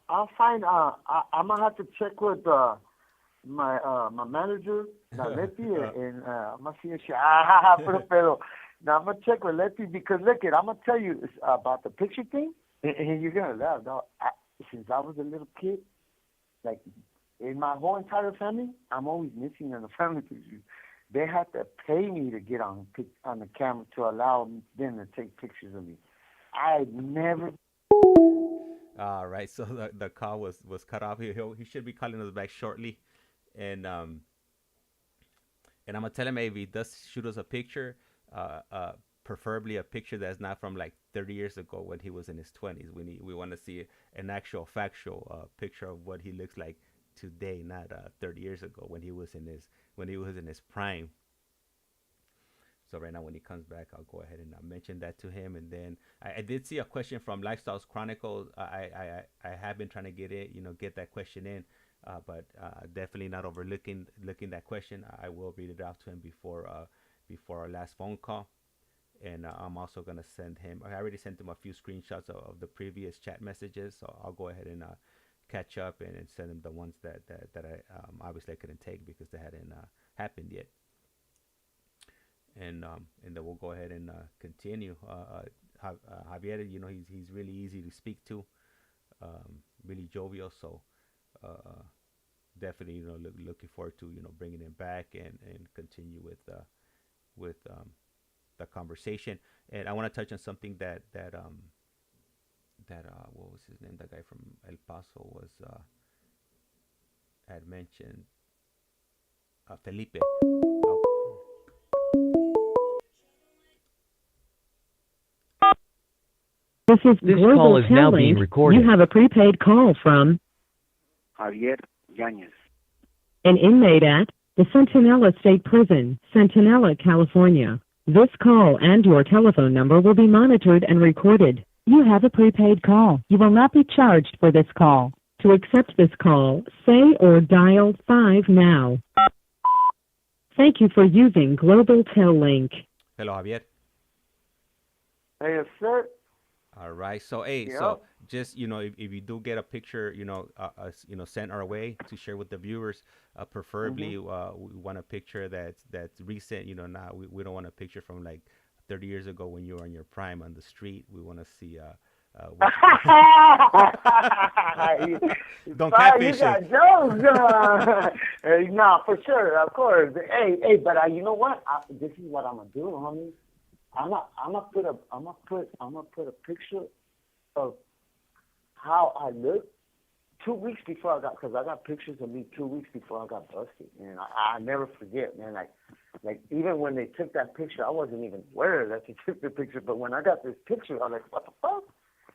I'll find. I'm gonna have to check with my manager, Leti, and I'm gonna see if she. Pero now I'm gonna check with Leti, because look, I'm gonna tell you about the picture thing, and you're gonna laugh, dog. Since I was a little kid, like in my whole entire family, I'm always missing in the family pictures. They had to pay me to get on the camera to allow them to take pictures of me. I never. All right, so the call was cut off. He should be calling us back shortly, and I'm gonna tell him, if he does shoot us a picture, preferably a picture that's not from like 30 years ago when he was in his 20s. We want to see an actual factual picture of what he looks like today, not 30 years ago when he was in his prime. So right now, when he comes back, I'll go ahead and mention that to him. And then I did see a question from Lifestyles Chronicles. I have been trying to get it, get that question in, but definitely not overlooking looking that question. I will read it out to him before our last phone call. And I'm also gonna send him. I already sent him a few screenshots of the previous chat messages, so I'll go ahead and catch up and send him the ones that I obviously I couldn't take because they hadn't happened yet. And then we'll go ahead and continue. Javier, he's really easy to speak to, really jovial. So definitely, looking forward to bringing him back and continue with the conversation. And I want to touch on something that what was his name? That guy from El Paso was had mentioned. Felipe. This is This Global call is now Telling. being recorded. You have a prepaid call from Javier Yanez. an inmate at the Centinela State Prison, Centinela, California. This call and your telephone number will be monitored and recorded. You have a prepaid call. You will not be charged for this call. To accept this call, say or dial 5 now. Thank you for using Global Tel Link. Hello, Javier. Hey, sir. All right. So, hey, Yeah. so just, if you do get a picture, sent our way to share with the viewers, preferably we want a picture that's recent, not, we don't want a picture from like 30 years ago when you were in your prime on the street. We want to see, what don't catfish You got it. jokes. No, for sure, of course. Hey, but you know what? This is what I'm gonna do, homie. I'm gonna put a picture of how I looked 2 weeks before because I got pictures of me 2 weeks before I got busted, and I never forget, man. Like even when they took that picture, I wasn't even aware that they took the picture, but when I got this picture, I'm like, what the fuck?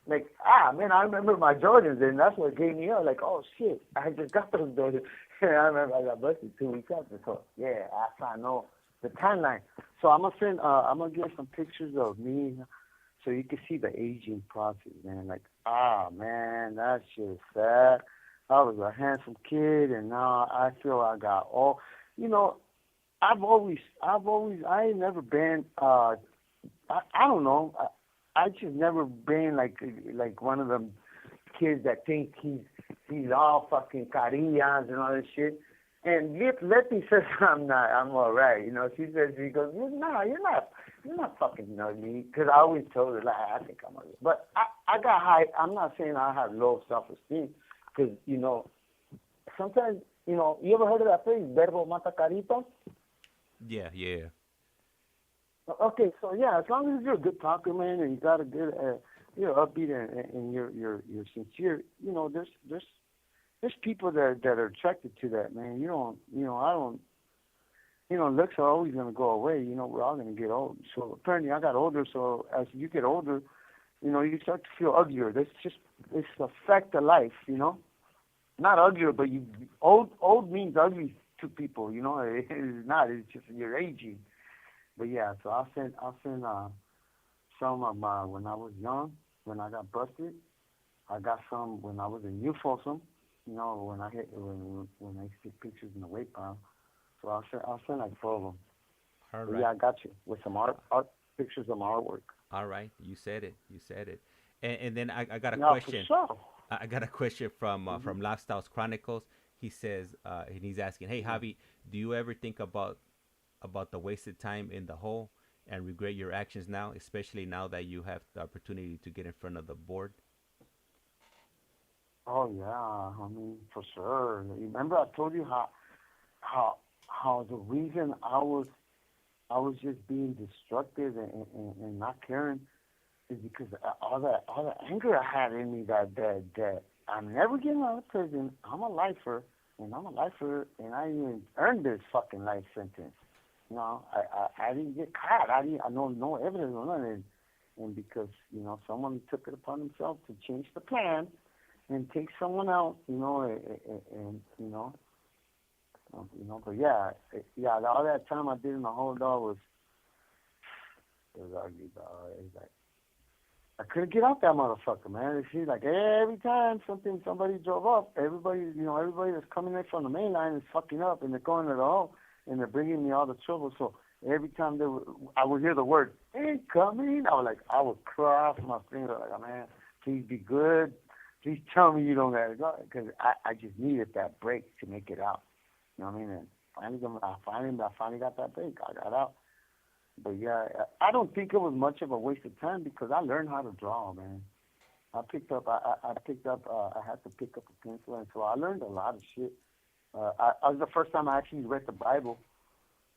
Like, man, I remember my Jordans, and that's what gave me up. Like, oh shit, I just got those Jordans. And I remember I got busted 2 weeks after. So yeah, after I know the timeline. So I'm gonna get some pictures of me, so you can see the aging process, man. Like, man, that's just sad. I was a handsome kid, and now I feel I got all. I ain't never been. I don't know. I just never been like one of them kids that think he's all fucking carillas and all this shit. And Letty says I'm all right. She goes, you're not fucking me. Because I always told her, like, I think I'm ugly. But I got high. I'm not saying I have low self-esteem. Because, sometimes, you ever heard of that phrase, verbo mata carita? Yeah. Okay, so yeah, as long as you're a good talker, man, and you got a good, you're upbeat and you're sincere, there's people that are attracted to that, man. Looks are always gonna go away. We're all gonna get old. So apparently, I got older. So as you get older, you start to feel uglier. It's a fact of life, Not uglier, but old means ugly to people, It's not. It's just you're aging. But yeah, so I'll send some of my when I was young, when I got busted. I got some when I was in youth Folsom, when I used to take pictures in the weight pile. So I'll send like 4 of them. All But right. yeah, I got you with some art pictures of my artwork. All right. You said it. And then I got a No, question. for sure. I got a question from Lifestyles Chronicles. He says, and he's asking, hey, Javi, do you ever think about the wasted time in the hole and regret your actions now, especially now that you have the opportunity to get in front of the board? Oh yeah, I mean for sure. Remember I told you how the reason I was just being destructive and not caring is because all the anger I had in me that I'm never getting out of prison. I'm a lifer, and I even earned this fucking life sentence. I didn't get caught. I know no evidence or nothing. And because, someone took it upon himself to change the plan and take someone out, but yeah, all that time I did in the whole dog was ugly, dog. It's like, I couldn't get out that motherfucker, man. It seems like every time somebody drove up, everybody that's coming in from the main line is fucking up, and they're going to the hole, and they're bringing me all the trouble. So every time I would hear the word incoming, I would cross my finger like, man, please be good. Please tell me you don't gotta go, because I just needed that break to make it out. You know what I mean? And I finally got that break. I got out. But yeah, I don't think it was much of a waste of time because I learned how to draw, man. I had to pick up a pencil, and so I learned a lot of shit. I was the first time I actually read the Bible.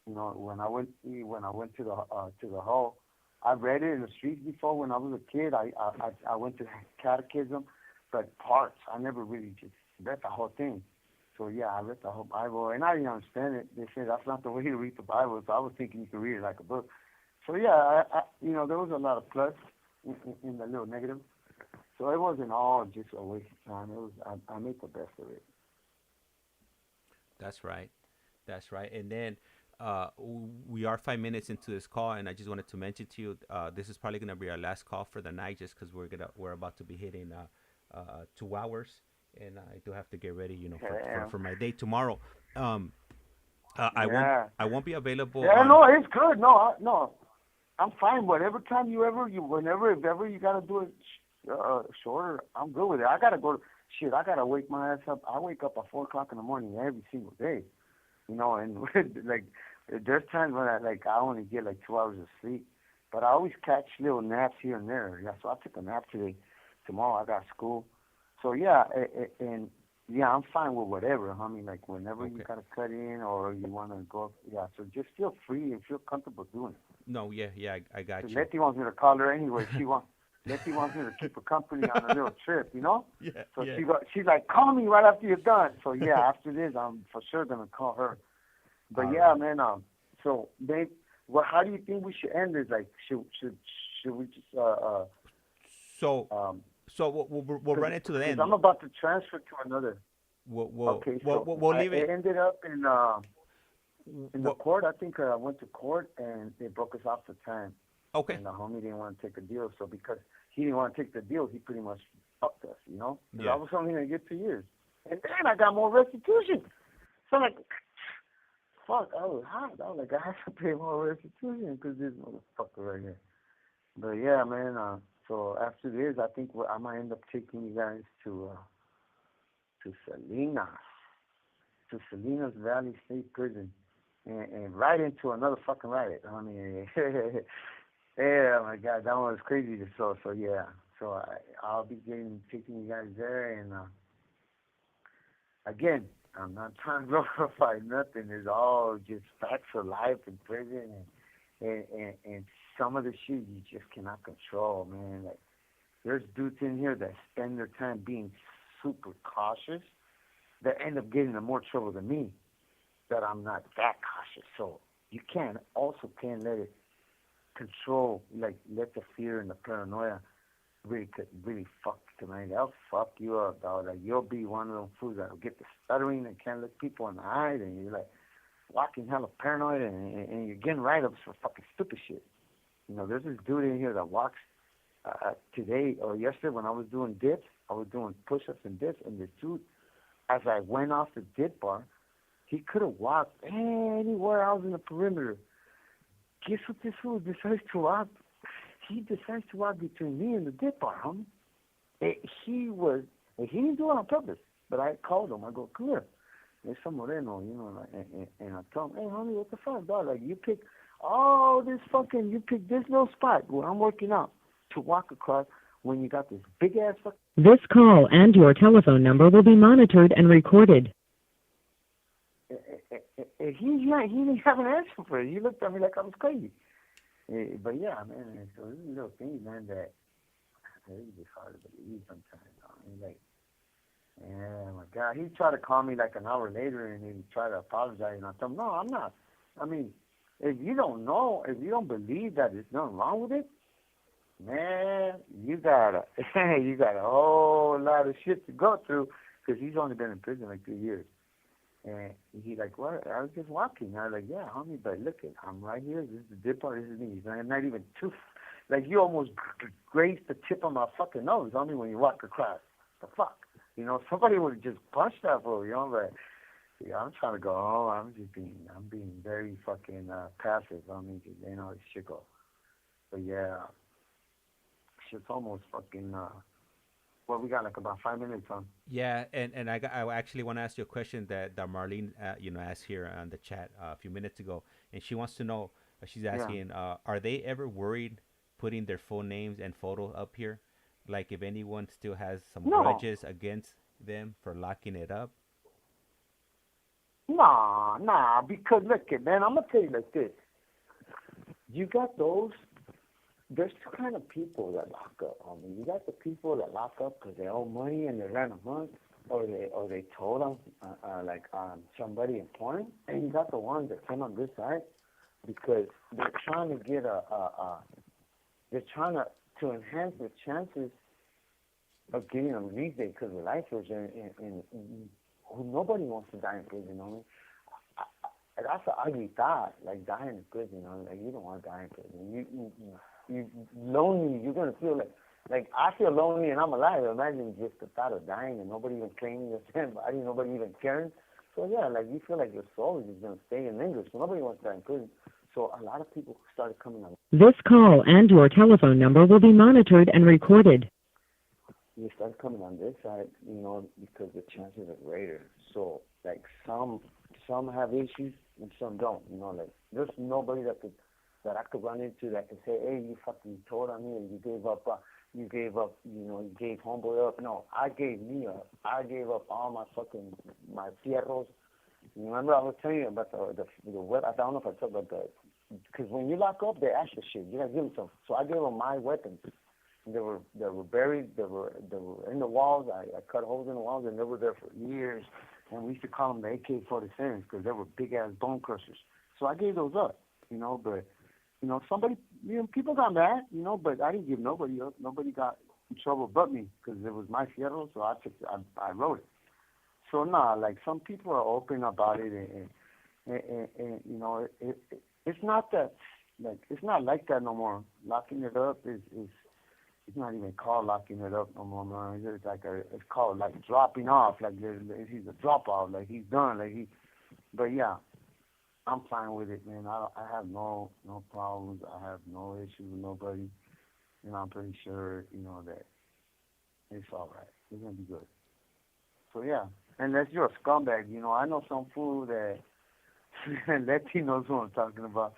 When I went to the hall, I read it in the streets before. When I was a kid, I went to catechism, but parts. I never really just read the whole thing. So yeah, I read the whole Bible, and I didn't understand it. They said that's not the way to read the Bible, so I was thinking you could read it like a book. So yeah, there was a lot of plus in the little negative. So it wasn't all just a waste of time. It was I made the best of it. That's right. That's right. And then we are 5 minutes into this call, and I just wanted to mention to you, this is probably gonna be our last call for the night, just because we're about to be hitting 2 hours, and I do have to get ready, for my day tomorrow. I won't be available. Yeah, no, it's good. No, I'm fine. Whenever if ever you gotta do it shorter, I'm good with it. I gotta go. I gotta wake my ass up. I wake up at 4 o'clock in the morning every single day. And like there's times when I only get like 2 hours of sleep, but I always catch little naps here and there. Yeah, so I took a nap today. Tomorrow I got school. So yeah, and yeah, I'm fine with whatever. I mean, like whenever you gotta cut in or you wanna go, yeah. So just feel free and feel comfortable doing it. No, yeah, I got you. Letty wants me to call her anyway. Letty wants me to keep her company on a little trip, Yeah. So yeah. she's like, call me right after you're done. So yeah, after this, I'm for sure gonna call her. But yeah, man. So babe, how do you think we should end this? Like, should we just So we'll run into the end. I'm about to transfer to another. We'll leave it. It ended up in the court. I think I went to court and they broke us off the time. Okay. And the homie didn't want to take a deal, so because he didn't want to take the deal, he pretty much fucked us, Yeah. I was only gonna get 2 years, and then I got more restitution. So I'm like, fuck, I was hot. I was like, I have to pay more restitution because this motherfucker right here. But yeah, man. So after this, I think I might end up taking you guys to Salinas Valley State Prison, and right into another fucking riot. I mean, yeah, my God, that one was crazy. So yeah, so I'll be taking you guys there, and again, I'm not trying to glorify nothing. It's all just facts of life in prison, and some of the shit you just cannot control, man. Like, there's dudes in here that spend their time being super cautious that end up getting in more trouble than me, that I'm not that cautious. So you can't let it control, like, let the fear and the paranoia really fuck you, man. They'll fuck you up, dog. Like, you'll be one of them fools that'll get the stuttering and can't look people in the eye, and you're like walking hella paranoid, and you're getting write-ups for fucking stupid shit. There's this dude in here that walks today or yesterday when I was doing dips. I was doing push-ups and dips, and this dude, as I went off the dip bar, he could have walked anywhere else in the perimeter. Guess what this fool decides to walk? He decides to walk between me and the dip bar, homie. He didn't do it on purpose, but I called him. I go, come here. There's some Moreno, and I told him, hey, homie, what the fuck, dog? Like, you pick this little spot where I'm working out to walk across when you got this big ass fucking... This call and your telephone number will be monitored and recorded. He didn't have an answer for it. He looked at me like I was crazy. But yeah, man, so this is little things, man, that it's just hard to believe sometimes. Like, yeah, my God. He tried to call me like an hour later, and he tried to apologize, and I told him, no, I'm not. I mean, if you don't know, if you don't believe that there's nothing wrong with it, man, you got you got a whole lot of shit to go through because he's only been in prison like 3 years. And he like, what? I was just walking. I was like, yeah, homie, but look it, I'm right here. This is the Deported. This is me. I'm not even too, like you almost grazed the tip of my fucking nose, homie, when you walk across. The fuck, you know, somebody would have just punched that fool, you know, but. Yeah, I'm trying to go home. I'm being very fucking passive. I mean, you know, it's shit go. But yeah, shit's almost fucking. Well, we got like about 5 minutes on. Yeah, and I actually want to ask you a question that Marlene asked here on the chat a few minutes ago, and she wants to know. She's Yeah. asking, are they ever worried putting their full names and photos up here, like if anyone still has some No, grudges against them for locking it up? nah, because look, man, I'm gonna tell you like this. You got those. There's two kind of people that lock up. I mean, you got the people that lock up because they owe money and they ran a month, or they told them somebody important, and you got the ones that came on this side because they're trying to get they're trying to enhance the chances of getting a release date because of lifers and nobody wants to die in prison. You know, that's an ugly thought, like dying in prison. You know, like you don't want to die in prison. You lonely. You're gonna feel like I feel lonely and I'm alive. Imagine just the thought of dying and nobody even claiming your dead body, nobody even caring. So yeah, like you feel like your soul is just gonna stay and linger. So nobody wants to die in prison. So a lot of people started coming on. This call and your telephone number will be monitored and recorded. You start coming on this side, you know, because the chances are greater. So like some have issues and some don't. You know, like there's nobody that I could run into that could say, hey, you fucking told on me and you gave up, you gave homeboy up. No, I gave me up. I gave up all my fierros. You remember I was telling you about the I don't know if I told about because when you lock up, they ask you shit. You gotta give them some. So I gave them my weapons. They were buried. They were in the walls. I cut holes in the walls, and they were there for years. And we used to call them the AK-47s because they were big ass bone crushers. So I gave those up, you know. But you know, people got mad, you know. But I didn't give nobody up. Nobody got in trouble but me because it was my fierro. So I wrote it. So like some people are open about it, and you know, it's not that it's not like that no more. Locking it up is. It's not even called locking it up no more, man. It's called like dropping off, like he's a drop off, like he's done, But yeah, I'm fine with it, man. I have no problems. I have no issues with nobody. You know, I'm pretty sure, you know, that it's all right. It's gonna be good. So yeah, unless you're a scumbag, you know, I know some fool that Latinos who I'm talking about.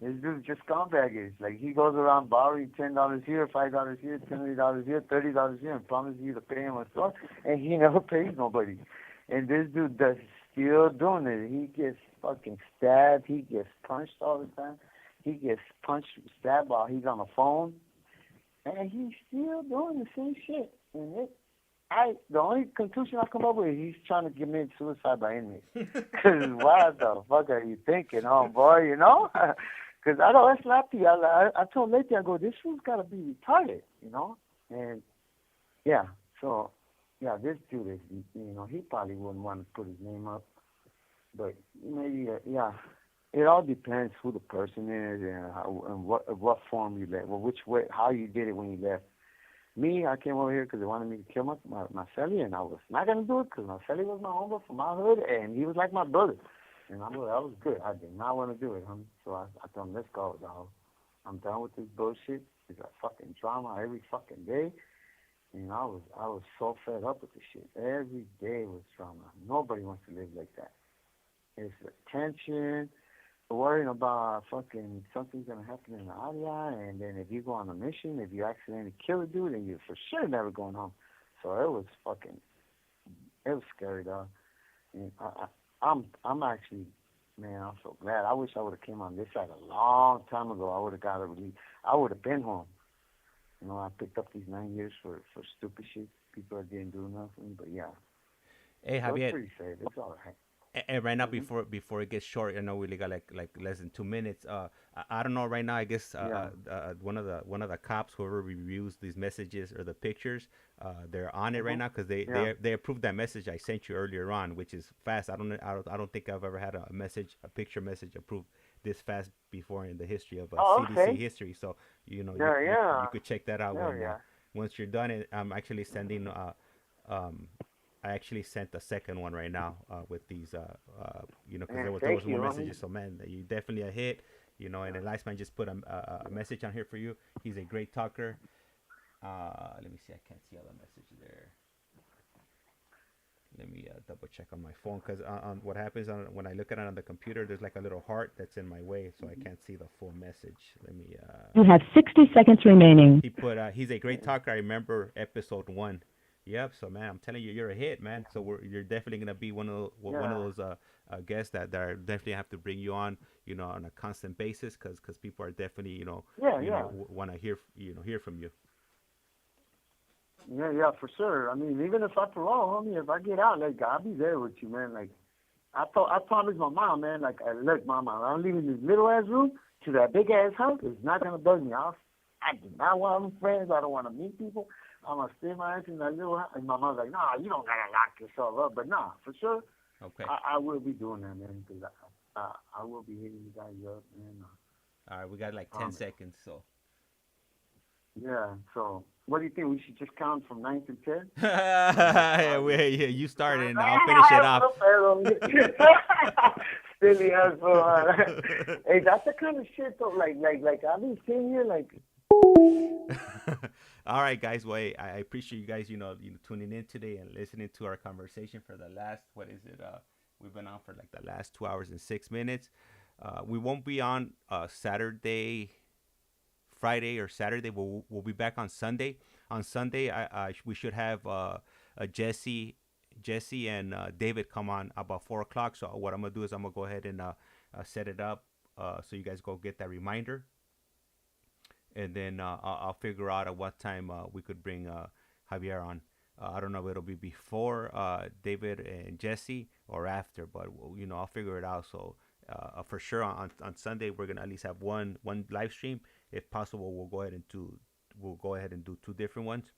This dude's just scumbaggers. Like he goes around borrowing $10 here, $5 here, $20 here, $30 here, and promises you to pay him a store, and he never pays nobody. And this dude does still doing it. He gets fucking stabbed. He gets punched all the time. He gets stabbed while he's on the phone, and he's still doing the same shit. And the only conclusion I come up with is he's trying to commit suicide by inmates. Because what the fuck are you thinking, boy? You know? Because I don't ask Lefty. I told Lefty, I go, this fool's got to be retarded, you know? And, yeah, so, yeah, this dude is, you know, he probably wouldn't want to put his name up. But maybe, yeah, it all depends who the person is and what form you left, well, which way, how you did it when you left. Me, I came over here because they wanted me to kill my celly, and I was not going to do it because my celly was my homie from my hood, and he was like my brother. And I was good. I did not want to do it, homie. So I told him, let's go, dog. I'm done with this bullshit. It's a fucking drama every fucking day. And I was so fed up with this shit. Every day was drama. Nobody wants to live like that. It's attention, worrying about fucking something's going to happen in the area, and then if you go on a mission, if you accidentally kill a dude, then you're for sure never going home. So it was scary, dog. And I'm actually, man, I'm so glad. I wish I would have came on this side a long time ago. I would have got a release. I would have been home. You know, I picked up these 9 years for stupid shit. People didn't do nothing, but yeah. Hey, So it's Javier. pretty safe. It's all right. And right now, Mhm. before it gets short, I know we only got like less than 2 minutes. I don't know right now. I guess Yeah. one of the cops, whoever reviews these messages or the pictures, they're on it right Mhm. now because they Yeah. they they approved that message I sent you earlier on, which is fast. I don't think I've ever had a picture message approved this fast before in the history of Oh, CDC okay. history. So Yeah, you yeah. could check that out Yeah, when yeah. once you're done. I'm actually sending um I actually sent a second one right now with these, because Man, there thank was more you. I mean, messages. So man, you definitely a hit, And the last man just put a message on here for you. He's a great talker. Let me see. I can't see all the messages there. Let me double check on my phone because on what happens when I look at it on the computer, there's like a little heart that's in my way, so I can't see the full message. Let me. You have 60 seconds remaining. He put he's a great talker. I remember episode 1. Yep. So man, I'm telling you, you're a hit, man. So you're definitely gonna be one of yeah, those guests that are definitely have to bring you on, on a constant basis, because people are definitely yeah, yeah. want to hear from you. Yeah, yeah, for sure. I mean, even if I parole, I mean, if I get out, like, I'll be there with you, man. Like, I promised my mom, man, like, look, mama, I'm leaving this little ass room to that big ass house. It's not gonna bug me. I do not want any friends. I don't want to meet people. I'm gonna stay my ass in that little house. And my mom's like, nah, you don't gotta lock yourself up. But nah, for sure, Okay. I will be doing that, man, because I will be hitting you guys up, man. All right. We got like 10 Promise. seconds. So. Yeah. So, what do you think? We should just count from 9 to 10, or just Yeah, start? yeah, you started and I'll finish it off. Silly asshole. Hey, that's the kind of shit though. Like I've been sitting here like. All right, guys. Well, hey, I appreciate you guys, tuning in today and listening to our conversation for the last, what is it? We've been on for like the last 2 hours and 6 minutes. We won't be on Saturday, Friday, or Saturday. We'll be back on Sunday. On Sunday, we should have Jesse and David come on about 4 o'clock. So what I'm gonna do is I'm gonna go ahead and set it up so you guys go get that reminder, and then I'll figure out at what time we could bring Javier on. I don't know if it'll be before David and Jesse or after, but I'll figure it out. So for sure on Sunday we're gonna at least have one live stream. If possible, we'll go ahead and do two different ones.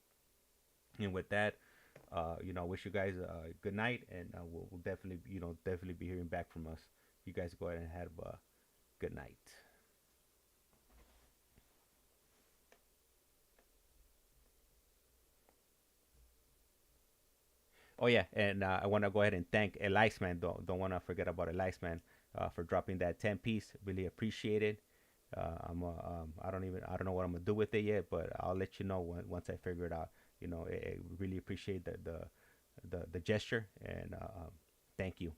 And with that, I wish you guys a good night, and we'll definitely definitely be hearing back from us. You guys go ahead and have a good night. Oh yeah, and I want to go ahead and thank Elias man. Don't want to forget about Elias man for dropping that 10 piece. Really appreciate it. I don't know what I'm gonna do with it yet, but I'll let you know once I figure it out. I really appreciate the gesture, and thank you.